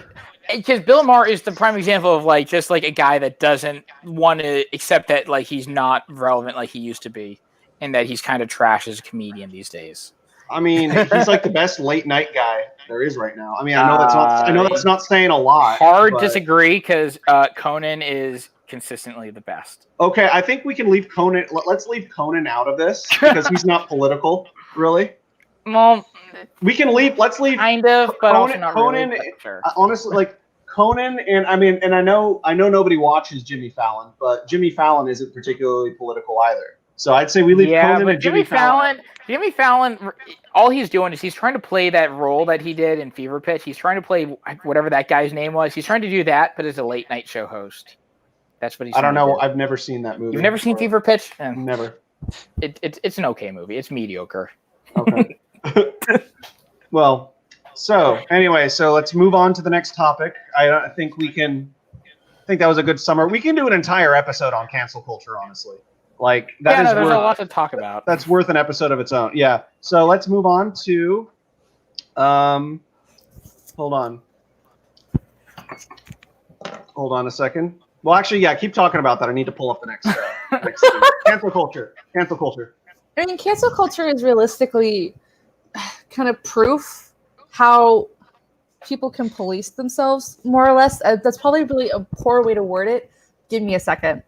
because Bill Maher is the prime example of like just like a guy that doesn't want to accept that like he's not relevant like he used to be, and that he's kind of trash as a comedian these days. I mean, he's like the best late night guy there is right now. I mean, I know that's not saying a lot. Hard disagree because Conan is consistently the best. Okay, I think we can leave Conan. Let's leave Conan out of this because he's not political, really. Well, we can leave. Let's leave kind of, but also not Conan. Really, sure. Honestly, like Conan, and I mean, and I know nobody watches Jimmy Fallon, but Jimmy Fallon isn't particularly political either. So I'd say we leave Conan and Jimmy Fallon. Jimmy Fallon, all he's doing is he's trying to play that role that he did in Fever Pitch. He's trying to play whatever that guy's name was. He's trying to do that, but as a late night show host. That's what he's. I don't know. I've never seen that movie. You've never seen Fever Pitch? Never. It's an okay movie. It's mediocre. Okay. Well, so anyway, so let's move on to the next topic. I think we can. I think that was a good summary. We can do an entire episode on cancel culture, honestly. Like that is there's a lot to talk about. That's worth an episode of its own. Yeah. So let's move on to. Hold on a second. Well, actually, yeah. Keep talking about that. I need to pull up the next. Cancel culture. Cancel culture. I mean, cancel culture is realistically kind of proof how people can police themselves, more or less. That's probably really a poor way to word it. Give me a second.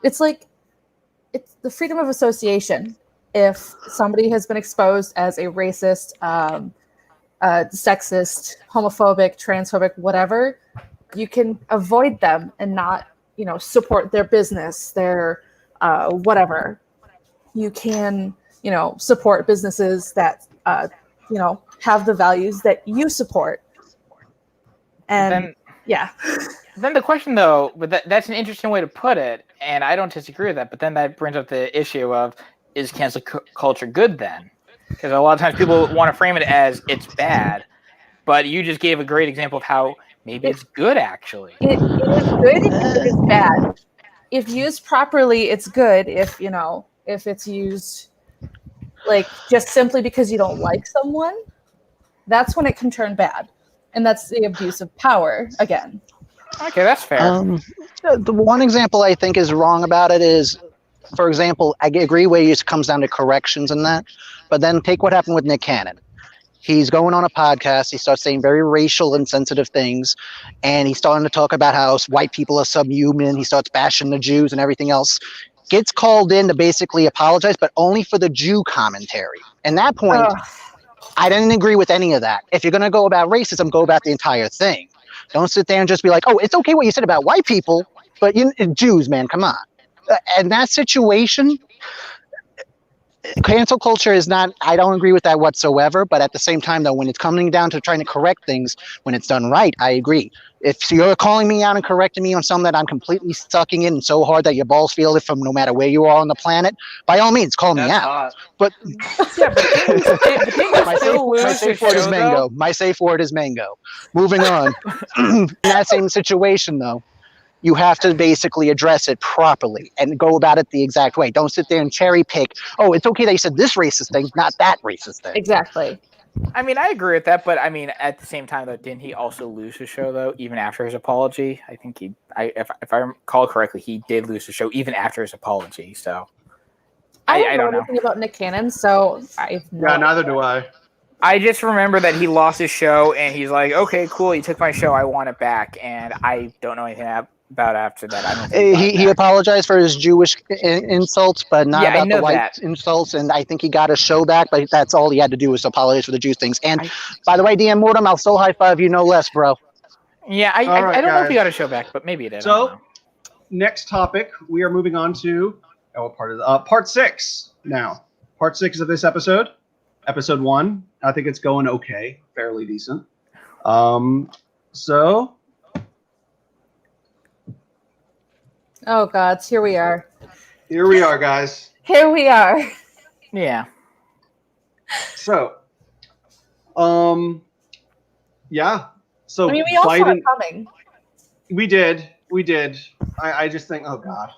It's like it's the freedom of association. If somebody has been exposed as a racist, sexist, homophobic, transphobic, whatever, you can avoid them and not, support their business, their whatever. You can, support businesses that, have the values that you support. And yeah. Then the question, though, that's an interesting way to put it, and I don't disagree with that. But then that brings up the issue of, is cancel culture good then? Because a lot of times people want to frame it as it's bad, but you just gave a great example of how maybe it's good, actually. It is good and it is bad. If used properly, it's good. If it's used like just simply because you don't like someone, that's when it can turn bad. And that's the abuse of power again. Okay, that's fair. The one example I think is wrong about it is, for example, I agree where it comes down to corrections and that, but then take what happened with Nick Cannon. He's going on a podcast. He starts saying very racial and sensitive things, and he's starting to talk about how white people are subhuman. He starts bashing the Jews and everything else. Gets called in to basically apologize, but only for the Jew commentary. And that point, I didn't agree with any of that. If you're going to go about racism, go about the entire thing. Don't sit there and just be like, oh, it's okay what you said about white people, but Jews, man, come on. And that situation, cancel culture is not, I don't agree with that whatsoever, but at the same time, though, when it's coming down to trying to correct things, when it's done right, I agree. If you're calling me out and correcting me on something that I'm completely sucking in so hard that your balls feel it from no matter where you are on the planet, by all means, call me out. Hot. But yeah, but my safe word is mango. My safe word is mango. Moving on. In that same situation, though, you have to basically address it properly and go about it the exact way. Don't sit there and cherry pick. Oh, it's okay that you said this racist thing, not that racist thing. Exactly. I mean, I agree with that, but I mean, at the same time, though, didn't he also lose his show, though, even after his apology? I think if I recall correctly, he did lose the show even after his apology. So I don't know anything about Nick Cannon, so neither do I. I just remember that he lost his show, and he's like, "Okay, cool, you took my show, I want it back," and I don't know anything about after that. I don't think he apologized for his Jewish insults, but not about the white insults. And I think he got his show back, but that's all he had to do was apologize for the Jew things. And by the way, DM Mortem, I'll still high five you no less, bro. Yeah, I don't know if he got his show back, but maybe he did. So, next topic, we are moving on to what part is part 6. Now, part 6 of this episode, episode 1. I think it's going okay, fairly decent. So. Oh God, here we are. Here we are, guys. Here we are. Yeah. So, yeah. So I mean, we all saw Biden. it coming. We did. I just think, oh God.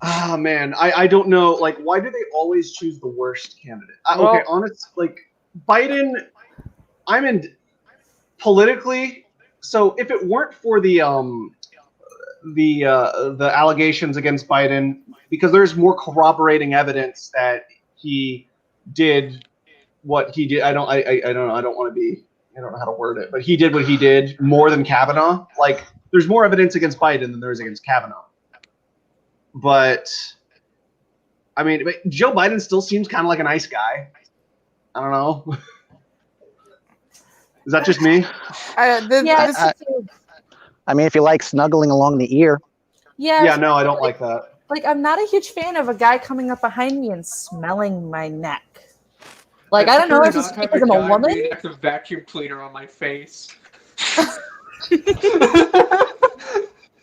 Ah, man. I don't know. Like, why do they always choose the worst candidate? Okay, honest. Like, Biden. I'm in politically. So if it weren't for the allegations against Biden, because there's more corroborating evidence that he did what he did. I don't know. I don't want to be. I don't know how to word it, but he did what he did more than Kavanaugh. Like, there's more evidence against Biden than there is against Kavanaugh. But I mean, Joe Biden still seems kind of like a nice guy. I don't know. Is that just me? I mean, if you like snuggling along the ear. Yeah, no, I don't like that. Like, I'm not a huge fan of a guy coming up behind me and smelling my neck. Like, I don't know if it's because I'm a woman. That's a vacuum cleaner on my face.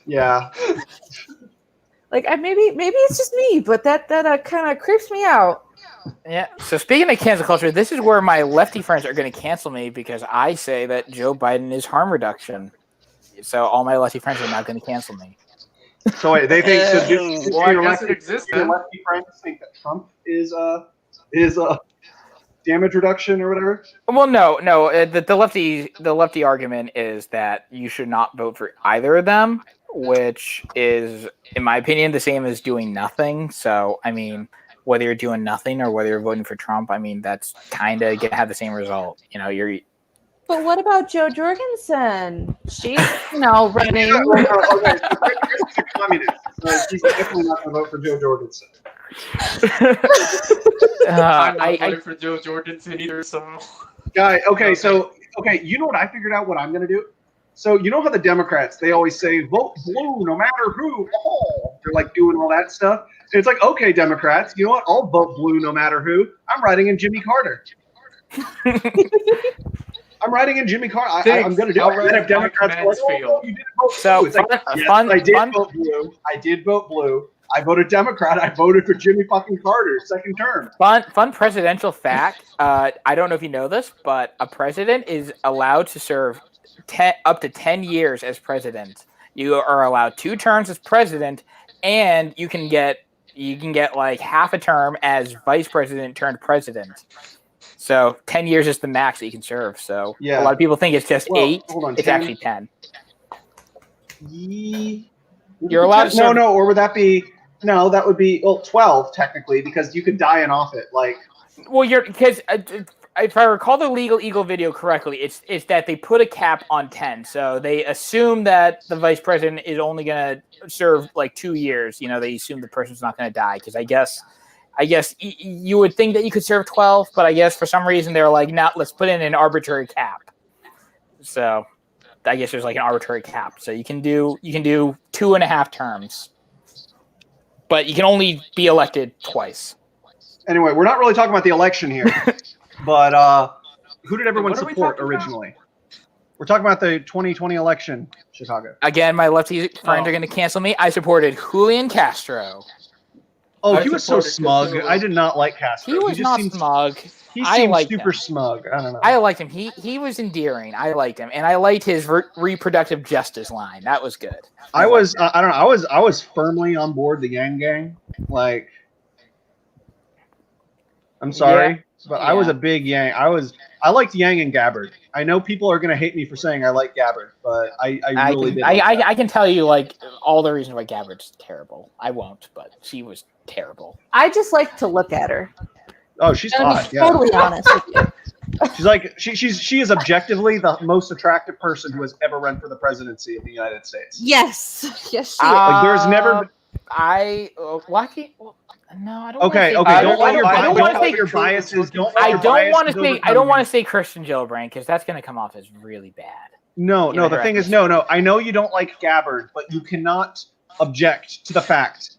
Yeah. Like, maybe it's just me, but that kind of creeps me out. Yeah. So speaking of cancel culture, this is where my lefty friends are going to cancel me because I say that Joe Biden is harm reduction. So all my lefty friends are not going to cancel me. So wait, they think so. Well, I guess it exists. Your lefty friends think that Trump is damage reduction or whatever. Well, no. The lefty argument is that you should not vote for either of them, which is, in my opinion, the same as doing nothing. So, I mean, whether you're doing nothing or whether you're voting for Trump, I mean, that's kind of going to have the same result. You know, you're. But what about Joe Jorgensen? She's, running. Okay, Chris is a communist. So he's definitely not going to vote for Joe Jorgensen. I'm not voting for Joe Jorgensen either, so. Guy, okay, you know what I figured out what I'm going to do? So you know how the Democrats, they always say, vote blue no matter who. Oh, they're like doing all that stuff. And it's like, okay, Democrats, you know what? I'll vote blue no matter who. I'm writing in Jimmy Carter. I'm writing in Jimmy Carter. I'm going to do it. And if Democrats go, oh, you didn't vote blue. It's like, I did vote blue. I did vote blue. I voted Democrat. I voted for Jimmy fucking Carter, second term. Fun presidential fact. I don't know if you know this, but a president is allowed to serve up to 10 years as president. You are allowed 2 terms as president, and you can get like half a term as vice president turned president. So 10 years is the max that you can serve. So a lot of people think it's just 8. It's 10? Actually 10. You're allowed to serve. No, or would that be? No, that would be 12 technically, because you could die and off it. Like, well, because if I recall the Legal Eagle video correctly, it's that they put a cap on 10. So they assume that the vice president is only going to serve like 2 years. You know, they assume the person's not going to die because I guess you would think that you could serve 12, but I guess for some reason they're like, no, let's put in an arbitrary cap. So I guess there's like an arbitrary cap. So you can do 2.5 terms, but you can only be elected twice. Anyway, we're not really talking about the election here, but who did everyone support originally? We're talking about the 2020 election, Chicago. Again, my lefty friends are going to cancel me. I supported Julian Castro. Oh, he was so smug. I did not like Castro. He was not smug. He seemed super smug. I don't know. I liked him. He was endearing. I liked him, and I liked his reproductive justice line. That was good. I was I was firmly on board the Yang Gang. Like, I'm sorry, but I was a big Yang. I liked Yang and Gabbard. I know people are gonna hate me for saying I like Gabbard, but I really did. I can tell you like all the reasons why Gabbard's terrible. I won't, but she was terrible. I just like to look at her. Oh, she's hot. Yeah. Totally honest with you. She's like she is objectively the most attractive person who has ever run for the presidency of the United States. Yes, she is. Like, there's never. Lucky. No, I don't. Okay. Don't let your biases. I don't want to say Kirsten Gillibrand because that's going to come off as really bad. No. The thing is, no. I know you don't like Gabbard, but you cannot object to the fact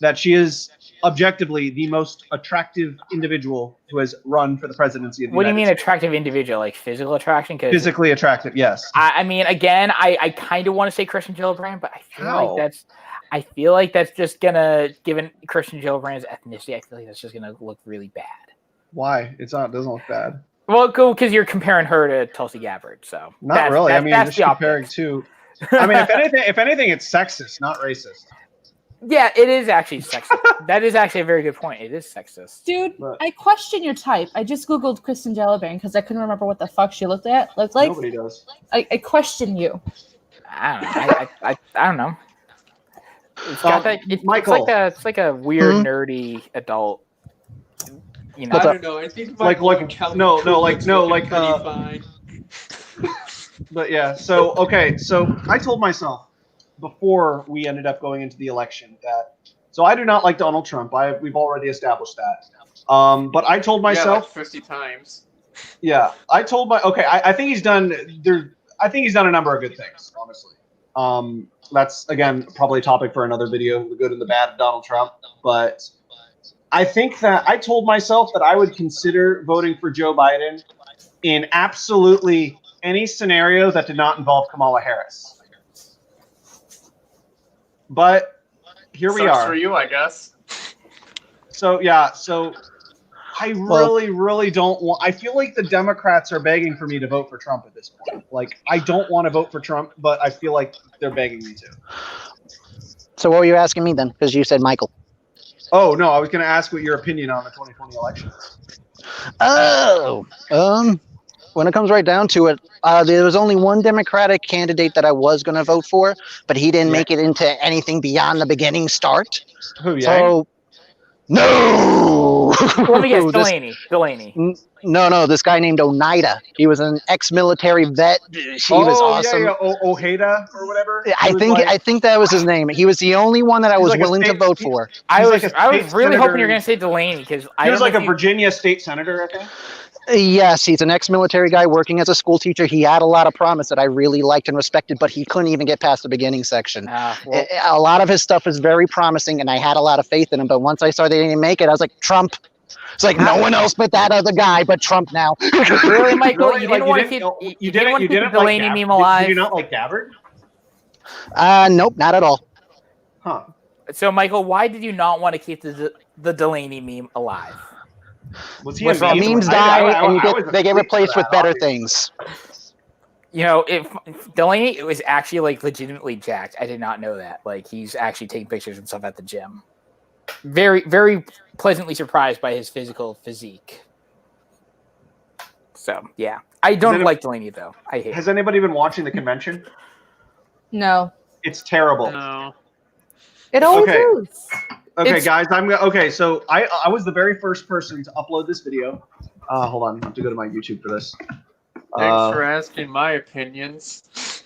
that she is objectively the most attractive individual who has run for the presidency of the What do you United mean States. attractive individual? Like physical attraction? Because Physically attractive, yes. I mean, again, I kind of want to say Christian Gillibrand, but How? I feel like that's just gonna, given Christian Gillibrand's ethnicity, I feel like that's just gonna look really bad. Why? It doesn't look bad. Well, cool, because you're comparing her to Tulsi Gabbard, so Not really. I mean, that's just comparing two. I mean, if anything, it's sexist, not racist. Yeah, it is actually sexist. That is actually a very good point. It is sexist. Dude, But- I question your type. I just googled Kristen Gillibrand because I couldn't remember what the fuck she looked like. Nobody does. I question you. I don't know. I don't know. It's got that. Michael. It's like a weird, nerdy adult. You know. I don't know. I think my Like, boy Kelly no, Cruz no, looking like, pretty fine. But yeah, so okay, so I told myself before we ended up going into the election that so I do not like Donald Trump. We've already established that. But I told myself, like 50 times. yeah, I told I think he's done I think he's done a number of good things, honestly. That's again probably a topic for another video, the good and the bad of Donald Trump. But I think that I told myself that I would consider voting for Joe Biden in absolutely any scenario that did not involve Kamala Harris. But here we Sucks are. for you, I guess. So yeah, so I really don't want. I feel like the Democrats are begging for me to vote for Trump at this point. Like I don't want to vote for Trump, but I feel like they're begging me to. So what were you asking me then? Because you said Michael. Oh no, I was going to ask what your opinion on the 2020 election is. Oh, when it comes right down to it, there was only one Democratic candidate that I was going to vote for, but he didn't make it into anything beyond the beginning start. Who? Yeah. So, no. Let me guess, Delaney. No, this guy named Oneida. He was an ex-military vet. He was awesome. Yeah. Ojeda or whatever. I think that was his name. He was the only one that I was like a willing to state- vote for. I was like a really state hoping senator. you were going to say Delaney because He was like a Virginia state senator, I think. Yes, he's an ex-military guy working as a school teacher. He had a lot of promise that I really liked and respected, but he couldn't even get past the beginning section. A lot of his stuff is very promising, and I had a lot of faith in him. But once I saw they didn't make it, I was like, Trump. It's like no one else but that other guy, but Trump now. Really, Michael? Really? You Like, didn't want to keep you didn't the like Delaney Gabbard? meme alive? Did you not like Gabbard? Nope, not at all. Huh. So, Michael, why did you not want to keep the Delaney meme alive? Was he What's a wrong? meme? Memes I die, and was they get asleep replaced for with that, better obviously. things. You know, if Delaney was actually like legitimately jacked, I did not know that. Like he's actually taking pictures of himself at the gym. Very, very pleasantly surprised by his physical physique. So yeah, I don't like Delaney though. I hate. Has anybody been watching the convention? No. It's terrible. No. It always Okay. is. Okay, It's- guys, so I was the very first person to upload this video. Hold on, I have to go to my YouTube for this. Thanks for asking my opinions.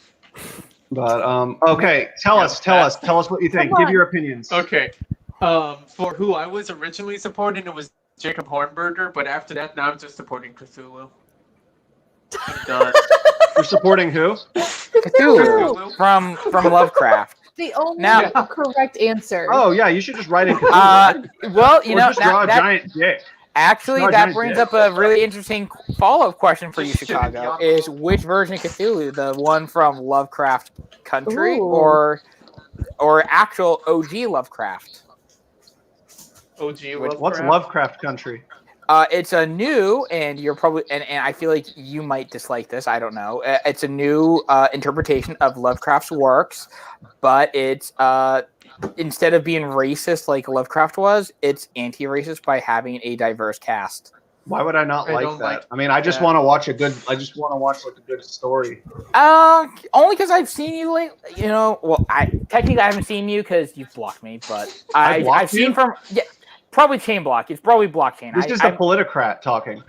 But okay, tell us what you think. Come Give on. your opinions. Okay. For who I was originally supporting, it was Jacob Hornberger, but after that, now I'm just supporting Cthulhu. I'm done. You're supporting who? Cthulhu from Lovecraft. The only Now- correct answer. Oh yeah, you should just write in Cthulhu. Well, you Or know, just draw a that giant dick. actually draw a that giant brings dick. up a really interesting follow-up question for you, Just shit Chicago. beyond- Is which version of Cthulhu, the one from Lovecraft Country, Ooh. or actual OG Lovecraft? OG What's Lovecraft. Lovecraft Country? It's a new, and you're probably, and I feel like you might dislike this. I don't know. It's a new interpretation of Lovecraft's works, but it's instead of being racist like Lovecraft was, it's anti-racist by having a diverse cast. Why would I not I like don't that? like I mean, I just that. want to watch a good. I just want to watch like a good story. Only because I've seen you late. You know, well, I haven't seen you because you've blocked me, but I've blocked seen you? from probably chain block. It's probably blockchain. This is a politicrat talking.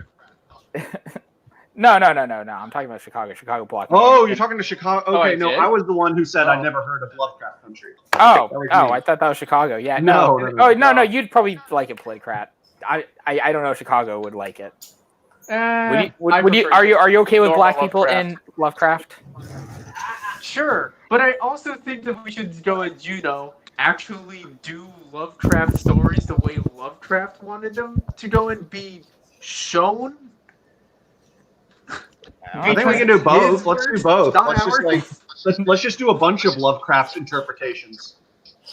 No. I'm talking about Chicago. Chicago blocked me. Oh, you're talking to Chicago. Oh, I Okay, no, did? I was the one who said I'd Oh. never heard of Lovecraft Country. Oh, That was oh, me. I thought that was Chicago. Yeah, No, no. no, Oh, no, no. you'd probably like it, politicrat. I don't know if Chicago would like it. I Would you? prefer Are you okay with normal black people Lovecraft. in Lovecraft? Sure, but I also think that we should go with Juno actually do Lovecraft stories the way Lovecraft wanted them to go and be shown. I think we can do both. Let's do both. Not Let's just ours. let's just do a bunch of Lovecraft interpretations.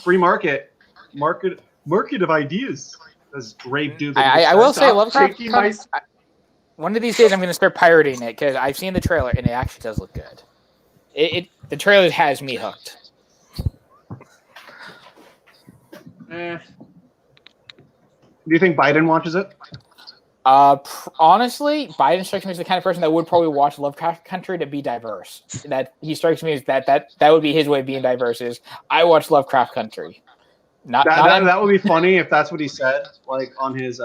Free market of ideas. As Grave Doodle. I will say, Stop Lovecraft. taking my- One of these days, I'm going to start pirating it because I've seen the trailer and it actually does look good. The trailer has me hooked. Eh. Do you think Biden watches it? Honestly, Biden strikes me as the kind of person that would probably watch Lovecraft Country to be diverse. That he strikes me as that would be his way of being diverse. Is I watch Lovecraft Country. That would be funny if that's what he said, like on his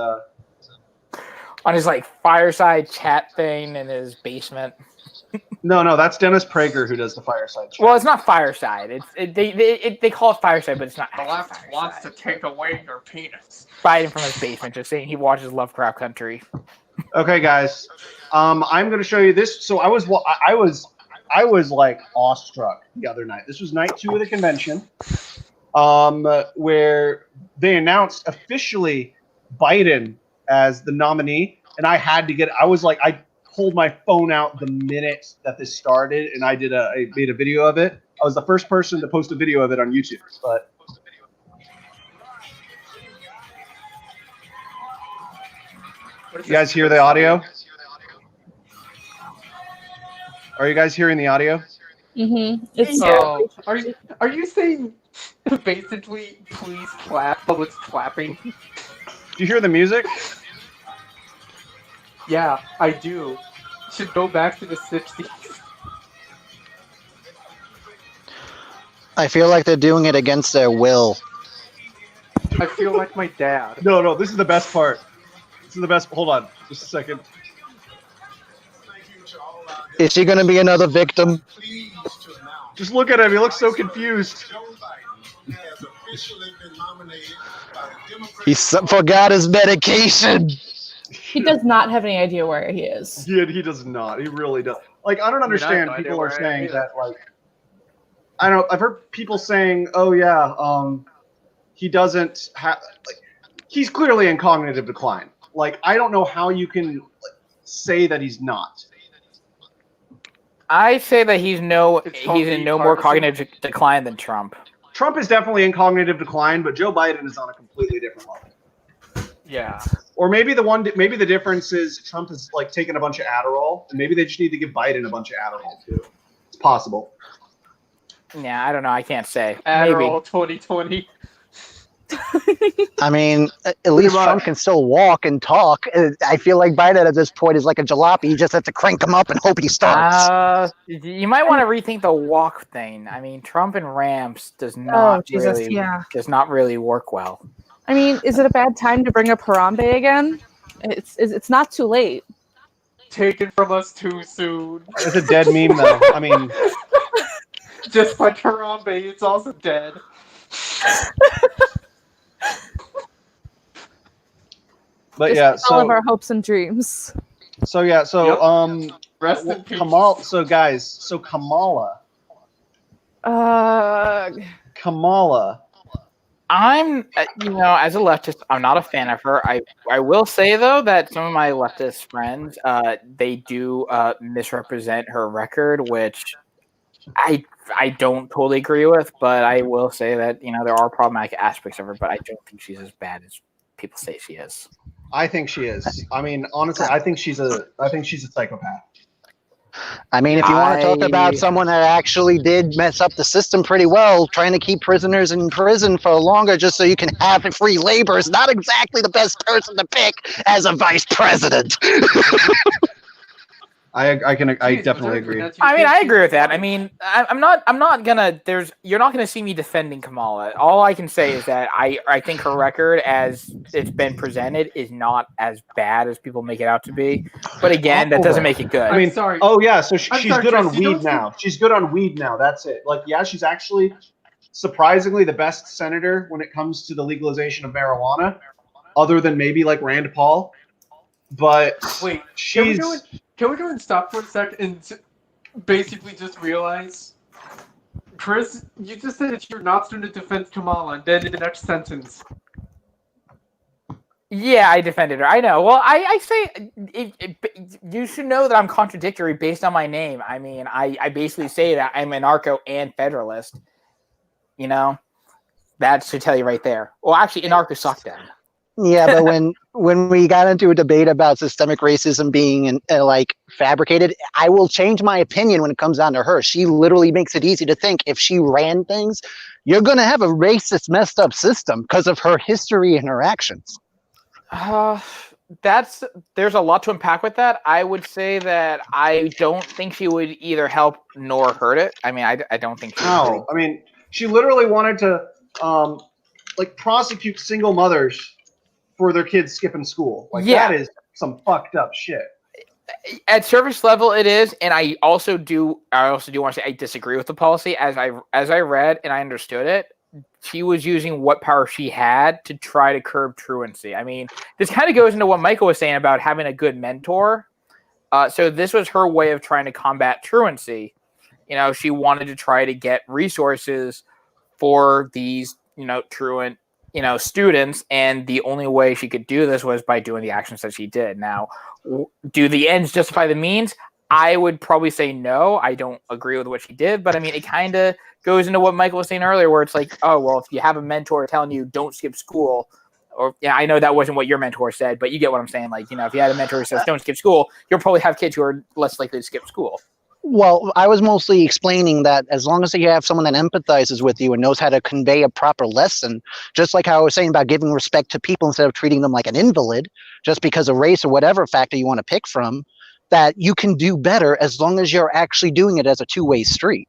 like fireside chat thing in his basement. No, that's Dennis Prager who does the fireside chat. Well, it's not fireside. They call it fireside, but it's not. The left fireside. wants to take away your penis. Biden from his basement, just saying he watches Lovecraft Country. Okay, guys, I'm going to show you this. So I was like awestruck the other night. This was night 2 of the convention, where they announced officially Biden as the nominee, and I pulled my phone out the minute that this started, and I made a video of it. I was the first person to post a video of it on YouTube. But you guys hear the audio? Are you guys hearing the audio? Mm-hmm. It's Oh, are you saying basically please clap while it's clapping? Do you hear the music? Yeah, I do. Should go back to the 60s. I feel like they're doing it against their will. I feel like my dad. No, this is the best part. This is the best. Hold on, just a second. Is she going to be another victim? Just look at him. He looks so confused. He forgot his medication. he does not have any idea where he is. He does not. He really does. Like, I don't understand. I People are don't saying either. that, like, I don't know. I've heard people saying, "Oh yeah, he doesn't have." Like, he's clearly in cognitive decline. Like, I don't know how you can say that he's not. I say that he's in no more partisan. cognitive decline than Trump. Trump is definitely in cognitive decline, but Joe Biden is on a completely different level. Yeah. Or maybe the difference is Trump is like taking a bunch of Adderall, and maybe they just need to give Biden a bunch of Adderall too. It's possible. Yeah, I don't know. I can't say. Adderall 2020. I mean, at least much. Trump can still walk and talk. I feel like Biden at this point is like a jalopy. You just have to crank him up and hope he starts. You might want to rethink the walk thing. I mean, Trump and ramps does not really work well. I mean, is it a bad time to bring up Harambe again? It's not too late. Taken from us too soon. It's a dead meme though. I mean, Just like Harambe, it's also dead. but Just yeah. like all of So our hopes and dreams. Rest in peace. Kamala. So guys. So Kamala. I'm, as a leftist, I'm not a fan of her. I will say though that some of my leftist friends, they do misrepresent her record, which I don't totally agree with. But I will say that there are problematic aspects of her, but I don't think she's as bad as people say she is. I think she is. I mean, honestly, I think she's a psychopath. I mean, if you want to talk about someone that actually did mess up the system pretty well, trying to keep prisoners in prison for longer just so you can have free labor is not exactly the best person to pick as a vice president. I Jeez, definitely agree. I mean, I agree with that. I mean, I'm not gonna. You're not gonna see me defending Kamala. All I can say is that I think her record, as it's been presented, is not as bad as people make it out to be. But again, that doesn't make it good. I mean, sorry. Oh yeah, so she's sorry, good on Jesse, don't weed now. She's good on weed now. That's it. Like, yeah, she's actually surprisingly the best senator when it comes to the legalization of marijuana, other than maybe like Rand Paul. But Wait, she's. Can we go and stop for a sec and basically just realize Chris, you just said that you're not going to defend Kamala, and then in the next sentence. Yeah, I defended her. I know. Well, I say you should know that I'm contradictory based on my name. I mean, I basically say that I'm anarcho and federalist. You know, that should tell you right there. Well, actually, anarcho sucked then. Yeah, but when we got into a debate about systemic racism being like fabricated, I will change my opinion when it comes down to her. She literally makes it easy to think if she ran things, you're going to have a racist, messed up system because of her history and her actions. There's a lot to unpack with that. I would say that I don't think she would either help nor hurt it. I mean, I don't think she would. No, I mean, she literally wanted to like prosecute single mothers for their kids skipping school. Like that is some fucked up shit. At surface level, it is, and I also do want to say I disagree with the policy as I read and I understood it. She was using what power she had to try to curb truancy. I mean, this kind of goes into what Michael was saying about having a good mentor. So this was her way of trying to combat truancy. You know, she wanted to try to get resources for these, truant, students, and the only way she could do this was by doing the actions that she did. Now, do the ends justify the means? I would probably say no. I don't agree with what she did, but I mean, it kind of goes into what Michael was saying earlier, where it's like, oh, well, if you have a mentor telling you don't skip school, or I know that wasn't what your mentor said, but you get what I'm saying. Like, if you had a mentor who says don't skip school, you'll probably have kids who are less likely to skip school. Well, I was mostly explaining that as long as you have someone that empathizes with you and knows how to convey a proper lesson, just like how I was saying about giving respect to people instead of treating them like an invalid, just because of race or whatever factor you want to pick from, that you can do better as long as you're actually doing it as a two-way street.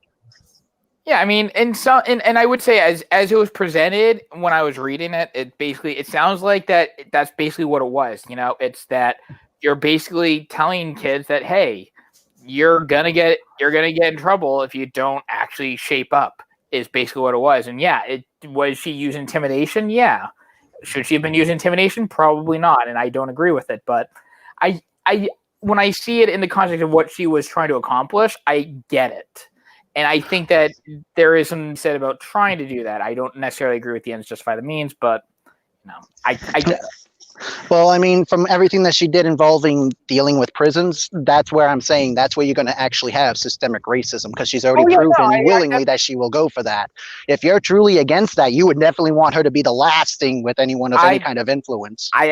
Yeah, I mean, and I would say as it was presented when I was reading it, it sounds like that's basically what it was. It's that you're basically telling kids that, hey, you're gonna get in trouble if you don't actually shape up, is basically what it was. And yeah, was she using intimidation? Yeah. Should she have been using intimidation? Probably not. And I don't agree with it. But I when I see it in the context of what she was trying to accomplish, I get it. And I think that there is something said about trying to do that. I don't necessarily agree with the ends justify the means, but I get it. Well, I mean, from everything that she did involving dealing with prisons, that's where I'm saying that's where you're going to actually have systemic racism, because she's already proven willingly that she will go for that. If you're truly against that, you would definitely want her to be the last thing with anyone of any kind of influence. I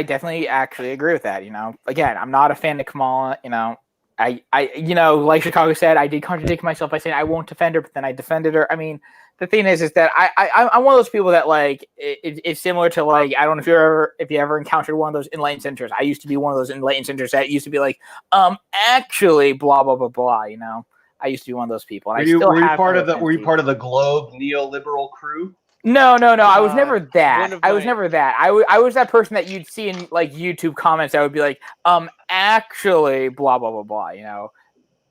definitely agree with that. Again, I'm not a fan of Kamala. I like Chicago said, I did contradict myself by saying I won't defend her, but then I defended her. I mean, the thing is that I'm one of those people that like it's similar to like, I don't know if you ever encountered one of those enlightened centers. I used to be one of those enlightened centers that used to be like, actually, blah blah blah blah. I used to be one of those people. Were you part of the Globe neoliberal crew? No. I was never that. I was never that. I was that person that you'd see in like YouTube comments that would be like, actually, blah blah blah blah.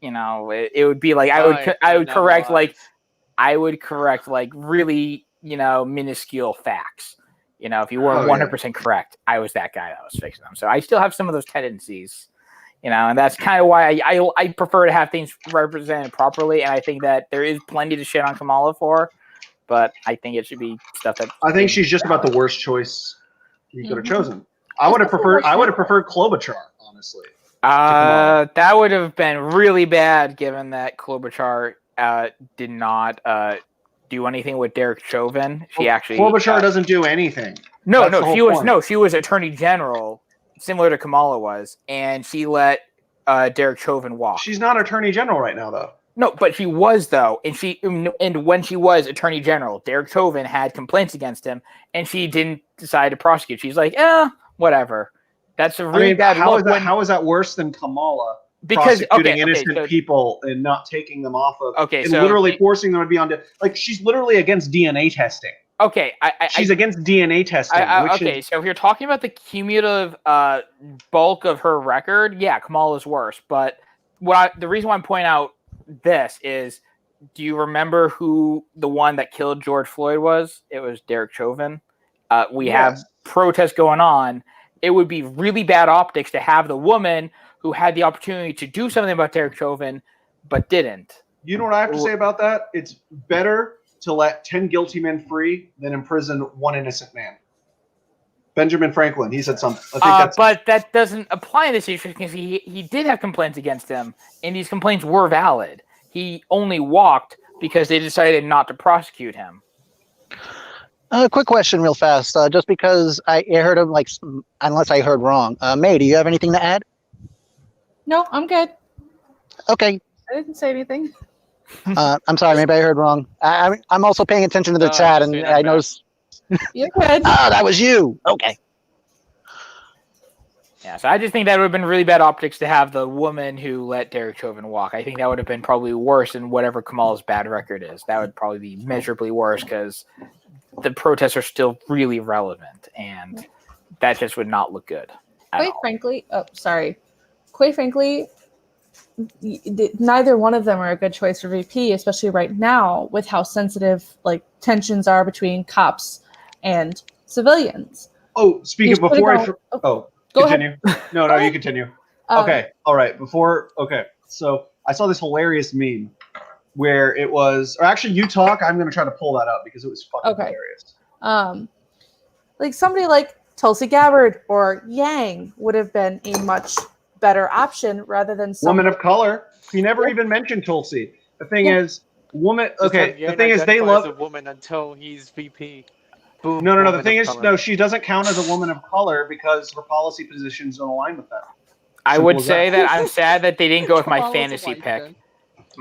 It would be like I would correct like really minuscule facts. If you weren't 100% correct, I was that guy that was fixing them. So I still have some of those tendencies. And that's kind of why I prefer to have things represented properly. And I think that there is plenty to shit on Kamala for. But I think it should be stuff that I think she's just about the worst choice you could have chosen. I would have preferred Klobuchar, honestly. That would have been really bad, given that Klobuchar did not do anything with Derek Chauvin. Klobuchar doesn't do anything. She was Attorney General, similar to Kamala was, and she let Derek Chauvin walk. She's not Attorney General right now, though. No, but she was though, and when she was Attorney General, Derek Chauvin had complaints against him, and she didn't decide to prosecute. She's like, whatever. That's a really bad look. How is that worse than Kamala prosecuting innocent people and not taking them off of? Literally forcing them to be on. She's literally against DNA testing. Okay, she's against DNA testing. So if you're talking about the cumulative bulk of her record, yeah, Kamala's worse. But the reason why I'm pointing out this is, do you remember who the one that killed George Floyd was? It was Derek Chauvin. We have protests going on. It would be really bad optics to have the woman who had the opportunity to do something about Derek Chauvin but didn't. You know what I have to say about that? It's better to let 10 guilty men free than imprison one innocent man. Benjamin Franklin, he said something. I think that's. But that doesn't apply in this situation because he did have complaints against him, and these complaints were valid. He only walked because they decided not to prosecute him. Quick question, real fast. Just because I heard him, like, unless I heard wrong. May, do you have anything to add? No, I'm good. Okay. I didn't say anything. I'm sorry, maybe I heard wrong. I'm also paying attention to the chat, and I noticed. You're good. Oh, that was you. Okay. Yeah, so I just think that would have been really bad optics to have the woman who let Derek Chauvin walk. I think that would have been probably worse than whatever Kamala's bad record is. That would probably be measurably worse because the protests are still really relevant, and that just would not look good. Quite frankly, neither one of them are a good choice for VP, especially right now with how sensitive like tensions are between cops and civilians. Oh, speaking before Go continue. ahead. No, you continue. Okay, all right. So I saw this hilarious meme where it was, or actually, you talk. I'm gonna try to pull that up because it was fucking hilarious. Like somebody like Tulsi Gabbard or Yang would have been a much better option rather than woman of color. He never even mentioned Tulsi. The thing is, woman. Okay, the thing is, they love a woman until he's VP. Boom, no. The thing is, no, she doesn't count as a woman of color because her policy positions don't align with that. I would say that I'm sad that they didn't go with my fantasy pick.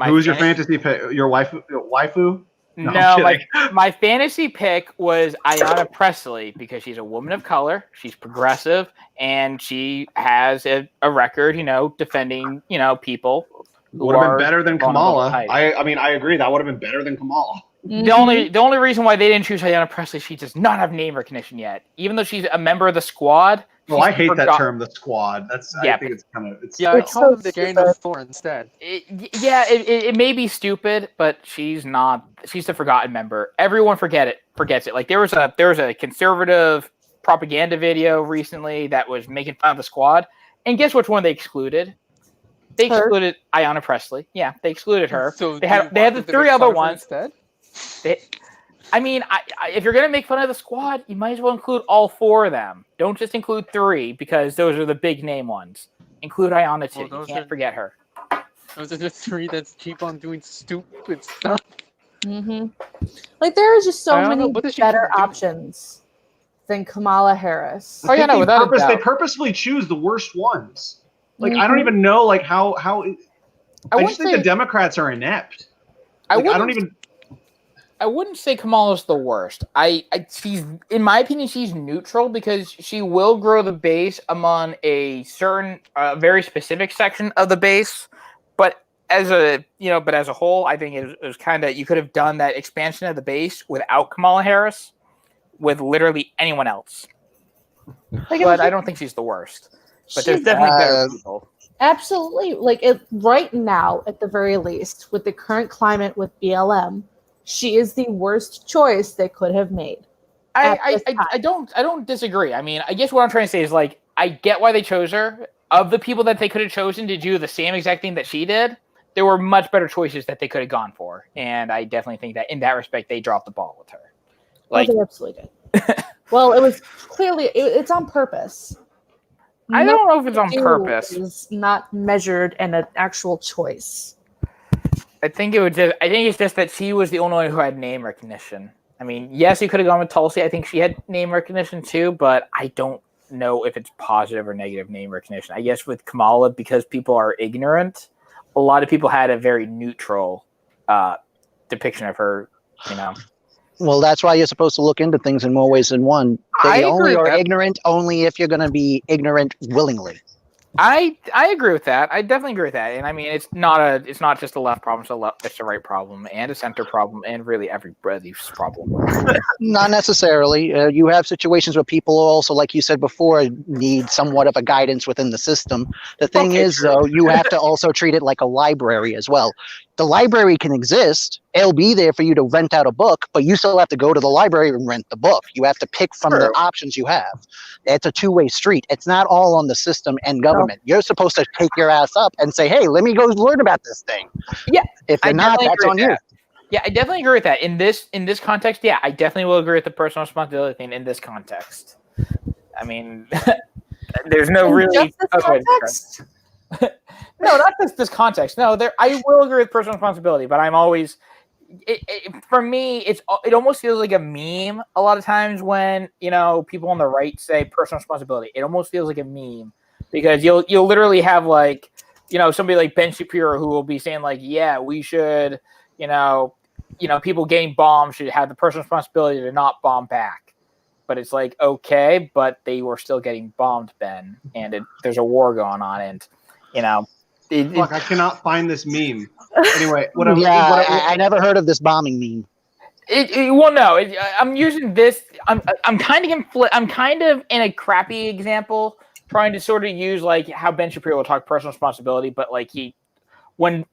Who's your fantasy pick? Your waifu? No, my fantasy pick was Ayanna Pressley because she's a woman of color, she's progressive, and she has a record, defending, people. Would have been better than Kamala. I mean, I agree. That would have been better than Kamala. Mm-hmm. The only reason why they didn't choose Ayanna Pressley, she does not have name recognition yet, even though she's a member of the squad. Well, I hate that term, the squad. I think it's kind of. I call them the Gang of Four instead. It may be stupid, but she's not. She's the forgotten member. Everyone forgets it. Like there was a conservative propaganda video recently that was making fun of the squad, and guess which one they excluded? They excluded Ayanna Pressley. Yeah, they excluded her. So they had the three other ones. If you're gonna make fun of the squad, you might as well include all four of them. Don't just include three because those are the big name ones. Include Ayanna too. You can't forget her. Those are the three that keep on doing stupid stuff. Mm-hmm. Like there are just so many better options than Kamala Harris. They purposefully choose the worst ones. Like I don't even know how. I just think the Democrats are inept. I wouldn't say Kamala's the worst. She's, in my opinion, she's neutral because she will grow the base among a certain, very specific section of the base. But as a whole, I think it was kind of, you could have done that expansion of the base without Kamala Harris, with literally anyone else. But I don't think she's the worst. But there's definitely better people. Absolutely. Right now, at the very least, with the current climate with BLM, she is the worst choice they could have made. I don't disagree. I mean, I guess what I'm trying to say is I get why they chose her. Of the people that they could have chosen to do the same exact thing that she did, there were much better choices that they could have gone for. And I definitely think that in that respect, they dropped the ball with her. They absolutely did. Well, it was clearly, it's on purpose. I don't know if it's on purpose. It's not measured and an actual choice. I think it's just that she was the only one who had name recognition. I mean, yes, you could have gone with Tulsi. I think she had name recognition too, but I don't know if it's positive or negative name recognition. I guess with Kamala, because people are ignorant, a lot of people had a very neutral depiction of her, Well, that's why you're supposed to look into things in more ways than one. They only are ignorant only if you're going to be ignorant willingly. I agree with that. I definitely agree with that. And I mean, it's not just a left problem. It's a right problem and a center problem and really everybody's problem. Not necessarily. You have situations where people also, like you said before, need somewhat of a guidance within the system. The thing is, though, you have to also treat it like a library as well. The library can exist. It'll be there for you to rent out a book, but you still have to go to the library and rent the book. You have to pick from the options you have. It's a two-way street. It's not all on the system and government. You're supposed to take your ass up and say, hey, let me go learn about this thing. Yeah. If you're not, that's on you. Yeah, I definitely agree with that. In this context, yeah, I definitely will agree with the personal responsibility thing in this context. I mean, there's no really context. no, not this context. No, I will agree with personal responsibility, but I'm always for me, it almost feels like a meme a lot of times when people on the right say personal responsibility. It almost feels like a meme because you'll literally have like somebody like Ben Shapiro who will be saying like, yeah, we should people getting bombed should have the personal responsibility to not bomb back. But it's like, okay, but they were still getting bombed, Ben, and there's a war going on, and Fuck, I cannot find this meme. Anyway, I never heard of this bombing meme. I'm using this. I'm kind of in a crappy example, trying to sort of use like how Ben Shapiro will talk personal responsibility, but like when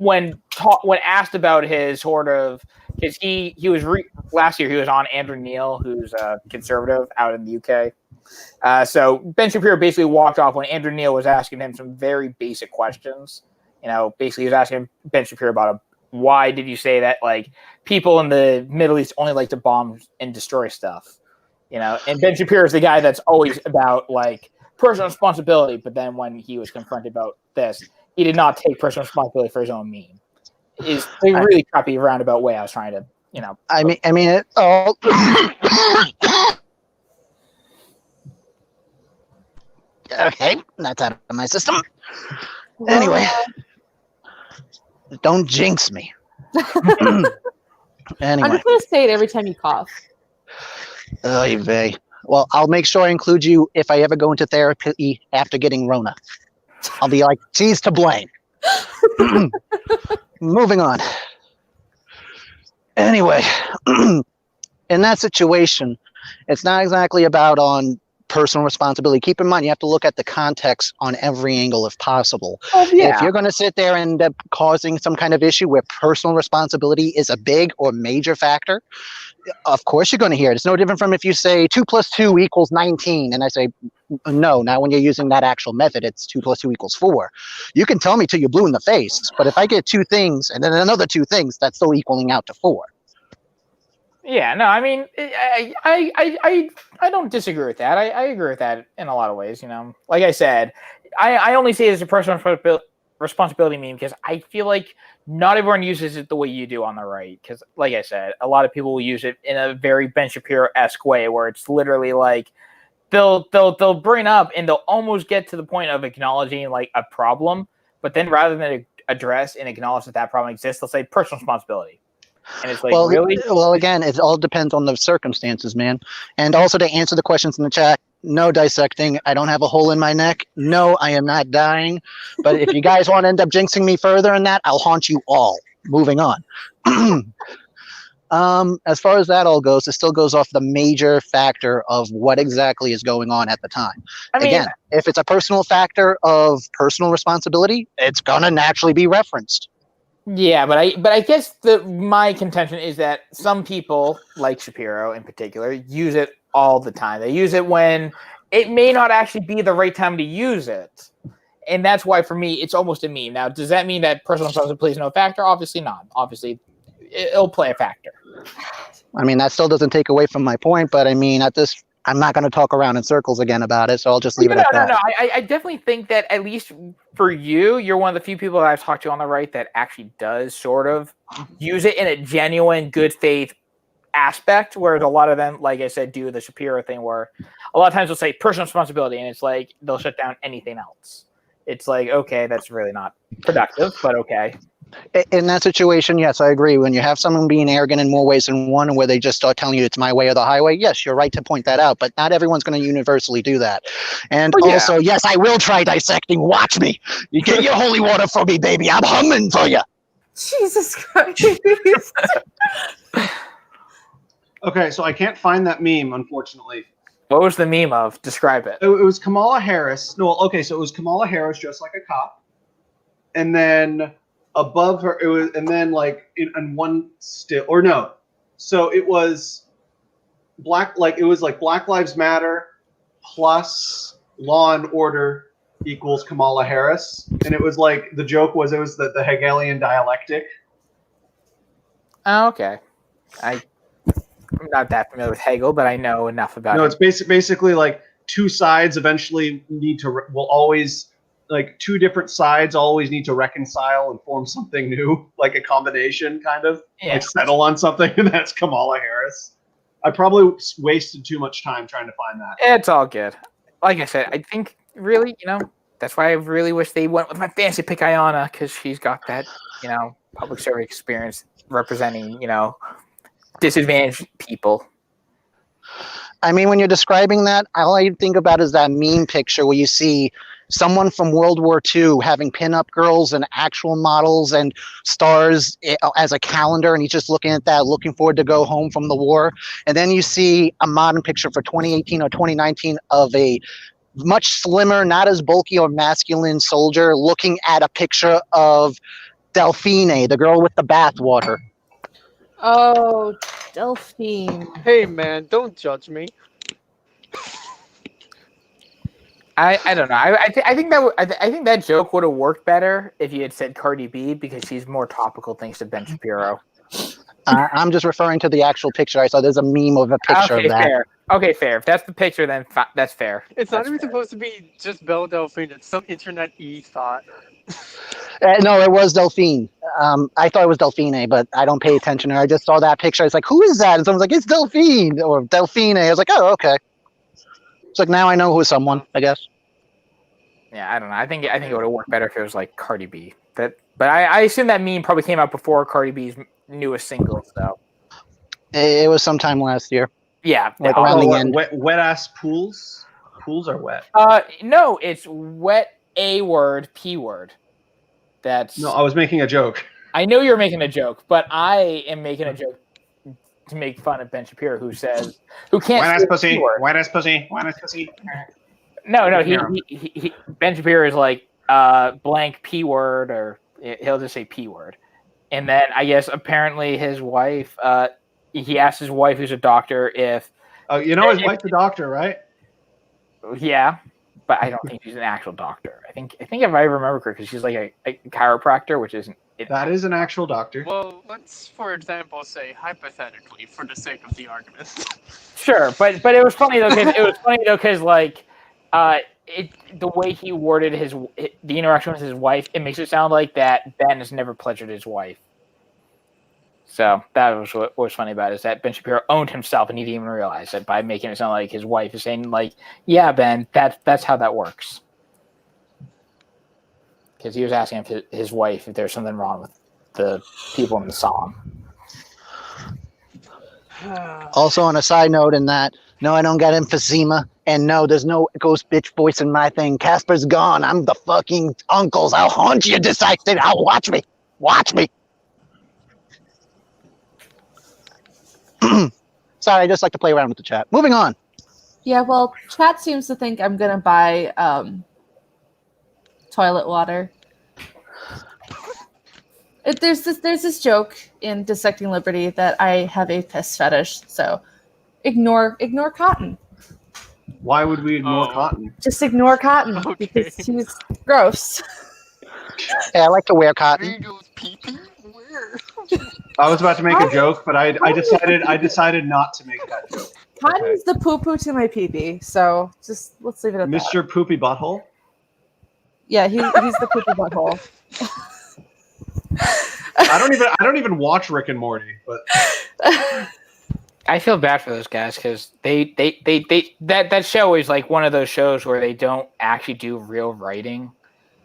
asked about his sort of because he was last year he was on Andrew Neil, who's a conservative out in the UK. So Ben Shapiro basically walked off when Andrew Neil was asking him some very basic questions. Basically he was asking Ben Shapiro about why did you say that like people in the Middle East only like to bomb and destroy stuff, And Ben Shapiro is the guy that's always about like personal responsibility, but then when he was confronted about this, he did not take personal responsibility for his own meme. Is a really crappy roundabout way I was trying to, I mean it all. Okay, that's out of my system. Anyway, don't jinx me. Anyway, I'm just gonna say it every time you cough. Oy vey. Well, I'll make sure I include you if I ever go into therapy after getting Rona. I'll be like, she's to blame. Moving on. Anyway, in that situation, it's not exactly about on personal responsibility. Keep in mind, you have to look at the context on every angle if possible. Oh, yeah. If you're going to sit there and end up causing some kind of issue where personal responsibility is a big or major factor, of course you're going to hear it. It's no different from if you say 2 + 2 = 19, and I say, no, now when you're using that actual method, it's 2 + 2 = 4. You can tell me till you're blue in the face, but if I get 2 things and then another 2 things, that's still equaling out to 4. Yeah, no, I mean, I don't disagree with that. I agree with that in a lot of ways. Like I said, I only say it as a personal responsibility meme because I feel like not everyone uses it the way you do on the right. Because, like I said, a lot of people will use it in a very Ben Shapiro-esque way, where it's literally like they'll bring up and they'll almost get to the point of acknowledging like a problem, but then rather than address and acknowledge that problem exists, they'll say personal responsibility. And it's like, well, really? Well, again, it all depends on the circumstances, man. And also to answer the questions in the chat, no dissecting. I don't have a hole in my neck. No, I am not dying. But if you guys want to end up jinxing me further in that, I'll haunt you all. Moving on. As far as that all goes, it still goes off the major factor of what exactly is going on at the time. I mean, again, if it's a personal factor of personal responsibility, it's going to naturally be referenced. Yeah, but I guess my contention is that some people, like Shapiro in particular, use it all the time. They use it when it may not actually be the right time to use it. And that's why, for me, it's almost a meme. Now, does that mean that personal responsibility plays no factor? Obviously not. Obviously, it'll play a factor. I mean, that still doesn't take away from my point, but I mean, I'm not going to talk around in circles again about it, so I'll just leave it at that. No. I definitely think that at least for you, you're one of the few people that I've talked to on the right that actually does sort of use it in a genuine good faith aspect, whereas a lot of them, like I said, do the Shapiro thing where a lot of times they'll say personal responsibility, and it's like they'll shut down anything else. It's like, okay, that's really not productive, but okay. In that situation, yes, I agree. When you have someone being arrogant in more ways than one, where they just start telling you it's my way or the highway, yes, you're right to point that out, but not everyone's going to universally do that. And also, yes, I will try dissecting. Watch me. You get your holy water for me, baby. I'm humming for you. Jesus Christ. Okay, so I can't find that meme, unfortunately. What was the meme of? Describe it. It was Kamala Harris. No, okay, so it was Kamala Harris dressed like a cop. And then above her, it was, and then like in one still, or no. So it was Black Lives Matter plus Law and Order equals Kamala Harris. And it was like, the joke was it was the Hegelian dialectic. Oh, okay. I'm not that familiar with Hegel, but I know enough about No, it. it's basically like two sides eventually will always, like, two different sides always need to reconcile and form something new, like a combination, kind of Yeah. like settle on something, and that's Kamala Harris. I probably wasted too much time trying to find that. It's all good. Like I said, I think really, that's why I really wish they went with my fancy pick Ayana, because she's got that, public service experience representing, disadvantaged people. I mean, when you're describing that, all I think about is that meme picture where you see someone from World War II having pinup girls and actual models and stars as a calendar, and he's just looking at that, looking forward to go home from the war. And then you see a modern picture for 2018 or 2019 of a much slimmer, not as bulky or masculine soldier looking at a picture of Delphine, the girl with the bathwater. Oh, Delphine. Hey man, don't judge me. I don't know. I think that joke would have worked better if you had said Cardi B, because she's more topical thanks to Ben Shapiro. I'm just referring to the actual picture I saw. There's a meme of a picture of that. Fair. Okay, fair. If that's the picture, then that's fair. It's not That's even fair. supposed to be just Belle Delphine. It's some internet thought. No, it was Delphine. I thought it was Delphine, but I don't pay attention. I just saw that picture. I was like, who is that? And someone's like, it's Delphine or Delphine. I was like, oh, okay. It's like, now I know who is someone, I guess. Yeah, I don't know. I think it would have worked better if it was like Cardi B. But I assume that meme probably came out before Cardi B's newest single. So It was sometime last year. yeah, Like around the end. Wet ass pools. Pools are wet. No, it's wet A word P word. That's No, I was making a joke. I know you're making a joke, but I am making a joke to make fun of Ben Shapiro, who can't Wet say ass the pussy. P word. Wet ass pussy. Wet ass pussy. No, he Ben Shapiro is like blank P word, or he'll just say P word. And then I guess apparently his wife, he asked his wife, who's a doctor, if His wife's a doctor, right? yeah, but I don't think she's an actual doctor. I think if I remember correctly, she's like a chiropractor, which isn't. That is an actual doctor. Well, let's, for example, say hypothetically, for the sake of the argument. Sure, but it was funny though, because like the way he worded the interaction with his wife, it makes it sound like that Ben has never pleasured his wife. So that was what was funny about it, is that Ben Shapiro owned himself and he didn't even realize it by making it sound like his wife is saying like, yeah, Ben, that's how that works. Because he was asking his wife if there's something wrong with the people in the song. Also, on a side note, in that, no, I don't got emphysema, and no, there's no ghost bitch voice in my thing. Casper's gone. I'm the fucking uncles. I'll haunt you, decided. I'll watch me. Watch me. Sorry, I just like to play around with the chat. Moving on. Yeah, well, chat seems to think I'm gonna buy toilet water. There's this joke in Dissecting Liberty that I have a piss fetish, so ignore Cotton. Why would we ignore Cotton? Just ignore Cotton because he's gross. Yeah, I like to wear cotton. Pee-pee? Where? I was about to make a joke, but I decided not to make that joke. Cotton's the poo-poo to my pee-pee, so just let's leave it at that. Mr. Poopy Butthole? Yeah, he's the poopy butthole. I don't even watch Rick and Morty, but I feel bad for those guys because that show is like one of those shows where they don't actually do real writing,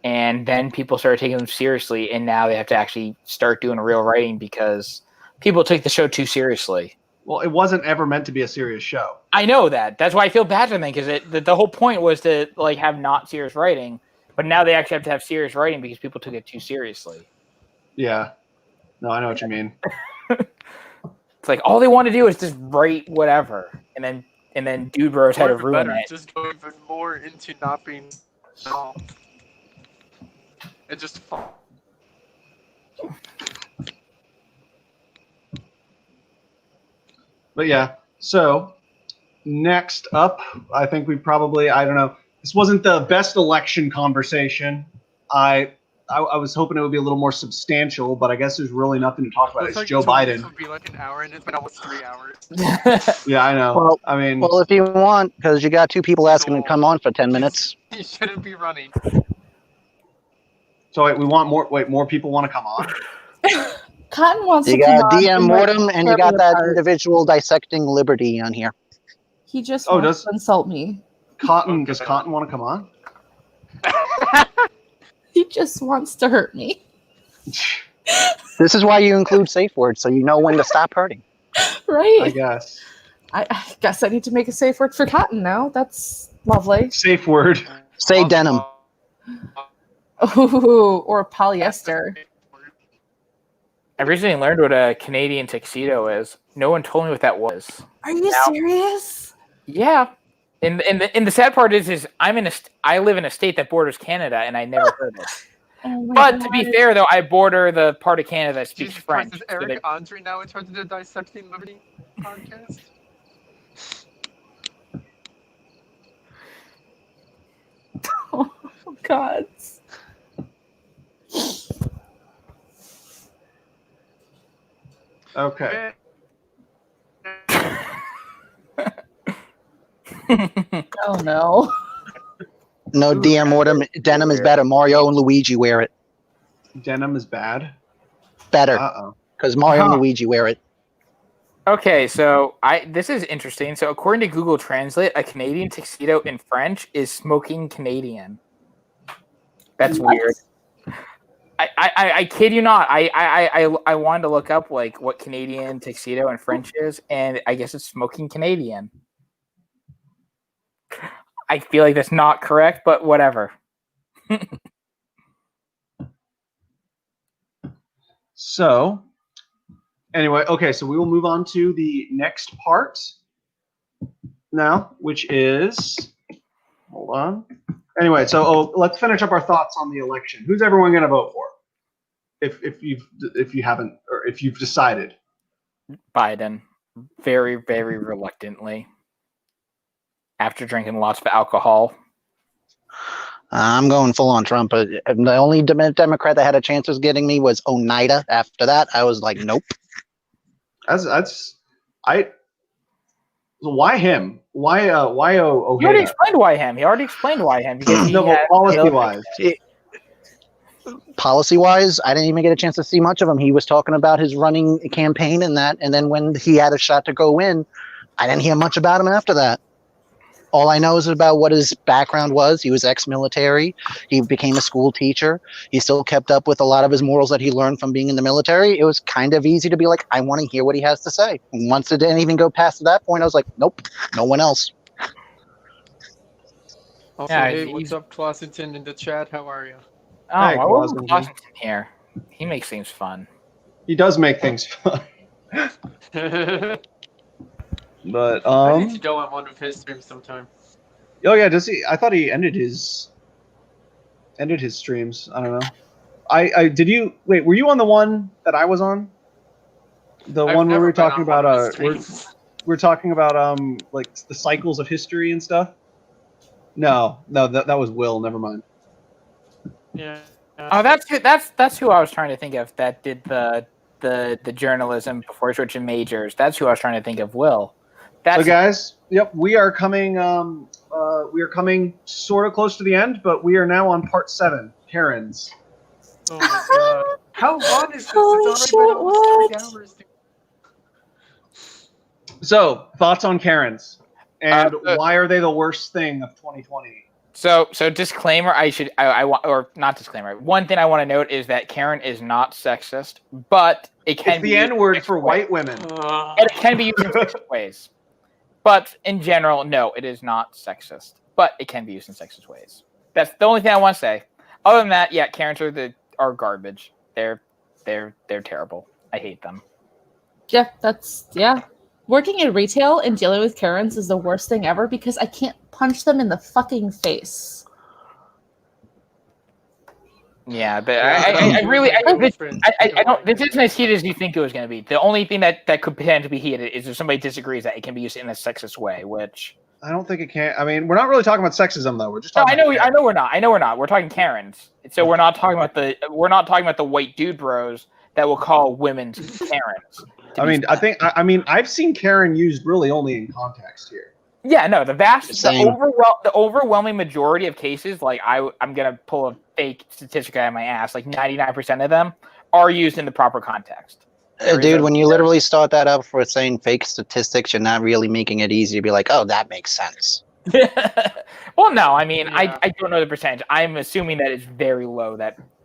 and then people started taking them seriously, and now they have to actually start doing real writing because people take the show too seriously. well, it wasn't ever meant to be a serious show. I know that. That's why I feel bad for them, because the whole point was to like have not serious writing, but now they actually have to have serious writing because people took it too seriously. Yeah. No, I know what you mean. It's like all they want to do is just write whatever, and then Dude Bros had to ruin it. Just go even more into not being at all. It just fall. But yeah, so next up, I think we probably, I don't know, this wasn't the best election conversation. I I was hoping it would be a little more substantial, but I guess there's really nothing to talk about. Looks It's like Joe This Biden. would be like an hour, and it's been almost 3 hours. Yeah, I know. Well, I mean, Well, if you want, because you got two people asking to come on for 10 minutes. He shouldn't be running. so wait, we want more. Wait, more people want to come on. Cotton wants You to come got on DM and, Mortem, and you tear got me that apart. individual dissecting Liberty on here. He just Oh, wants does- to insult me. Cotton, does Cotton want to come on? He just wants to hurt me. This is why you include safe words, so you know when to stop hurting. Right? I guess. I guess I need to make a safe word for cotton now. That's lovely. Safe word. Say denim. Ooh, or polyester. I recently learned what a Canadian tuxedo is. No one told me what that was. Are you Now- serious? Yeah. And the sad part is I live in a state that borders Canada, and I never heard it. Oh my But God. to be fair, though, I border the part of Canada that speaks Jesus Christ, French. is so Eric they- Andre now in charge of the Dissecting Liberty podcast? Oh God. Okay. Oh no. No, DM Mortem, denim is better. Mario and Luigi wear it. Denim is bad. Better, Uh-oh. because Mario and Huh. Luigi wear it. Okay, so this is interesting. So according to Google Translate, a Canadian tuxedo in French is smoking Canadian. That's What? weird. I kid you not. I wanted to look up like what Canadian tuxedo in French is, and I guess it's smoking Canadian. I feel like that's not correct, but whatever. So, anyway, okay, so we will move on to the next part now, which is, hold on. Anyway, so let's finish up our thoughts on the election. Who's everyone going to vote for? If you haven't, or if you've decided. Biden, very, very reluctantly, after drinking lots of alcohol. I'm going full on Trump. But the only Democrat that had a chance of getting me was Oneida. After that, I was like, nope. Why him? Why He already Ojeda? explained why him. He already explained why him because he No, but had policy-wise. Policy-wise, I didn't even get a chance to see much of him. He was talking about his running campaign and that, and then when he had a shot to go in, I didn't hear much about him after that. All I know is about what his background was. He was ex-military. He became a school teacher. He still kept up with a lot of his morals that he learned from being in the military. It was kind of easy to be like, I want to hear what he has to say. And once it didn't even go past that point, I was like, nope, no one else. Also, Yeah, hey, he's- what's up, Clausenton in the chat? How are you? Oh, Hey, why wasn't Washington. Washington here? He makes things fun. He does make things fun. But I need to go on one of his streams sometime. oh yeah, does he? I thought he ended his streams. I don't know. I did you wait? Were you on the one that I was on? The I've one where we never were been talking on one about of his streams. we're talking about like the cycles of history and stuff. No, that was Will. Never mind. Yeah. Oh, that's who I was trying to think of. That did the journalism before switching majors. That's who I was trying to think of. Will. That's So guys, yep, we are coming sort of close to the end, but we are now on part 7, Karens. Oh my god. How long is this? Holy It's shit, already been almost 3 what? hours. So, thoughts on Karens, and Uh, why are they the worst thing of 2020? so disclaimer. I want, or not disclaimer. One thing I want to note is that Karen is not sexist, but it can It's be the used N-word in for sexist white ways. women. And it can be used in sexist ways. But in general, no, it is not sexist. But it can be used in sexist ways. That's the only thing I want to say. Other than that, yeah, Karens are garbage. They're terrible. I hate them. Yeah. Working in retail and dealing with Karens is the worst thing ever because I can't punch them in the fucking face. Yeah, but I don't. This isn't as heated as you think it was going to be. The only thing that could potentially be heated is if somebody disagrees that it can be used in a sexist way, which I don't think it can. I mean, we're not really talking about sexism though. We're just No, talking. I know we're not. We're talking Karens. So we're not talking about the white dude bros that will call women Karens. I mean, I've seen Karen used really only in context here. Yeah, no, Same. the overwhelming majority of cases, like I'm gonna pull a fake statistic out of my ass, like 99% of them are used in the proper context. Dude, when you literally start that up for saying fake statistics, you're not really making it easy to be like, oh, that makes sense. Well, no, I mean, Yeah. I don't know the percentage. I'm assuming that it's very low.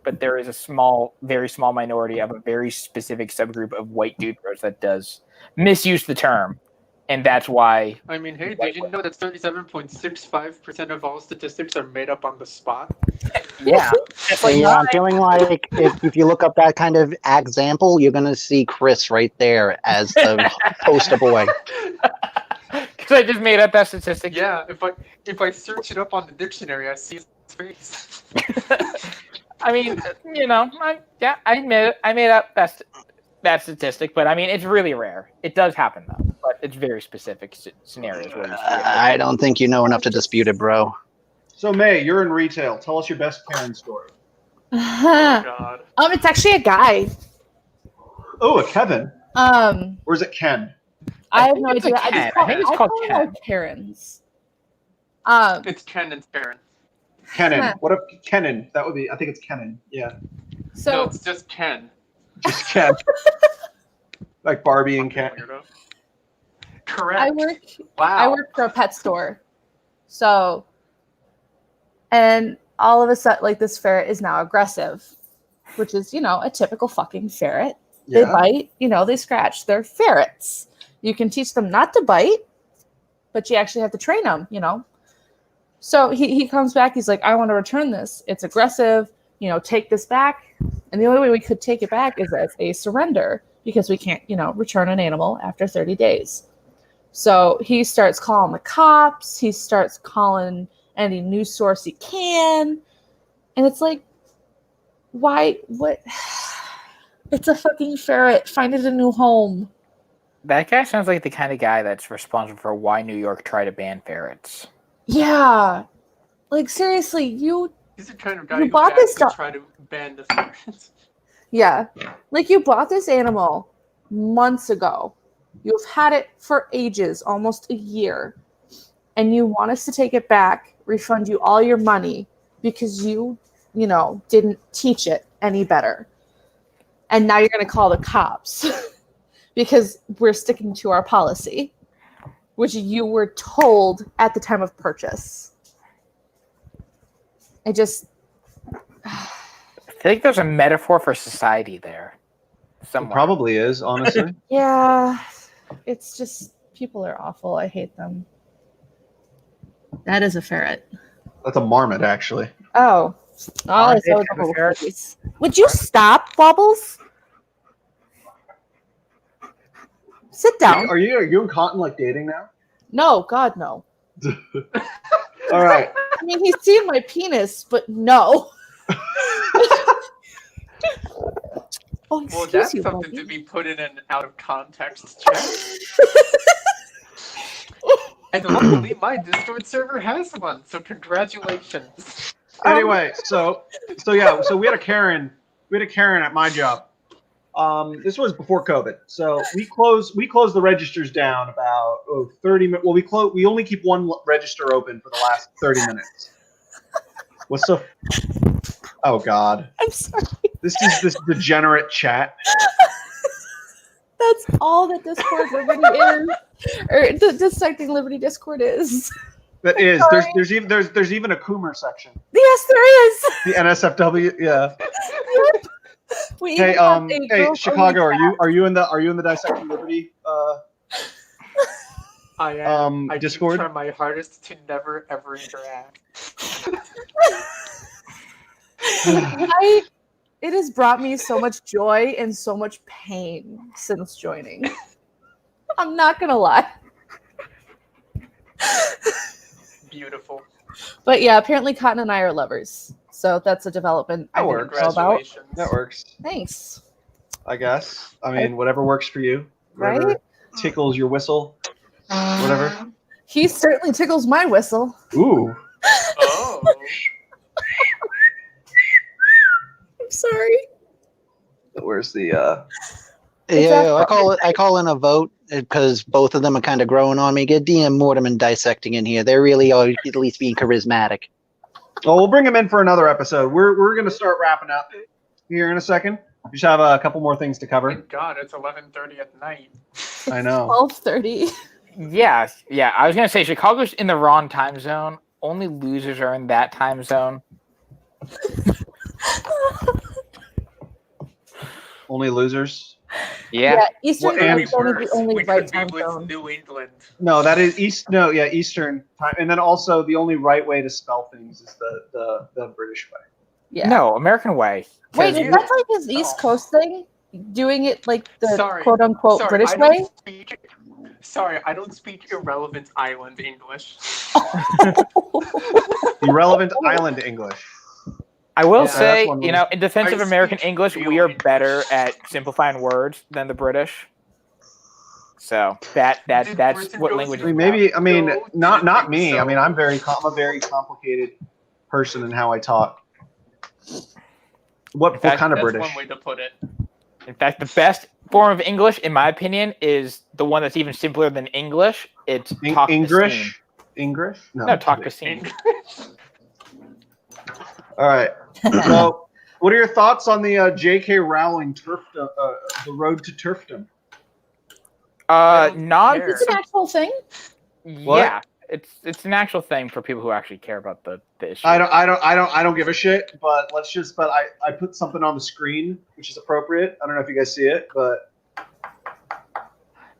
But there is a very small minority of a very specific subgroup of white dude bros that does misuse the term, and that's why. I mean, hey, did you know that 37.65% of all statistics are made up on the spot? Yeah, it's like Yeah, I'm feeling like if you look up that kind of example, you're gonna see Chris right there as the poster boy. because I just made up that statistic. Yeah, if I search it up on the dictionary, I see his face. I mean, I admit it. I made up that statistic, but I mean, it's really rare. It does happen though, but it's very specific scenarios where you see it. I don't think you know enough to dispute it, bro. So May, you're in retail. Tell us your best Karen story. Oh God. It's actually a guy. Oh, a Kevin. Or is it Ken? I have think no it's a idea. Ken. I think it's called call Ken. them Karens. It's Ken and Karen. Kenan. Huh. What if Kenan? That would be. I think it's Kenan. Yeah. No, So it's just Ken. Just Ken. Like Barbie and Ken. Weirdo. Correct. I work Wow. for a pet store. So, and all of a sudden, like, this ferret is now aggressive, which is, a typical fucking ferret. They Yeah. bite, they scratch. They're ferrets. You can teach them not to bite, but you actually have to train them, So he comes back. He's like, I want to return this. It's aggressive. Take this back. And the only way we could take it back is as a surrender because we can't, return an animal after 30 days. So he starts calling the cops. He starts calling any news source he can. And it's like, why? What? It's a fucking ferret. Find it a new home. That guy sounds like the kind of guy that's responsible for why New York tried to ban ferrets. Yeah. Like, seriously, He's the kind of guy You who bought would this actually dog- try to ban the ferrets. Yeah. Like, you bought this animal months ago. You've had it for ages, almost a year. And you want us to take it back, refund you all your money because you didn't teach it any better. And now you're going to call the cops because we're sticking to our policy, which you were told at the time of purchase. I feel like there's a metaphor for society there. It Somewhere. probably is, honestly. Yeah, it's just people are awful. I hate them. That is a ferret. That's a marmot, actually. Oh, Aren't they so kind of ferrets? would you stop, Wobbles? Sit down. Are you and Cotton like dating now? No, God, no. All right. I mean, he's seen my penis, but no. Oh, Well, excuse that's you, something Bobby. to be put in an out of context chat. And luckily, my Discord server has one, so congratulations. Anyway, so we had a Karen at my job. This was before COVID, so we closed the registers down about 30 minutes. Well, we only keep one register open for the last 30 minutes. What's so? Oh God! I'm sorry. This is this degenerate chat. That's all that Discord Liberty is, or the Dissecting Liberty Discord is. That is. Sorry. There's even a Coomer section. Yes, there is. The NSFW. Yeah. We Hey, even have a hey, girls-only Chicago, chat. are you in the Dissecting Liberty I am. I Discord? do try my hardest to never ever interact. It has brought me so much joy and so much pain since joining. I'm not gonna lie. Beautiful. But yeah, apparently Cotton and I are lovers. So that's a development I That didn't works. know about. Congratulations. That works, Thanks. I guess. I mean, whatever works for you. Whatever Right? tickles your whistle. Whatever. He certainly tickles my whistle. Ooh. Oh. I'm sorry. Where's the Yeah, I call in a vote because both of them are kind of growing on me. Get DM Mortimer dissecting in here. They really are at least being charismatic. Well, we'll bring him in for another episode. We're gonna start wrapping up here in a second. We just have a couple more things to cover. Thank God, it's 11:30 at night. I know. 12:30. Yeah. I was gonna say Chicago's in the wrong time zone. Only losers are in that time zone. Only losers. Yeah. Eastern Well, time and- zone is the only we right could be time with zone. New England. No, that is Eastern time. And then also the only right way to spell things is the British way. Yeah. No, American way. Wait, you- is that like his East Coast thing? Doing it like the Sorry. quote unquote Sorry, British I don't way? Sorry, I don't speak irrelevant island English. Irrelevant island English. I will Yeah, say, that's one you know, in defense of I American speak English, real we are English. better at simplifying words than the British. So that's what language. I mean, maybe. I mean, No, not didn't me. think I mean, so. I'm a very complicated person in how I talk. What fact, kind of That's British? one way to put it. In fact, the best form of English, in my opinion, is the one that's even simpler than English. It's talk to scene. English? English? No, talk to scene. All right. So, what are your thoughts on the J.K. Rowling turfdom, the road to turfdom? Not. care. Is this an actual thing? What? Yeah, it's an actual thing for people who actually care about the issue. I don't give a shit. But I put something on the screen which is appropriate. I don't know if you guys see it, but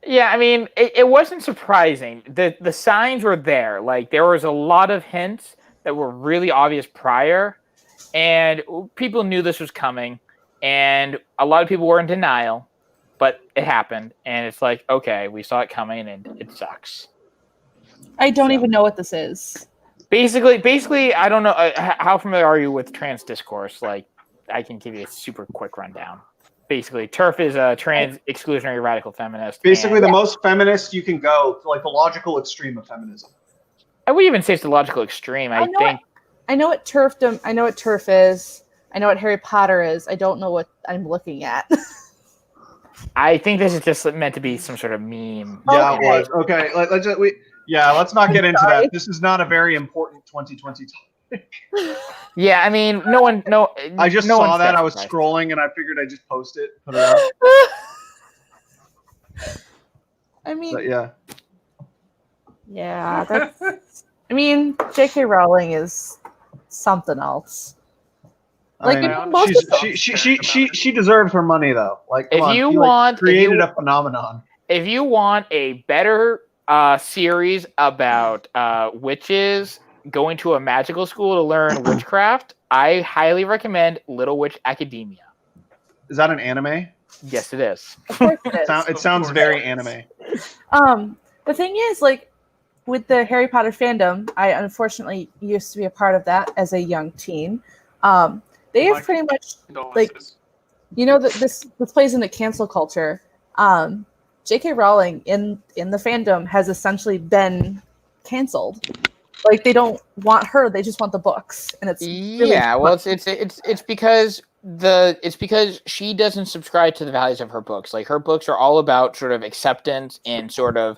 Yeah, I mean, it wasn't surprising. The signs were there. Like, there was a lot of hints that were really obvious prior, and people knew this was coming, and a lot of people were in denial, but it happened, and it's like, okay, we saw it coming, and it sucks. I don't even know what this is. Basically, I don't know. How familiar are you with trans discourse? Like, I can give you a super quick rundown. Basically, TERF is a trans exclusionary radical feminist. basically and the most feminist you can go, like the logical extreme of feminism. I would even say it's the logical extreme. I think. I know what turfdom. I know what turf is. I know what Harry Potter is. I don't know what I'm looking at. I think this is just meant to be some sort of meme. Yeah, Okay. it was. Okay, let's not get into sorry. that. This is not a very important 2020 topic. Yeah, I mean, I just no saw one's that. I was surprised. scrolling and I figured I'd just post it, put it up. I mean, But yeah. yeah, that's. I mean, J.K. Rowling is something else. Like, I I mean, mean, most of she deserves her money though. Like, come If on, you she, want- created if you- a phenomenon. If you want a better series about witches going to a magical school to learn witchcraft, I highly recommend Little Witch Academia. Is that an anime? Yes, it is. Of course it is. It sounds very anime. The thing is, like, with the Harry Potter fandom, I unfortunately used to be a part of that as a young teen. They have pretty much, like, you know, that this plays into cancel culture. J.K. Rowling in the fandom has essentially been canceled. Like, they don't want her; they just want the books, and it's really Well, it's because she doesn't subscribe to the values of her books. Like, her books are all about sort of acceptance and sort of,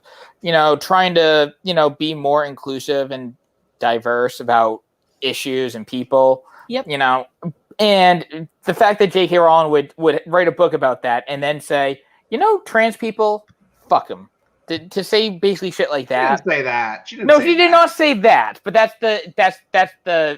trying to, be more inclusive and diverse about issues and people. Yep. And the fact that J.K. Rowling would write a book about that and then say, trans people, fuck them. To say basically shit like that. She didn't say that. She Did not say that. But that's the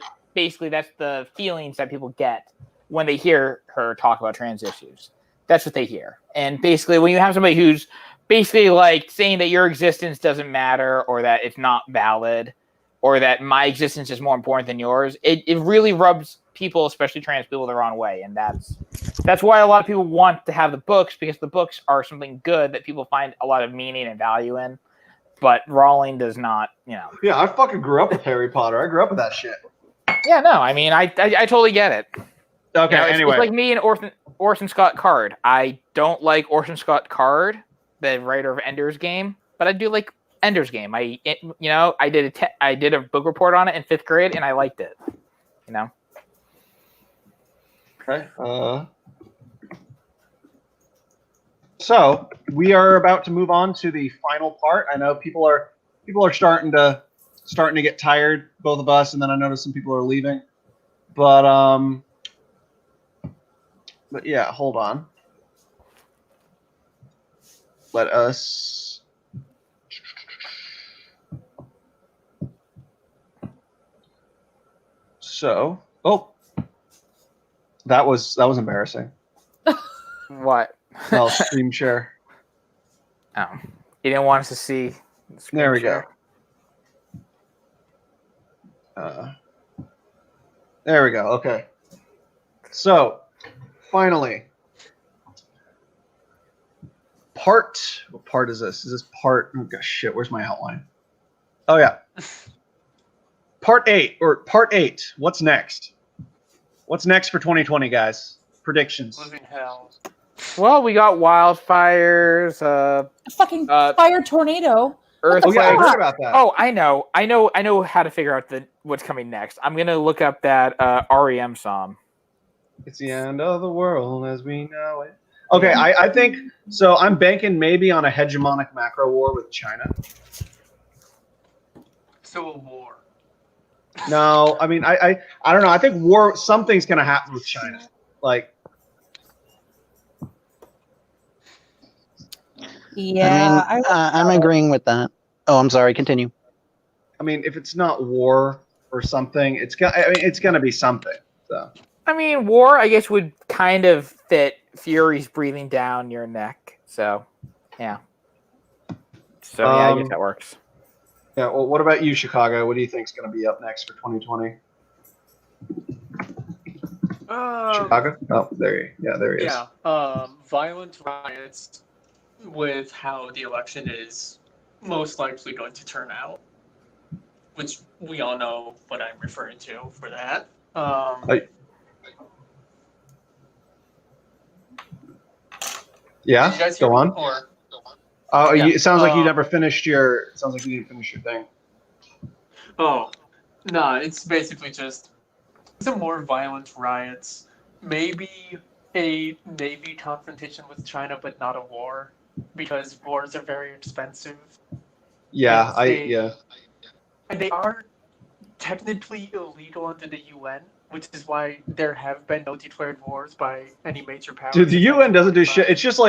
feelings that people get when they hear her talk about trans issues. That's what they hear. And basically, when you have somebody who's basically like saying that your existence doesn't matter, or that it's not valid, or that my existence is more important than yours, it really rubs people, especially trans people, the wrong way. And that's why a lot of people want to have the books, because the books are something good that people find a lot of meaning and value in. But Rowling does not, Yeah, I fucking grew up with Harry Potter. I grew up with that shit. Yeah, no, I mean, I totally get it. Okay, anyway. It's like me and Orson Scott Card. I don't like Orson Scott Card, the writer of Ender's Game, but I do like Ender's Game. I did a book report on it in 5th grade, and I liked it. You know. Okay. So we are about to move on to the final part. I know people are starting to get tired, both of us, and then I noticed some people are leaving. But yeah, hold on. Let us. So, that was embarrassing. What? No, stream share. Oh, you didn't want us to see. There we share. go. There we go. Okay. So, finally, what part is this? Is this part? Oh gosh, shit. Where's my outline? Oh yeah. Part 8. What's next? What's next for 2020, guys? Predictions. Living hell. Well, we got wildfires. A fucking fire tornado. Earthquake. Oh yeah, I heard about that. Oh, I know how to figure out what's coming next. I'm gonna look up that REM song. It's the end of the world as we know it. Okay, I think so. I'm banking maybe on a hegemonic macro war with China. So a war. No, I mean I don't know. I think war. Something's gonna happen with China. Like. Yeah, I'm agreeing with that. Oh, I'm sorry. Continue. I mean, if it's not war or something, it's gonna be something. So. I mean, war, I guess, would kind of fit Fury's breathing down your neck. So, yeah. So, yeah, I guess that works. Yeah. Well, what about you, Chicago? What do you think is going to be up next for 2020? Chicago? Oh, there he is. Yeah. Violent riots with how the election is most likely going to turn out, which we all know what I'm referring to for that. Yeah, Did you guys hear go on. me, or? Oh, Yeah, it sounds like you never finished your. It sounds like you didn't finish your thing. Oh, no, it's basically just some more violent riots. Maybe a Navy confrontation with China, but not a war, because wars are very expensive. Yeah, And they are technically illegal under the UN, which is why there have been no declared wars by any major powers. Dude, the UN doesn't do shit. It's just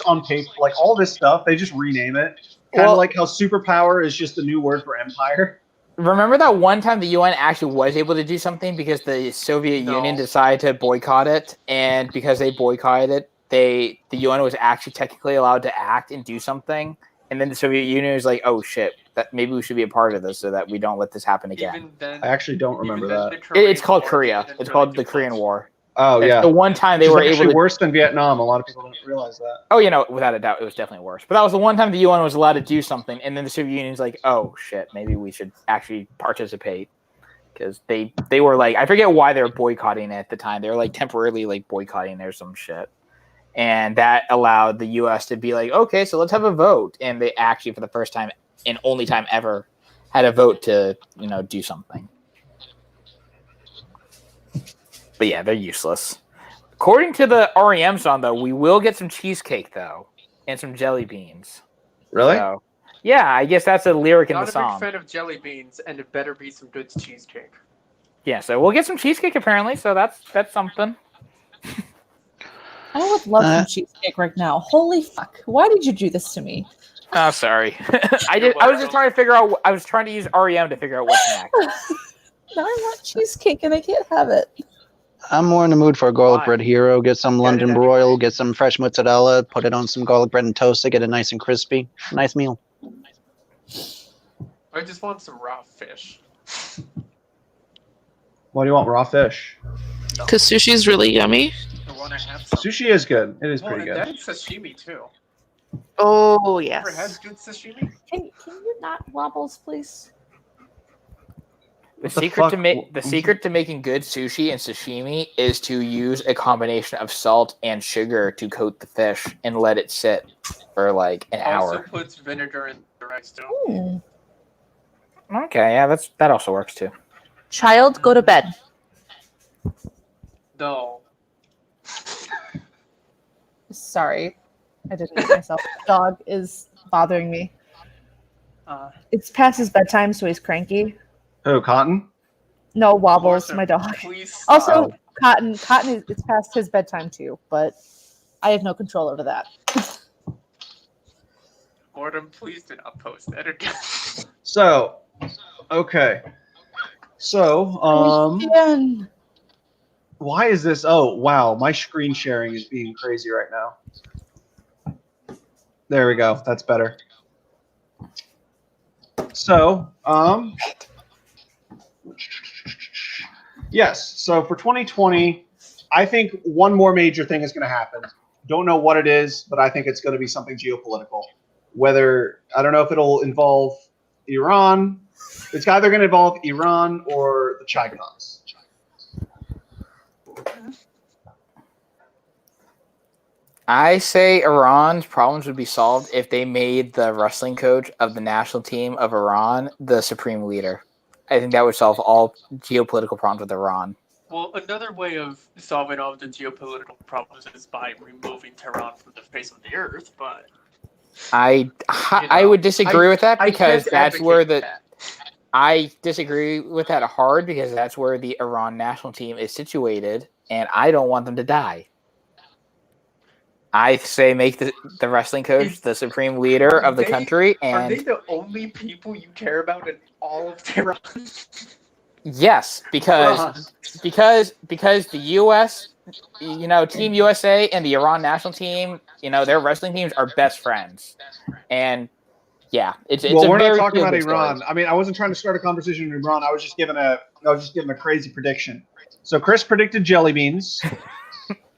on paper. Like all this stuff, they just rename it. Kind of like how superpower is just the new word for empire. Remember that one time the UN actually was able to do something because the Soviet Union decided to boycott it, and because they boycotted it, the UN was actually technically allowed to act and do something, and then the Soviet Union was like, "Oh shit, that maybe we should be a part of this so that we don't let this happen again." I actually don't remember that. It's called Korea. It's called the Korean War. Oh yeah. The one time they were able to worse than Vietnam. A lot of people don't realize that. Oh, without a doubt, it was definitely worse. But that was the one time the UN was allowed to do something, and then the Soviet Union's like, "Oh shit, maybe we should actually participate," because they were like, I forget why they were boycotting it at the time. They were like temporarily like boycotting or some shit, and that allowed the U.S. to be like, "Okay, so let's have a vote," and they actually, for the first time and only time ever, had a vote to do something. But yeah, they're useless. According to the REM song, though, we will get some cheesecake, though, and some jelly beans. Really? So, yeah, I guess that's a lyric in the song. Not a big fan of jelly beans, and it better be some good cheesecake. Yeah, so we'll get some cheesecake, apparently, so that's something. I would love some cheesecake right now. Holy fuck. Why did you do this to me? Oh, sorry. I was just trying to figure out... I was trying to use REM to figure out what's next. Now I want cheesecake, and I can't have it. I'm more in the mood for a garlic bread hero. Get some London broil, get some fresh mozzarella, put it on some garlic bread and toast to get it nice and crispy. Nice meal. I just want some raw fish. Why do you want raw fish? Because sushi is really yummy. I want to have some. Sushi is good. It is pretty and good. then sashimi too. Oh, Ever yes. had good sashimi? Can you not wobbles, please? The secret to making good sushi and sashimi is to use a combination of salt and sugar to coat the fish and let it sit for like an hour. Also puts vinegar in the categorized too. Hmm. Okay, yeah, that also works too. Child, go to bed. No. Sorry, I didn't mute myself. Dog is bothering me. Uh, It's past his bedtime, so he's cranky. Oh, Cotton? No, Wobbles, Larson, my dog. please stop. Also, Cotton is it's past his bedtime too, but I have no control over that. Gordon, please do not post that again. So, okay. So, Christian. why is this? Oh, wow. My screen sharing is being crazy right now. There we go. That's better. So, yes. So for 2020, I think one more major thing is going to happen. Don't know what it is, but I think it's going to be something geopolitical. Whether, I don't know if it'll involve Iran. It's either going to involve Iran or the Chicons. I say Iran's problems would be solved if they made the wrestling coach of the national team of Iran the supreme leader. I think that would solve all geopolitical problems with Iran. Well, another way of solving all of the geopolitical problems is by removing Tehran from the face of the earth, but I would disagree with that because can't that's where advocate the that. I disagree with that hard because that's where the Iran national team is situated, and I don't want them to die. I say make the wrestling coach the supreme leader of the country, Are they and the only people you care about in all of Tehran? yes, because the U.S., Team USA and the Iran national team, their wrestling teams are best friends, and yeah, it's Well, a we're not very talking about feel-good Iran. story. I mean, I wasn't trying to start a conversation in Iran. I was just giving a crazy prediction. So Chris predicted jelly beans.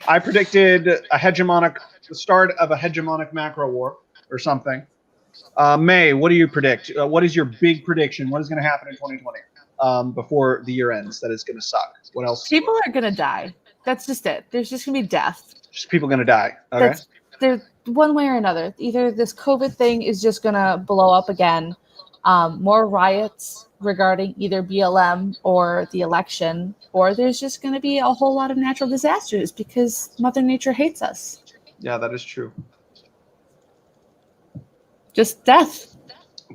I predicted the start of a hegemonic macro war or something. May, what do you predict? What is your big prediction? What is going to happen in 2020 before the year ends that is going to suck? What else? People are gonna die. That's just it. There's just gonna be death. Just people going to die. Okay. There's one way or another. Either this COVID thing is just gonna blow up again, more riots regarding either BLM or the election, or there's just gonna be a whole lot of natural disasters because Mother Nature hates us. Yeah, that is true. Just death.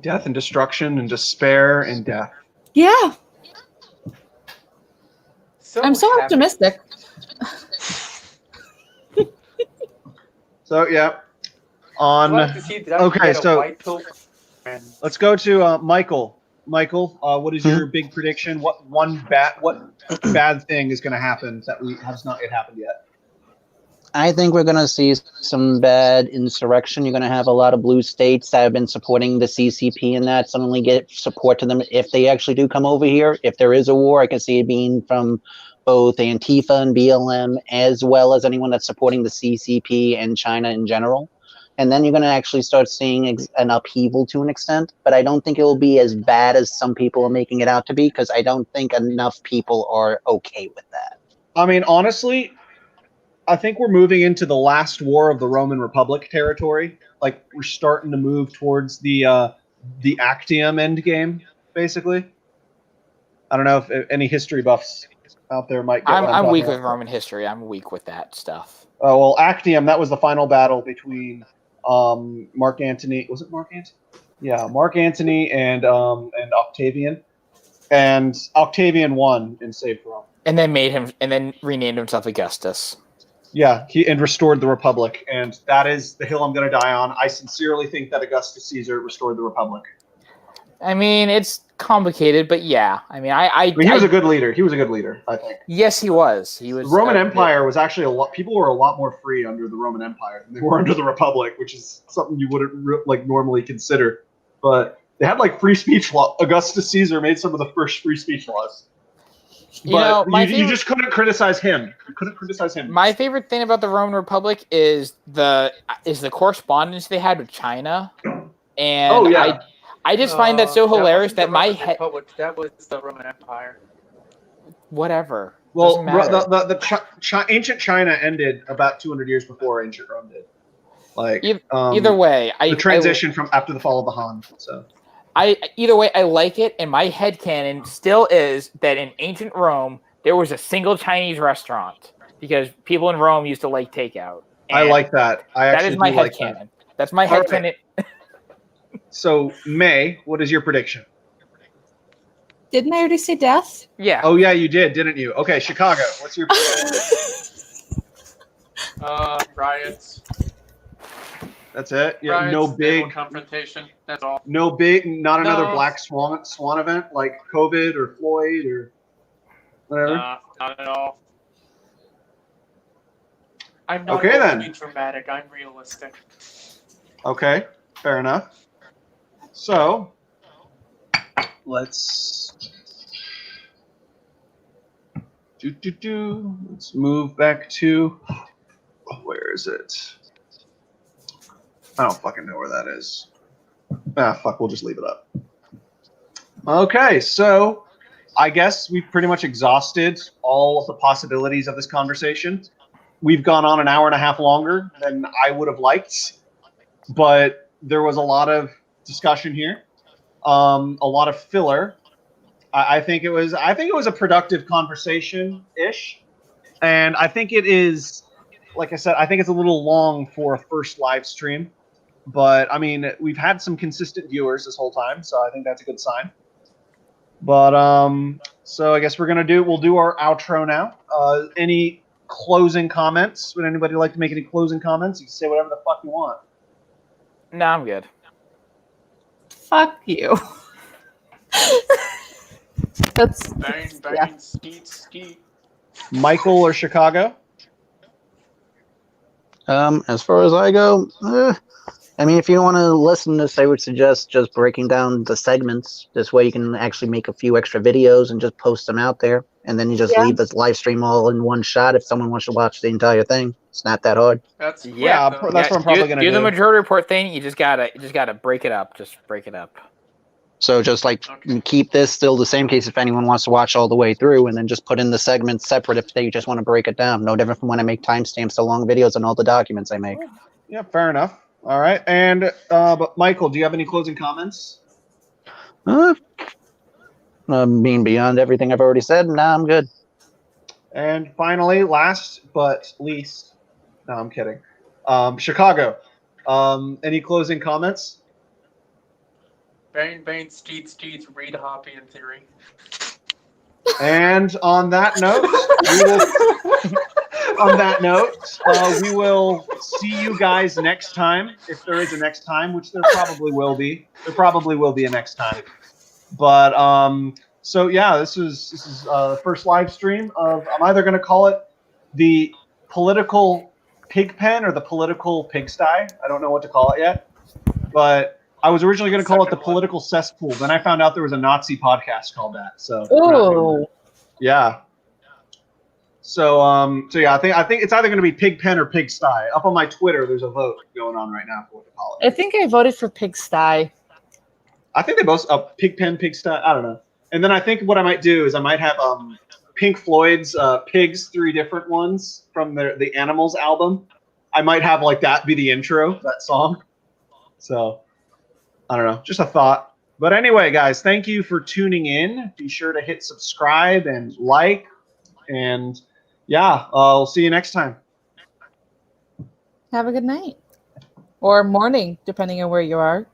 Death and destruction and despair and death. Yeah, I'm so happy. optimistic. So yeah. I'd like to see that I can Okay, get a so white pill and let's go to Michael. Michael, what is your big prediction? What bad thing is going to happen that has not yet happened yet? I think we're going to see some bad insurrection. You're going to have a lot of blue states that have been supporting the CCP and that suddenly get support to them if they actually do come over here. If there is a war, I can see it being from both Antifa and BLM, as well as anyone that's supporting the CCP and China in general. And then you're going to actually start seeing an upheaval to an extent. But I don't think it will be as bad as some people are making it out to be, because I don't think enough people are okay with that. I mean, honestly, I think we're moving into the last war of the Roman Republic territory. Like, we're starting to move towards the Actium endgame, basically. I don't know if any history buffs out there might get what I'm I'm weak talking with about. Roman history. I'm weak with that stuff. Oh, well, Actium, that was the final battle between Mark Antony. Was it Mark Antony? Yeah, Mark Antony and Octavian. And Octavian won and saved Rome. And then renamed himself Augustus. Yeah, and restored the Republic, and that is the hill I'm going to die on. I sincerely think that Augustus Caesar restored the Republic. I mean, it's complicated, but yeah. I mean, he was a good leader. He was a good leader, I think. Yes, he was. He was. The Roman Empire was actually people were a lot more free under the Roman Empire than they were under the Republic, which is something you wouldn't normally consider. But they had free speech law. Augustus Caesar made some of the first free speech laws. But you just couldn't criticize him. You couldn't criticize him. My favorite thing about the Roman Republic is the correspondence they had with China, and I just find that so hilarious that my head. That was the Roman Empire. Whatever. Well, the ancient China ended about 200 years before ancient Rome did. Like Either way, the transition from after the fall of the Han. So either way, I like it, and my headcanon still is that in ancient Rome there was a single Chinese restaurant because people in Rome used to like takeout. I And like that. I that actually is my do like that. headcanon. That's my All right. headcanon. So May, what is your prediction? Didn't I already say death? Yeah. Oh yeah, you did, didn't you? Okay, Chicago. What's your prediction? Riots. That's it. Yeah, Riots, no naval big, confrontation. That's all. no big, not another No. black swan event like COVID or Floyd or whatever. Nah, not at all. I'm not Okay, going then. to be dramatic. I'm realistic. Okay, fair enough. So let's Let's move back to where is it? I don't fucking know where that is. Ah, fuck. We'll just leave it up. Okay, so I guess we've pretty much exhausted all of the possibilities of this conversation. We've gone on an hour and a half longer than I would have liked, but there was a lot of discussion here, a lot of filler. I think it was a productive conversation ish, and I think it is, like I said, I think it's a little long for a first live stream, but I mean we've had some consistent viewers this whole time, so I think that's a good sign. But so I guess we'll do our outro now. Any closing comments? Would anybody like to make any closing comments? You can say whatever the fuck you want. No, I'm good. Fuck you. That's Bang, bang, yeah. skeet, skeet. Michael or Chicago? As far as I go, I mean, if you want to listen to this, I would suggest just breaking down the segments. This way you can actually make a few extra videos and just post them out there. And then you just leave the live stream all in one shot if someone wants to watch the entire thing. It's not that hard. That's Yeah, quick, though. that's what I'm probably going to do do. the majority report thing. You just gotta break it up. Just break it up. So just like keep this still the same case if anyone wants to watch all the way through, and then just put in the segments separate if they just want to break it down. No different from when I make timestamps to long videos and all the documents I make. Yeah, fair enough. All right, and but Michael, do you have any closing comments? I mean, beyond everything I've already said, nah, I'm good. And finally, last but least, no, I'm kidding. Chicago, any closing comments? Bang, bang, skeet, skeet, read Hoppy in theory. And on that note, we will see you guys next time, if there is a next time, which there probably will be. There probably will be a next time. But so yeah, this is the first live stream of. I'm either going to call it the political Pigpen or the political pigsty. I don't know what to call it yet, but I was originally going to call it the political cesspool. Then I found out there was a Nazi podcast called that. So Ooh. yeah. So yeah, I think it's either going to be Pigpen or pigsty. Up on my Twitter, there's a vote going on right now for what to call it. I think I voted for pigsty. I think they both Pigpen, pigsty. I don't know. And then I think what I might do is I might have Pink Floyd's Pigs, 3 different ones from the Animals album. I might have like that be the intro, that song. So I don't know, just a thought. But anyway, guys, thank you for tuning in. Be sure to hit subscribe and like, and yeah, I'll see you next time. Have a good night. Or morning, depending on where you are.